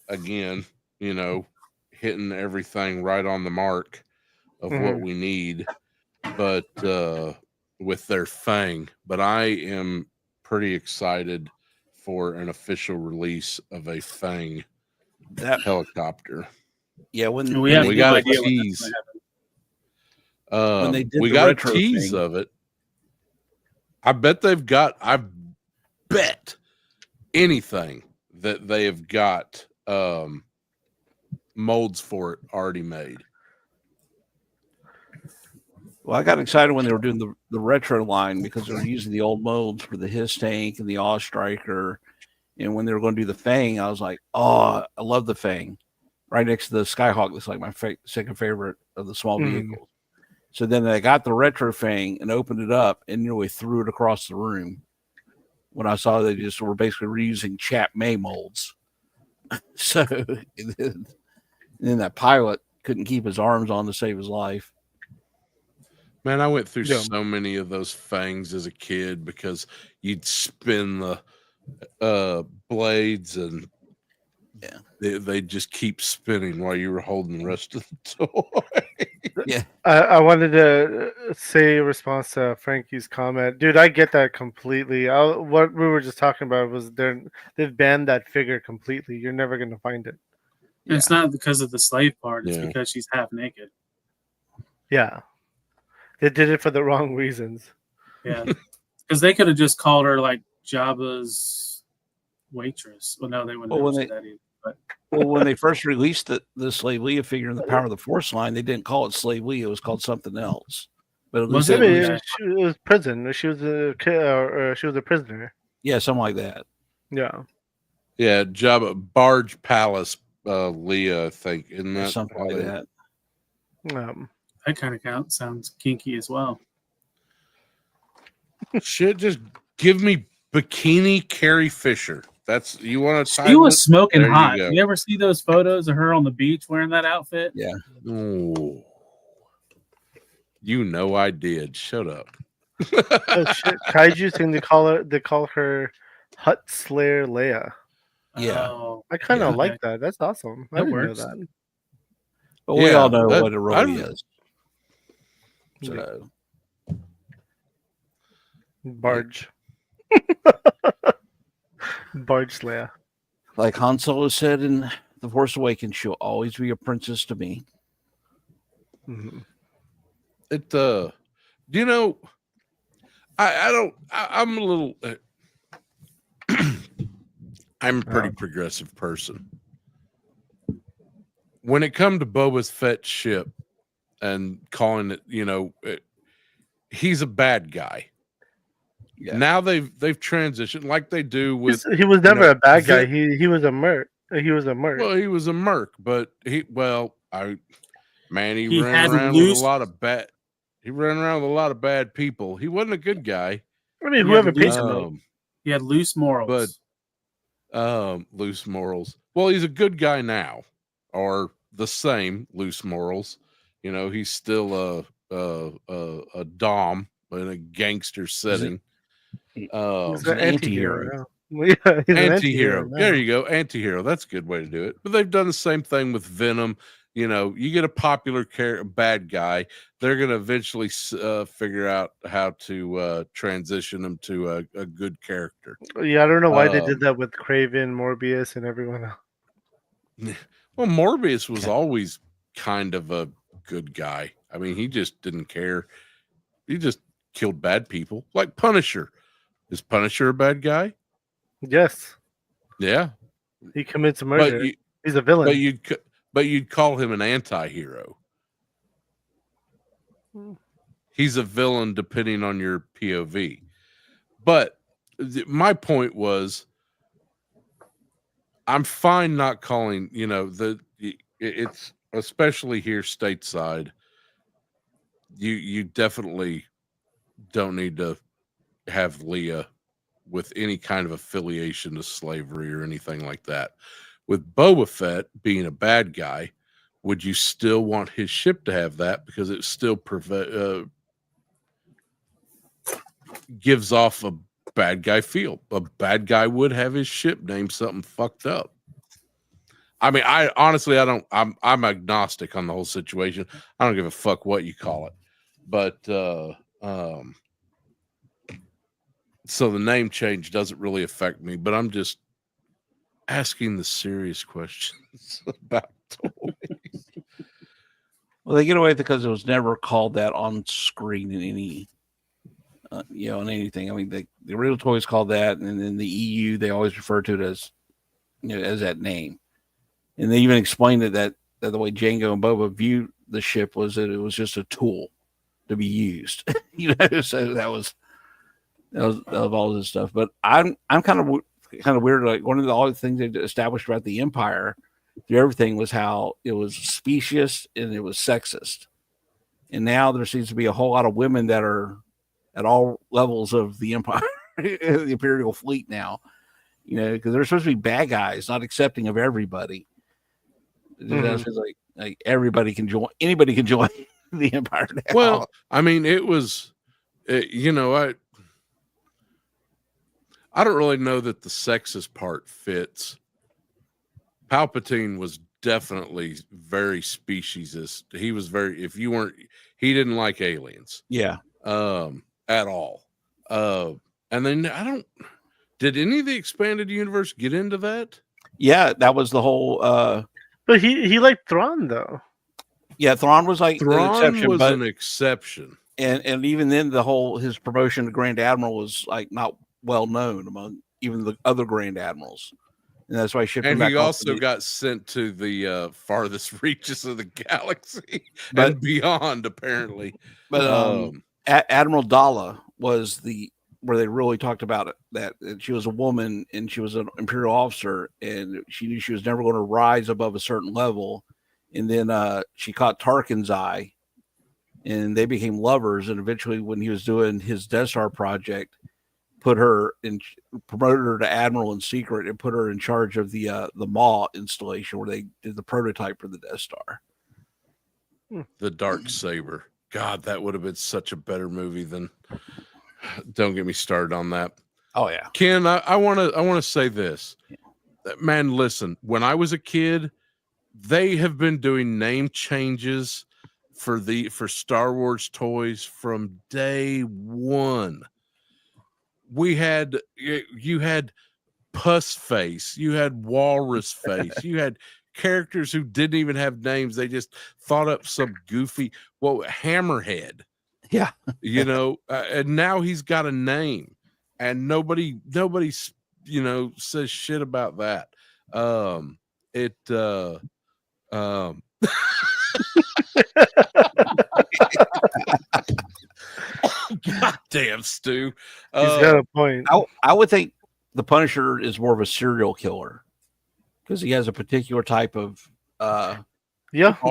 Speaker 1: again. Hitting everything right on the mark of what we need, but with their Fang. But I am pretty excited for an official release of a Fang helicopter.
Speaker 5: Yeah, when
Speaker 1: we got a tease. We got a tease of it. I bet anything that they have got molds for it already made.
Speaker 5: Well, I got excited when they were doing the retro line because they were using the old molds for the His tank and the Awe Striker. And when they were going to do the Fang, I was like, oh, I love the Fang. Right next to the Skyhawk, that's like my second favorite of the small vehicles. So then I got the retro Fang and opened it up and nearly threw it across the room when I saw they just were basically reusing Chap May molds. So and then that pilot couldn't keep his arms on to save his life.
Speaker 1: Man, I went through so many of those Fangs as a kid because you'd spin the blades and they just keep spinning while you were holding the rest of the toy.
Speaker 5: Yeah.
Speaker 3: I wanted to say in response to Frankie's comment, dude, I get that completely. What we were just talking about was they've banned that figure completely. You're never going to find it.
Speaker 2: It's not because of the slave part. It's because she's half naked.
Speaker 3: Yeah. They did it for the wrong reasons.
Speaker 2: Yeah. Because they could have just called her like Jabba's waitress. Well, no, they wouldn't have said that either. But.
Speaker 5: Well, when they first released the Slave Leia figure in the Power of the Force line, they didn't call it Slave Leia. It was called something else. But
Speaker 3: it was prison. She was a prisoner.
Speaker 5: Yeah, something like that.
Speaker 3: Yeah.
Speaker 1: Yeah, Jabba Barge Palace Leia, I think. Isn't that
Speaker 5: something like that?
Speaker 2: That kind of sounds kinky as well.
Speaker 1: Shit, just give me bikini Carrie Fisher. That's you want to.
Speaker 2: She was smoking hot. You ever see those photos of her on the beach wearing that outfit?
Speaker 5: Yeah.
Speaker 1: Oh, I did. Shut up.
Speaker 3: Oh shit! Kaiju thing. They call her Hut Slayer Leia.
Speaker 5: Yeah.
Speaker 3: I kind of like that. That's awesome. I didn't know that.
Speaker 5: But we all know what it really is. So.
Speaker 3: Barge. Barge Leia.
Speaker 5: Like Han Solo said in The Force Awakens, she'll always be a princess to me.
Speaker 3: Mm-hmm.
Speaker 1: I'm a little I'm a pretty progressive person. When it comes to Boba Fett's ship and calling it, he's a bad guy. Yeah. Now they've transitioned like they do with.
Speaker 3: He was never a bad guy. He was a merc. He was a merc.
Speaker 1: Well, he was a merc, but he ran around with a lot of bad. He ran around with a lot of bad people. He wasn't a good guy.
Speaker 3: I mean, whoever paid him.
Speaker 2: He had loose morals.
Speaker 1: But loose morals. Well, he's a good guy now, or the same loose morals. He's still a dom in a gangster setting.
Speaker 3: He's an anti-hero. Yeah, he's
Speaker 1: anti-hero. There you go. Anti-hero. That's a good way to do it. But they've done the same thing with Venom. You get a popular bad guy, they're going to eventually figure out how to transition him to a good character.
Speaker 3: Yeah, I don't know why they did that with Kraven, Morbius, and everyone else.
Speaker 1: Well, Morbius was always kind of a good guy. I mean, he just didn't care. He just killed bad people, like Punisher. Is Punisher a bad guy?
Speaker 3: Yes,
Speaker 1: Yeah,
Speaker 3: he commits murder.
Speaker 1: but
Speaker 3: He's a villain.
Speaker 1: but you'd call him an anti-hero. He's a villain depending on your POV. But my point was, I'm fine not calling, it's especially here stateside. You definitely don't need to have Leia with any kind of affiliation to slavery or anything like that. With Boba Fett being a bad guy, would you still want his ship to have that, because it still gives off a bad guy feel? A bad guy would have his ship named something fucked up. I mean, I honestly, I'm agnostic on the whole situation. I don't give a fuck what you call it. But so the name change doesn't really affect me, but I'm just asking the serious questions about toys.
Speaker 5: Well, they get away because it was never called that on screen in any, in anything. I mean, the real toys called that, and then the EU, they always refer to it as, as that name. And they even explained it that the way Jango and Boba viewed the ship was that it was just a tool to be used. So that was all this stuff. But I'm kind of weird. Like, one of the other things they established about the Empire through everything was how it was specious and it was sexist. And now there seems to be a whole lot of women that are at all levels of the Empire, the Imperial fleet now. Because they're supposed to be bad guys, not accepting of everybody. Mm-hmm. Like everybody can join. Anybody can join the Empire now.
Speaker 1: Well, I mean, it was, I don't really know that the sexist part fits. Palpatine was definitely very speciesist. He was he didn't like aliens.
Speaker 5: Yeah.
Speaker 1: At all. And then did any of the expanded universe get into that?
Speaker 5: Yeah, that was the whole,
Speaker 3: but he liked Thrawn though.
Speaker 5: Yeah, Thrawn was like
Speaker 1: an exception.
Speaker 5: And even then his promotion to Grand Admiral was like not well known among even the other Grand Admirals. And that's why he shipped him back.
Speaker 1: And he also got sent to the farthest reaches of the galaxy and beyond, apparently.
Speaker 5: But Admiral Dalla was where they really talked about it, that she was a woman and she was an Imperial officer, and she knew she was never going to rise above a certain level. And then she caught Tarkin's eye, and they became lovers. And eventually, when he was doing his Death Star project, promoted her to Admiral in secret, and put her in charge of the Maw installation where they did the prototype for the Death Star.
Speaker 1: The Dark Saber. God, that would have been such a better movie than. Don't get me started on that.
Speaker 5: Oh yeah,
Speaker 1: Ken, I want to say this. Man, listen. When I was a kid, they have been doing name changes for Star Wars toys from day one. You had Puss Face, you had Walrus Face, you had characters who didn't even have names. They just thought up some goofy Hammerhead.
Speaker 5: Yeah.
Speaker 1: And now he's got a name, and nobody says shit about that. God damn, Stu.
Speaker 3: He's got a point.
Speaker 5: I would think the Punisher is more of a serial killer because he has a particular type of
Speaker 1: all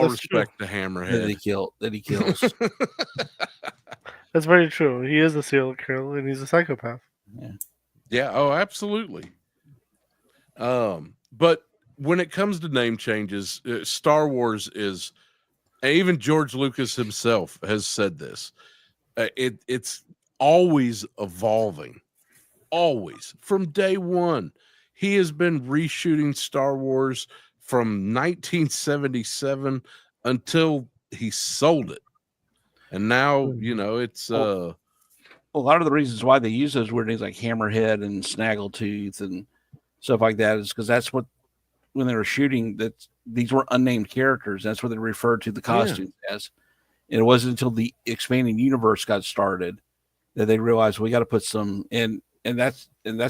Speaker 1: respect to Hammerhead
Speaker 5: that he kills.
Speaker 3: That's very true. He is a serial killer and he's a psychopath.
Speaker 1: Yeah. Oh, absolutely. But when it comes to name changes, Star Wars is, even George Lucas himself has said this. It's always evolving, always from day one. He has been reshooting Star Wars from 1977 until he sold it. And now, it's
Speaker 5: a lot of the reasons why they use those weird things like Hammerhead and Snaggletooth and stuff like that is because that's what, when they were shooting, that these were unnamed characters. That's what they referred to the costumes as. And it wasn't until the expanding universe got started that they realized we got to put some in, and that's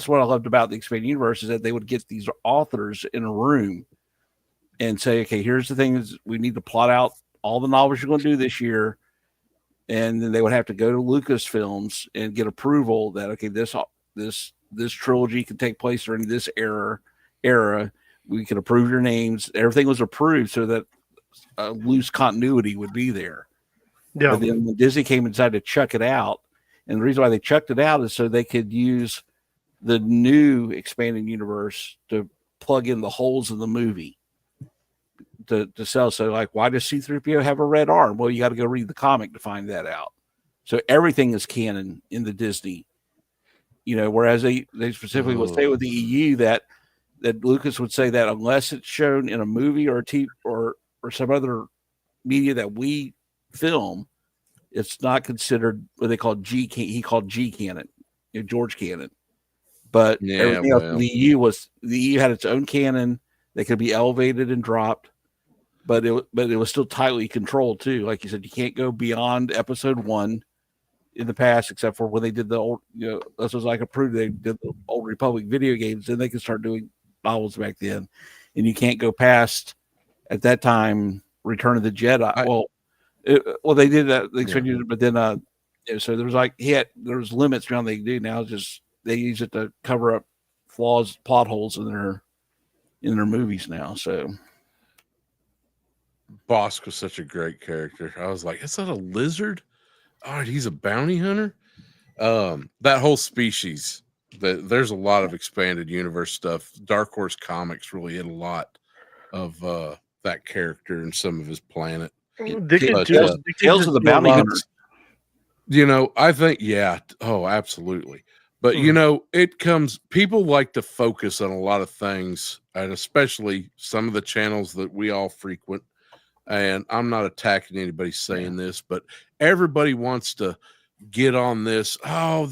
Speaker 5: what I loved about the expanded universe is that they would get these authors in a room and say, okay, here's the things we need to plot out all the novels you're going to do this year. And then they would have to go to Lucasfilms and get approval that, okay, this trilogy can take place during this era. We can approve your names. Everything was approved so that loose continuity would be there.
Speaker 3: Yeah.
Speaker 5: But then when Disney came and decided to chuck it out, and the reason why they chucked it out is so they could use the new expanded universe to plug in the holes in the movie to sell. So, like, why does C-3PO have a red arm? Well, you got to go read the comic to find that out. So everything is canon in the Disney, whereas they specifically would say with the EU that Lucas would say that unless it's shown in a movie or a TV or some other media that we film, it's not considered what they call G. He called G canon, George canon. But everything else in the EU had its own canon that could be elevated and dropped, but it was still tightly controlled too. Like you said, you can't go beyond episode 1 in the past, except for when they did the old, this was like approved. They did the Old Republic video games, then they could start doing novels back then, and you can't go past at that time Return of the Jedi. They did that, but then so there was there was limits around they do now. Just they use it to cover up flaws, plot holes in their movies now. So
Speaker 1: Bosk was such a great character. I was like, is that a lizard? All right, he's a bounty hunter. That whole species. There's a lot of expanded universe stuff. Dark Horse Comics really hit a lot of that character and some of his planet.
Speaker 5: Tales of the Bounty Hunter.
Speaker 1: I think, oh, absolutely. But it comes. People like to focus on a lot of things, and especially some of the channels that we all frequent. And I'm not attacking anybody saying this, but everybody wants to get on this. Oh,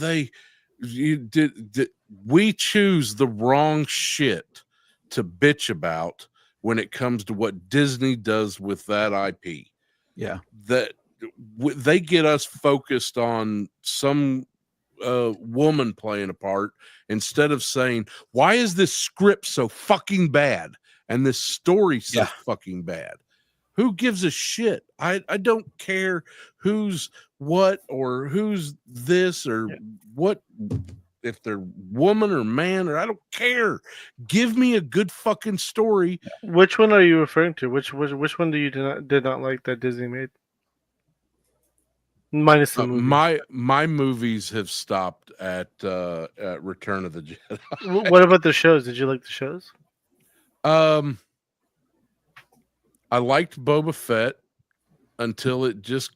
Speaker 1: we choose the wrong shit to bitch about when it comes to what Disney does with that IP.
Speaker 5: Yeah,
Speaker 1: that they get us focused on some woman playing a part instead of saying, why is this script so fucking bad and this story so fucking bad? Who gives a shit? I don't care who's what or who's this or what, if they're woman or man, or I don't care. Give me a good fucking story.
Speaker 3: Which one are you referring to? Which one do you did not like that Disney made? Minus the movies.
Speaker 1: My movies have stopped at Return of the Jedi.
Speaker 3: What about the shows? Did you like the shows?
Speaker 1: I liked Boba Fett until it just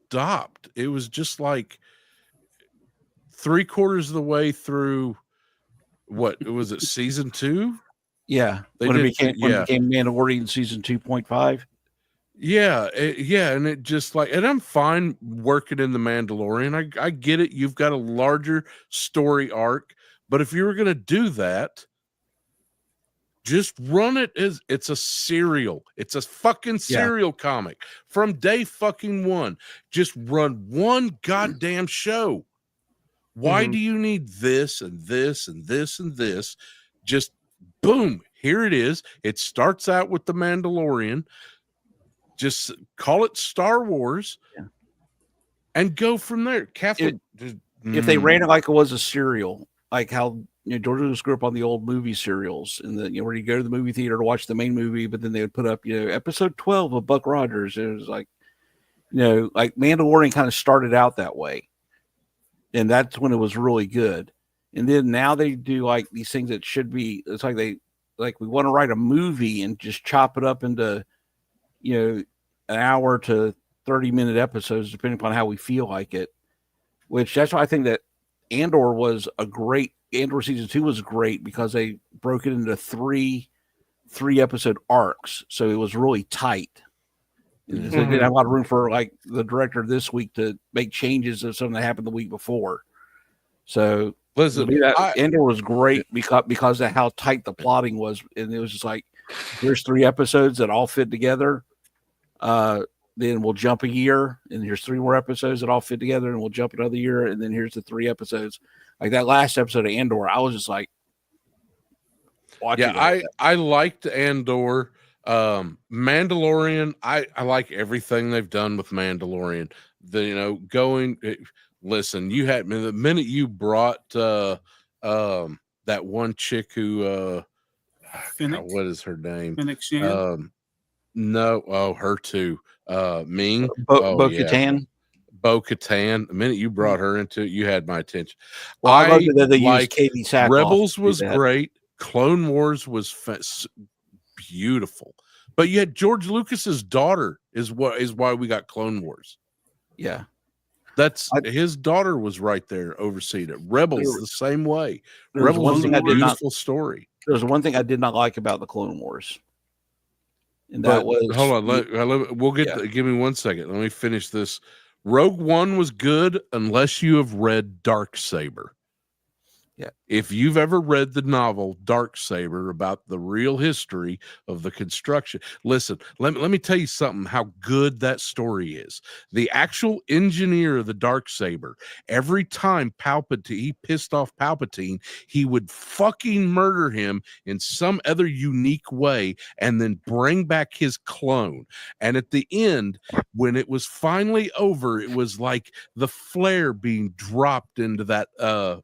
Speaker 1: stopped. It was just like 3/4 of the way through. What was it? Season 2?
Speaker 5: Yeah, when it became Mandalorian season 2.5.
Speaker 1: Yeah, and it just and I'm fine working in the Mandalorian. I get it. You've got a larger story arc, but if you were gonna do that, just run it as it's a serial. It's a fucking serial comic from day fucking 1. Just run one goddamn show. Why do you need this and this and this and this? Just boom, here it is. It starts out with the Mandalorian. Just call it Star Wars and go from there. Catholic.
Speaker 5: If they ran it like it was a serial, like how George Lucas grew up on the old movie serials, and where you go to the movie theater to watch the main movie, but then they would put up episode 12 of Buck Rogers. It was like Mandalorian kind of started out that way, and that's when it was really good. And then now they do like these things that should be. It's like we want to write a movie and just chop it up into an hour to 30-minute episodes, depending upon how we feel like it. Which that's why I think that Andor season 2 was great, because they broke it into three episode arcs, so it was really tight. So they didn't have a lot of room for the director this week to make changes of something that happened the week before. So
Speaker 1: listen,
Speaker 5: Andor was great because of how tight the plotting was, and it was just like, here's 3 episodes that all fit together. then we'll jump a year, and here's 3 more episodes that all fit together, and we'll jump another year, and then here's the 3 episodes. Like that last episode of Andor, I was just like, watching.
Speaker 1: Yeah, I liked Andor. Mandalorian, I like everything they've done with Mandalorian. Listen, you had the minute you brought that one chick who what is her name?
Speaker 2: Fennec Shan?
Speaker 1: No, her too. Ming.
Speaker 5: Bo-Katan.
Speaker 1: Bo-Katan. The minute you brought her into it, you had my attention.
Speaker 5: Well, I love that they
Speaker 1: like
Speaker 5: used Katie Sackhoff.
Speaker 1: Rebels was great. Clone Wars was beautiful. But you had George Lucas's daughter is why we got Clone Wars.
Speaker 5: Yeah.
Speaker 1: His daughter was right there overseeing it. Rebels the same way.
Speaker 5: Rebels
Speaker 1: was a beautiful story.
Speaker 5: There's one thing I did not like about the Clone Wars. And that was
Speaker 1: hold on. We'll get give me 1 second. Let me finish this. Rogue One was good unless you have read Darksaber.
Speaker 5: Yeah.
Speaker 1: If you've ever read the novel Darksaber about the real history of the construction, listen, let me tell you something, how good that story is. The actual engineer of the Darksaber, every time he pissed off Palpatine, he would fucking murder him in some other unique way and then bring back his clone. And at the end, when it was finally over, it was like the flare being dropped into that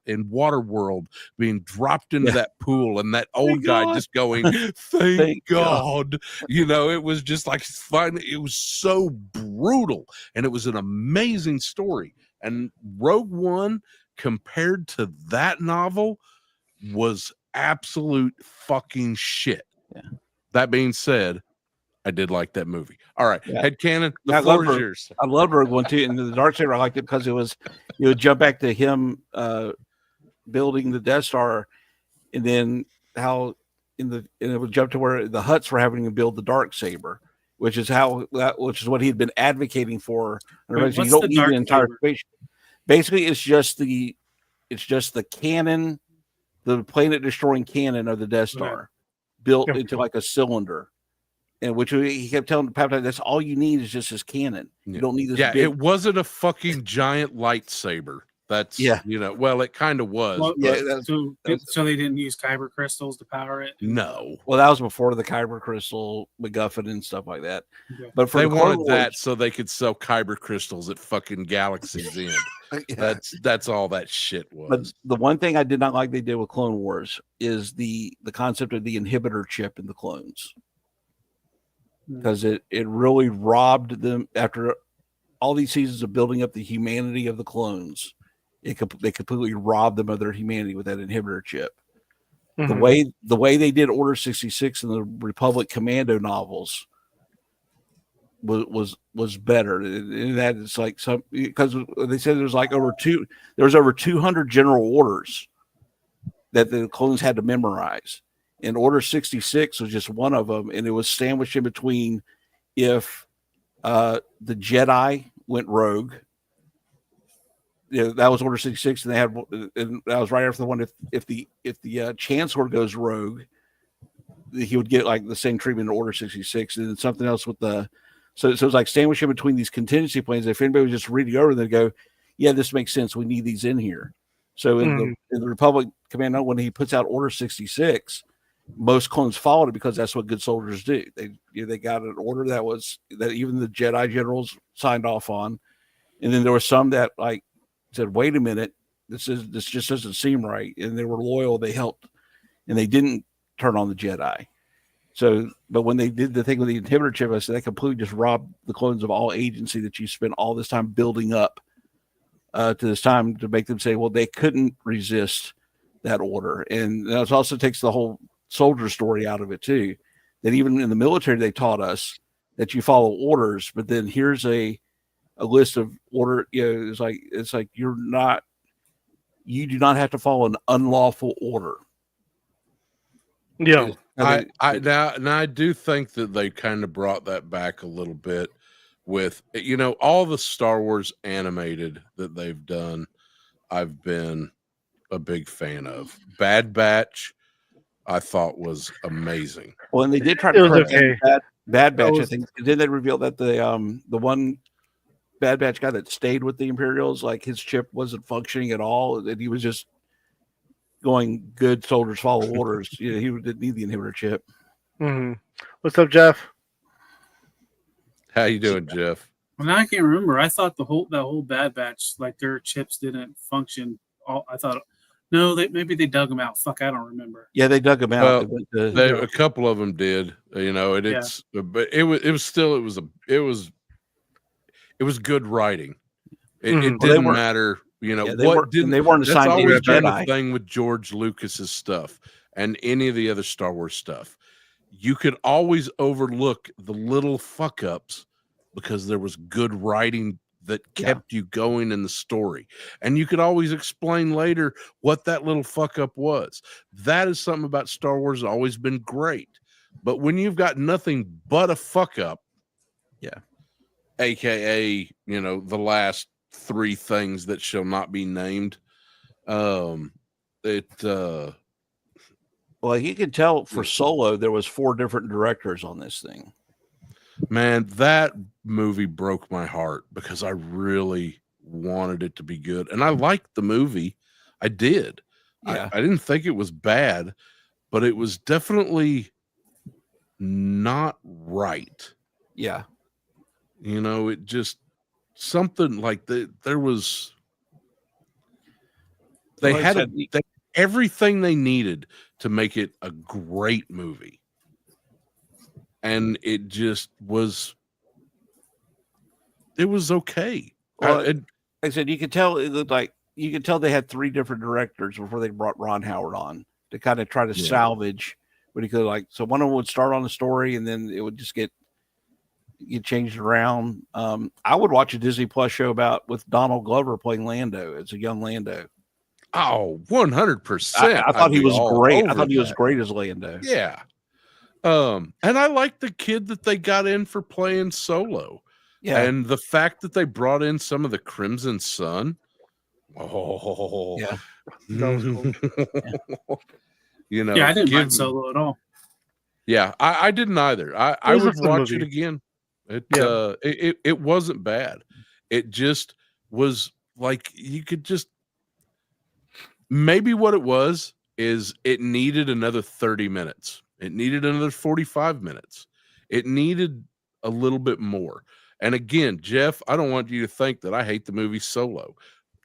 Speaker 1: in Waterworld, being dropped into that pool, and that old guy just going, thank God. It was just like finally, it was so brutal, and it was an amazing story. And Rogue One, compared to that novel, was absolute fucking shit.
Speaker 5: Yeah.
Speaker 1: That being said, I did like that movie. All right, headcanon, the floor is yours.
Speaker 5: I loved Rogue One too, and the Darksaber I liked it because it was, you would jump back to him building the Death Star, and then how and it would jump to where the Hutts were having to build the Darksaber, which is what he had been advocating for.
Speaker 2: Wait,
Speaker 5: you don't need an entire space. Basically, it's just the cannon, the planet destroying cannon of the Death Star, built into like a cylinder. And which he kept telling Palpatine, that's all you need is just his cannon. You don't need this.
Speaker 1: Yeah, it wasn't a fucking giant lightsaber. That's well, it kind of was.
Speaker 2: Well, so they didn't use kyber crystals to power it.
Speaker 1: No.
Speaker 5: Well, that was before the kyber crystal MacGuffin and stuff like that.
Speaker 2: Okay.
Speaker 5: But
Speaker 1: they wanted that so they could sell kyber crystals at fucking Galaxy's End. That's all that shit was.
Speaker 5: But the one thing I did not like they did with Clone Wars is the concept of the inhibitor chip in the clones. Because it really robbed them after all these seasons of building up the humanity of the clones. They completely robbed them of their humanity with that inhibitor chip. Mm-hmm. The way they did Order 66 in the Republic Commando novels was better. And that it's like because they said there was over 200 general orders that the clones had to memorize. And Order 66 was just one of them, and it was sandwiched in between if the Jedi went rogue. That was Order 66, and that was right after the one if the Chancellor goes rogue, he would get like the same treatment in Order 66, and then something else with so it was like sandwiched in between these contingency plans. If anybody was just reading over, they'd go, "Yeah, this makes sense. We need these in here." So in the Republic Commando, when he puts out Order 66. Most clones followed it because that's what good soldiers do. They got an order that even the Jedi generals signed off on, and then there were some that like said, "Wait a minute, this just doesn't seem right," and they were loyal. They helped, and they didn't turn on the Jedi. So, but when they did the thing with the inhibitor chip, I said that completely just robbed the clones of all agency that you spent all this time building up to this time to make them say, "Well, they couldn't resist that order," and that also takes the whole soldier story out of it too, that even in the military they taught us that you follow orders, but then here's a list of order. It's like you do not have to follow an unlawful order.
Speaker 3: Yeah,
Speaker 1: I do think that they kind of brought that back a little bit with all the Star Wars animated that they've done. I've been a big fan of Bad Batch. I thought was amazing.
Speaker 5: Well, and they did try to correct Bad Batch, I
Speaker 3: was-
Speaker 5: think. Didn't they reveal that the one Bad Batch guy that stayed with the Imperials, like his chip wasn't functioning at all, and he was just going, "Good soldiers follow orders." He didn't need the inhibitor chip.
Speaker 3: Mhm. What's up, Jeff?
Speaker 1: How you doing, Jeff?
Speaker 2: Well, now I can't remember. I thought that whole Bad Batch, like their chips didn't function. I thought, no, maybe they dug them out. Fuck, I don't remember.
Speaker 5: Yeah, they dug him out.
Speaker 1: Well, a couple of them did, but it was good writing. It didn't matter,
Speaker 5: they
Speaker 1: what didn't.
Speaker 5: They weren't
Speaker 1: That's
Speaker 5: assigned to
Speaker 1: always
Speaker 5: a
Speaker 1: been the
Speaker 5: Jedi.
Speaker 1: thing with George Lucas's stuff and any of the other Star Wars stuff. You could always overlook the little fuck ups because there was good writing that kept you going in the story. And you could always explain later what that little fuck up was. That is something about Star Wars that's always been great. But when you've got nothing but a fuck up, AKA, the last 3 things that shall not be named,
Speaker 5: Well, you could tell for Solo, there was 4 different directors on this thing.
Speaker 1: Man, that movie broke my heart because I really wanted it to be good. And I liked the movie. I did.
Speaker 5: Yeah.
Speaker 1: I didn't think it was bad, but it was definitely not right.
Speaker 5: Yeah.
Speaker 1: It just something like there was. They had everything they needed to make it a great movie. And it just was. It was okay.
Speaker 5: Well, I said you could tell it looked like they had 3 different directors before they brought Ron Howard on to kind of try to salvage what he could. So one of them would start on the story and then it would just get changed around. I would watch a Disney Plus show with Donald Glover playing Lando as a young Lando.
Speaker 1: Oh, 100%.
Speaker 5: I thought he was great. I thought he was great as Lando.
Speaker 1: Yeah. And I like the kid that they got in for playing Solo.
Speaker 5: Yeah.
Speaker 1: And the fact that they brought in some of the Crimson Sun. Oh.
Speaker 5: Yeah.
Speaker 3: That was cool.
Speaker 2: Yeah, I didn't mind Solo at all.
Speaker 1: Yeah, I didn't either. I would watch
Speaker 3: movie.
Speaker 1: it again. It wasn't bad. It just was like you could just maybe what it was is it needed another 30 minutes. It needed another 45 minutes. It needed a little bit more. And again, Jeff, I don't want you to think that I hate the movie Solo.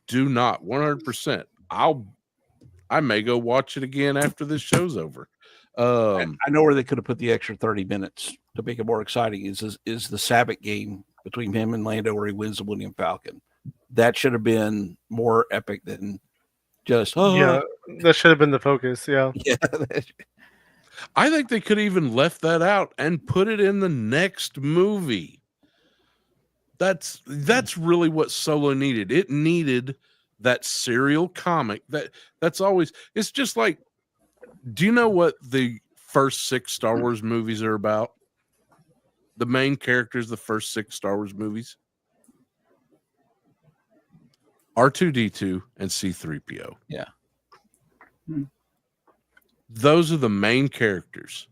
Speaker 1: Do not. 100%. I may go watch it again after this show's over.
Speaker 5: I know where they could have put the extra 30 minutes to make it more exciting is the Sabbath game between him and Lando where he wins the Millennium Falcon. That should have been more epic than just
Speaker 3: yeah, that should have been the focus. Yeah.
Speaker 1: I think they could have even left that out and put it in the next movie. That's really what Solo needed. It needed that serial comic that's always. It's just like, do you know what the first 6 Star Wars movies are about? The main characters, the first 6 Star Wars movies, R2-D2 and C-3PO.
Speaker 5: Yeah.
Speaker 1: Those are the main characters.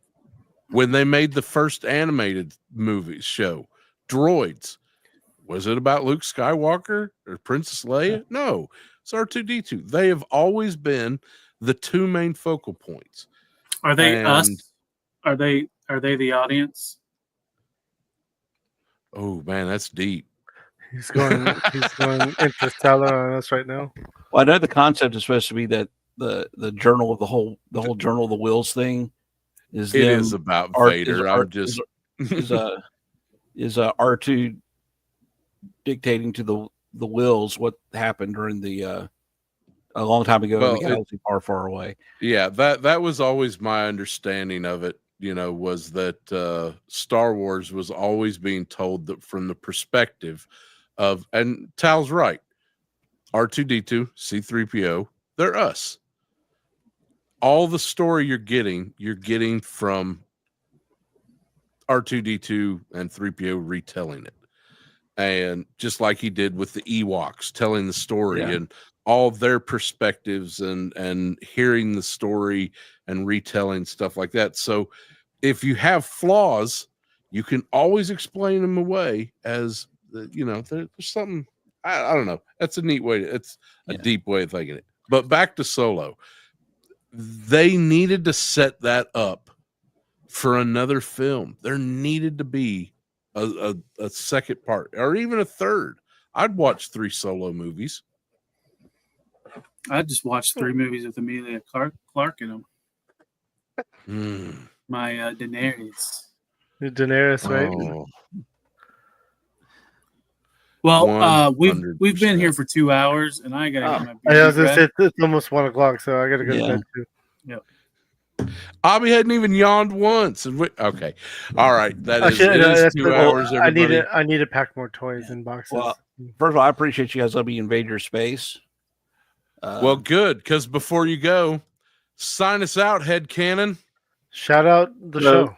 Speaker 1: When they made the first animated movie show, Droids, was it about Luke Skywalker or Princess Leia? No, it's R2-D2. They have always been the 2 main focal points.
Speaker 2: Are they us? Are they the audience?
Speaker 1: Oh man, that's deep.
Speaker 3: He's going interstellar on us right now.
Speaker 5: Well, I know the concept is supposed to be that the journal of the whole journal of the Wills thing is
Speaker 1: about Vader.
Speaker 5: Is R2 dictating to the Wills what happened during a long time ago in a galaxy far away. Yeah,
Speaker 1: that was always my understanding of it. Was that Star Wars was always being told that from the perspective of, and Tal's right, R2-D2, C-3PO, they're us. All the story you're getting from R2-D2 and 3PO retelling it. And just like he did with the Ewoks, telling the story and all their perspectives and hearing the story and retelling stuff like that. So if you have flaws, you can always explain them away as there's something. I don't know. That's a neat way. It's a deep way of thinking it. But back to Solo. They needed to set that up for another film. There needed to be a second part or even a third. I'd watch 3 Solo movies.
Speaker 2: I just watched 3 movies with Emilia Clarke in them. My Daenerys.
Speaker 3: Daenerys, right?
Speaker 1: Oh,
Speaker 2: well, we've been here for 2 hours, and I gotta get my beauty
Speaker 3: I was gonna
Speaker 2: rest.
Speaker 3: say it's almost 1 o'clock, so I gotta go to bed too.
Speaker 1: Abby hadn't even yawned once. Okay, all right. It is 2 hours. Everybody,
Speaker 3: I need to pack more toys in boxes.
Speaker 5: Well, first of all, I appreciate you guys letting me invade your space.
Speaker 1: Well, good, because before you go, sign us out, headcanon.
Speaker 3: Shout out the show.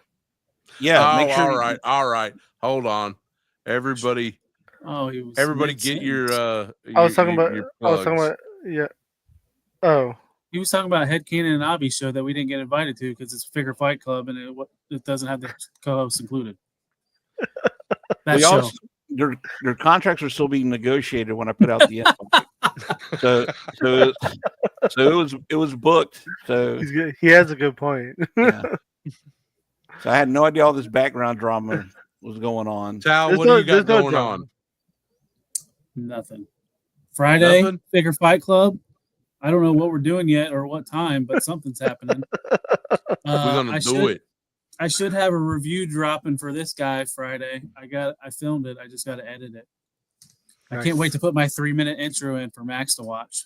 Speaker 5: Yeah, make sure.
Speaker 1: All right. Hold on, everybody.
Speaker 2: Oh, he was.
Speaker 1: Everybody, get your.
Speaker 3: I was talking about. Yeah. Oh.
Speaker 2: He was talking about Headcanon and Abby's show that we didn't get invited to because it's Figure Fight Club and it doesn't have the co-hosts included. That show.
Speaker 5: Your contracts are still being negotiated when I put out the info. so it was booked. So
Speaker 3: he has a good point.
Speaker 5: Yeah. So I had no idea all this background drama was going on.
Speaker 1: Tal, what do you got going on?
Speaker 2: Nothing. Friday, Figure Fight Club. I don't know what we're doing yet or what time, but something's happening.
Speaker 1: We're gonna do it.
Speaker 2: I should have a review dropping for this guy Friday. I filmed it. I just got to edit it. Nice. I can't wait to put my 3-minute intro in for Max to watch.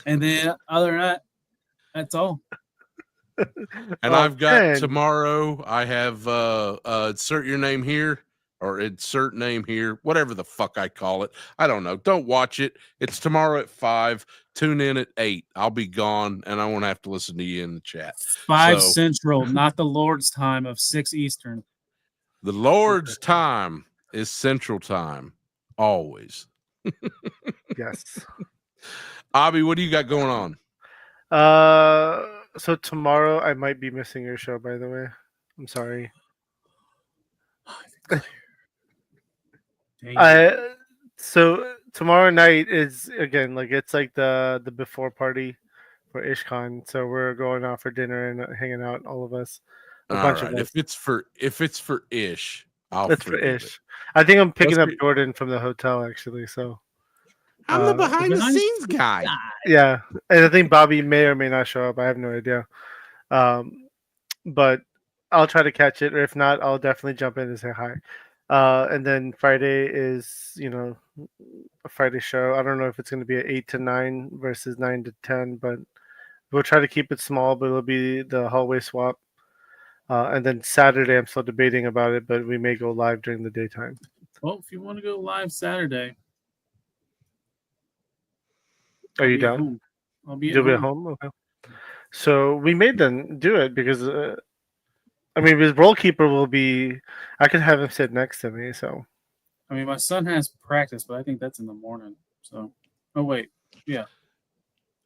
Speaker 2: And then other than that, that's all.
Speaker 1: And I've got tomorrow. I have insert your name here. Or insert name here, whatever the fuck I call it. I don't know. Don't watch it. It's tomorrow at 5. Tune in at 8. I'll be gone, and I won't have to listen to you in the chat.
Speaker 2: 5 Central, not the Lord's time of 6 Eastern.
Speaker 1: The Lord's time is Central time, always.
Speaker 3: Yes.
Speaker 1: Abby, what do you got going on?
Speaker 3: So tomorrow I might be missing your show, by the way. I'm sorry. So tomorrow night is again it's like the before party for IshCon. So we're going out for dinner and hanging out, all of us. A bunch of us.
Speaker 1: If it's for Ish,
Speaker 3: it's for Ish. I think I'm picking up Jordan from the hotel actually. So
Speaker 1: I'm the behind the scenes guy.
Speaker 3: Yeah, and I think Bobby may or may not show up. I have no idea. But I'll try to catch it, or if not, I'll definitely jump in and say hi. And then Friday is, a Friday show. I don't know if it's going to be an 8 to 9 versus 9 to 10, but we'll try to keep it small, but it'll be the hallway swap. And then Saturday, I'm still debating about it, but we may go live during the daytime.
Speaker 2: Well, if you want to go live Saturday.
Speaker 3: Are you down?
Speaker 2: I'll be
Speaker 3: You'll be at home? Okay. So we made them do it because... his role keeper will be. I could have him sit next to me. So,
Speaker 2: my son has practice, but I think that's in the morning. So, yeah.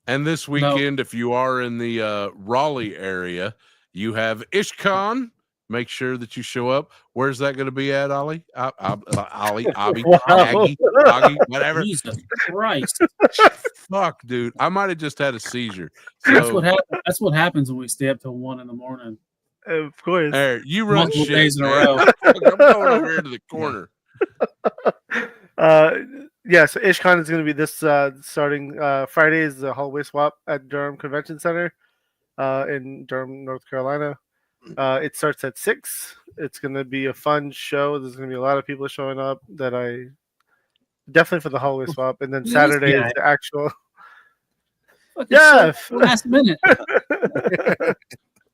Speaker 1: And this weekend, if you are in the Raleigh area, you have IshCon. Make sure that you show up. Where's that going to be at, Ollie? Ollie, Abby, Aggie, whatever.
Speaker 2: Jesus Christ!
Speaker 1: Fuck, dude, I might have just had a seizure.
Speaker 2: So, that's what happens when we stay up till 1 a.m.
Speaker 3: Of course.
Speaker 1: Hey, you run shit
Speaker 2: days in a row.
Speaker 1: I'm going over here to the corner.
Speaker 3: So IshCon is going to be this starting Friday is the hallway swap at Durham Convention Center in Durham, North Carolina. It starts at 6. It's going to be a fun show. There's going to be a lot of people showing up that I definitely for the hallway swap, and then Saturday is the actual.
Speaker 2: Last minute.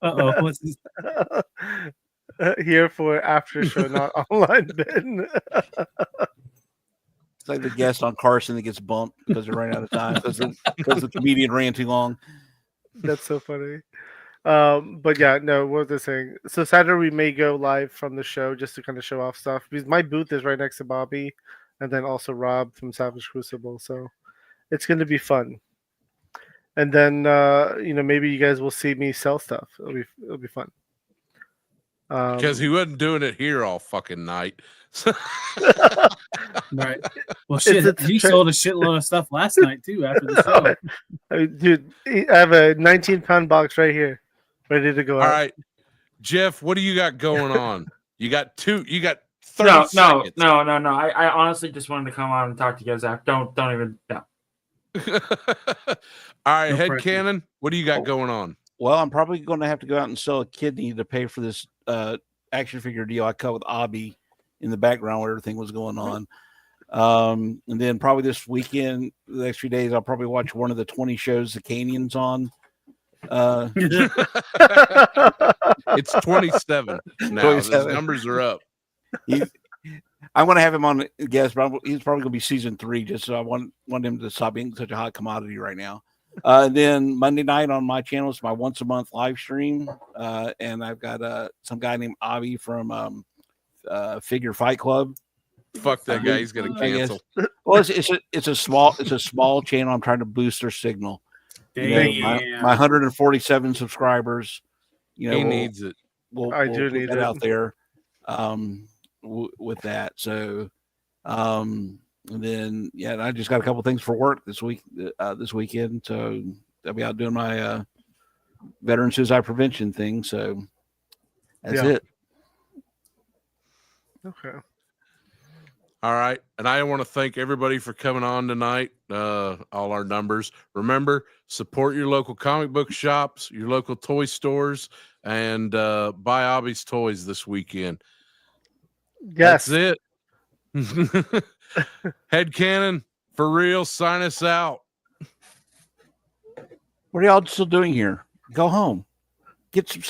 Speaker 2: What's this?
Speaker 3: Here for Aftershow, not online, Ben.
Speaker 5: It's like the guest on Carson that gets bumped because they're running out of time because the comedian ran too long.
Speaker 3: That's so funny. But yeah, no, what was I saying? So Saturday we may go live from the show just to kind of show off stuff because my booth is right next to Bobby, and then also Rob from Savage Crucible. So it's going to be fun. And then maybe you guys will see me sell stuff. It'll be fun.
Speaker 1: Because he wasn't doing it here all fucking night.
Speaker 2: Right. Well, shit, he sold a shitload of stuff last night too after the show.
Speaker 3: Dude, I have a 19-pound box right here, ready to go
Speaker 1: All
Speaker 3: out.
Speaker 1: right, Jeff, what do you got going on? You got 30 seconds.
Speaker 6: No. I honestly just wanted to come on and talk to you guys. Don't even. No.
Speaker 1: All right,
Speaker 2: No
Speaker 1: head
Speaker 2: pressure.
Speaker 1: cannon, what do you got going on?
Speaker 5: Well, I'm probably going to have to go out and sell a kidney to pay for this action figure deal I cut with Abby in the background where everything was going on. And then probably this weekend, the next few days, I'll probably watch one of the 20 shows the Canyon's on.
Speaker 1: It's 27 now.
Speaker 5: 27.
Speaker 1: His numbers are up.
Speaker 5: I'm going to have him on guest, but he's probably going to be season 3. Just so I want him to stop being such a hot commodity right now. And then Monday night on my channel is my once a month live stream, and I've got some guy named Avi from Figure Fight Club.
Speaker 1: Fuck that guy. He's going to cancel.
Speaker 5: Well, it's a small channel. I'm trying to boost their signal.
Speaker 2: Damn.
Speaker 5: My 147 subscribers. You know,
Speaker 1: He needs it.
Speaker 3: I do need
Speaker 5: that
Speaker 3: it
Speaker 5: out there. With that, so and then and I just got a couple things for work this weekend, so I'll be out doing my veteran suicide prevention thing. So that's it.
Speaker 3: Okay.
Speaker 1: All right. And I want to thank everybody for coming on tonight. All our numbers. Remember, support your local comic book shops, your local toy stores, and buy Abby's toys this weekend.
Speaker 3: Yes.
Speaker 1: That's it. Head cannon, for real, sign us out.
Speaker 5: What are y'all still doing here? Go home. Get some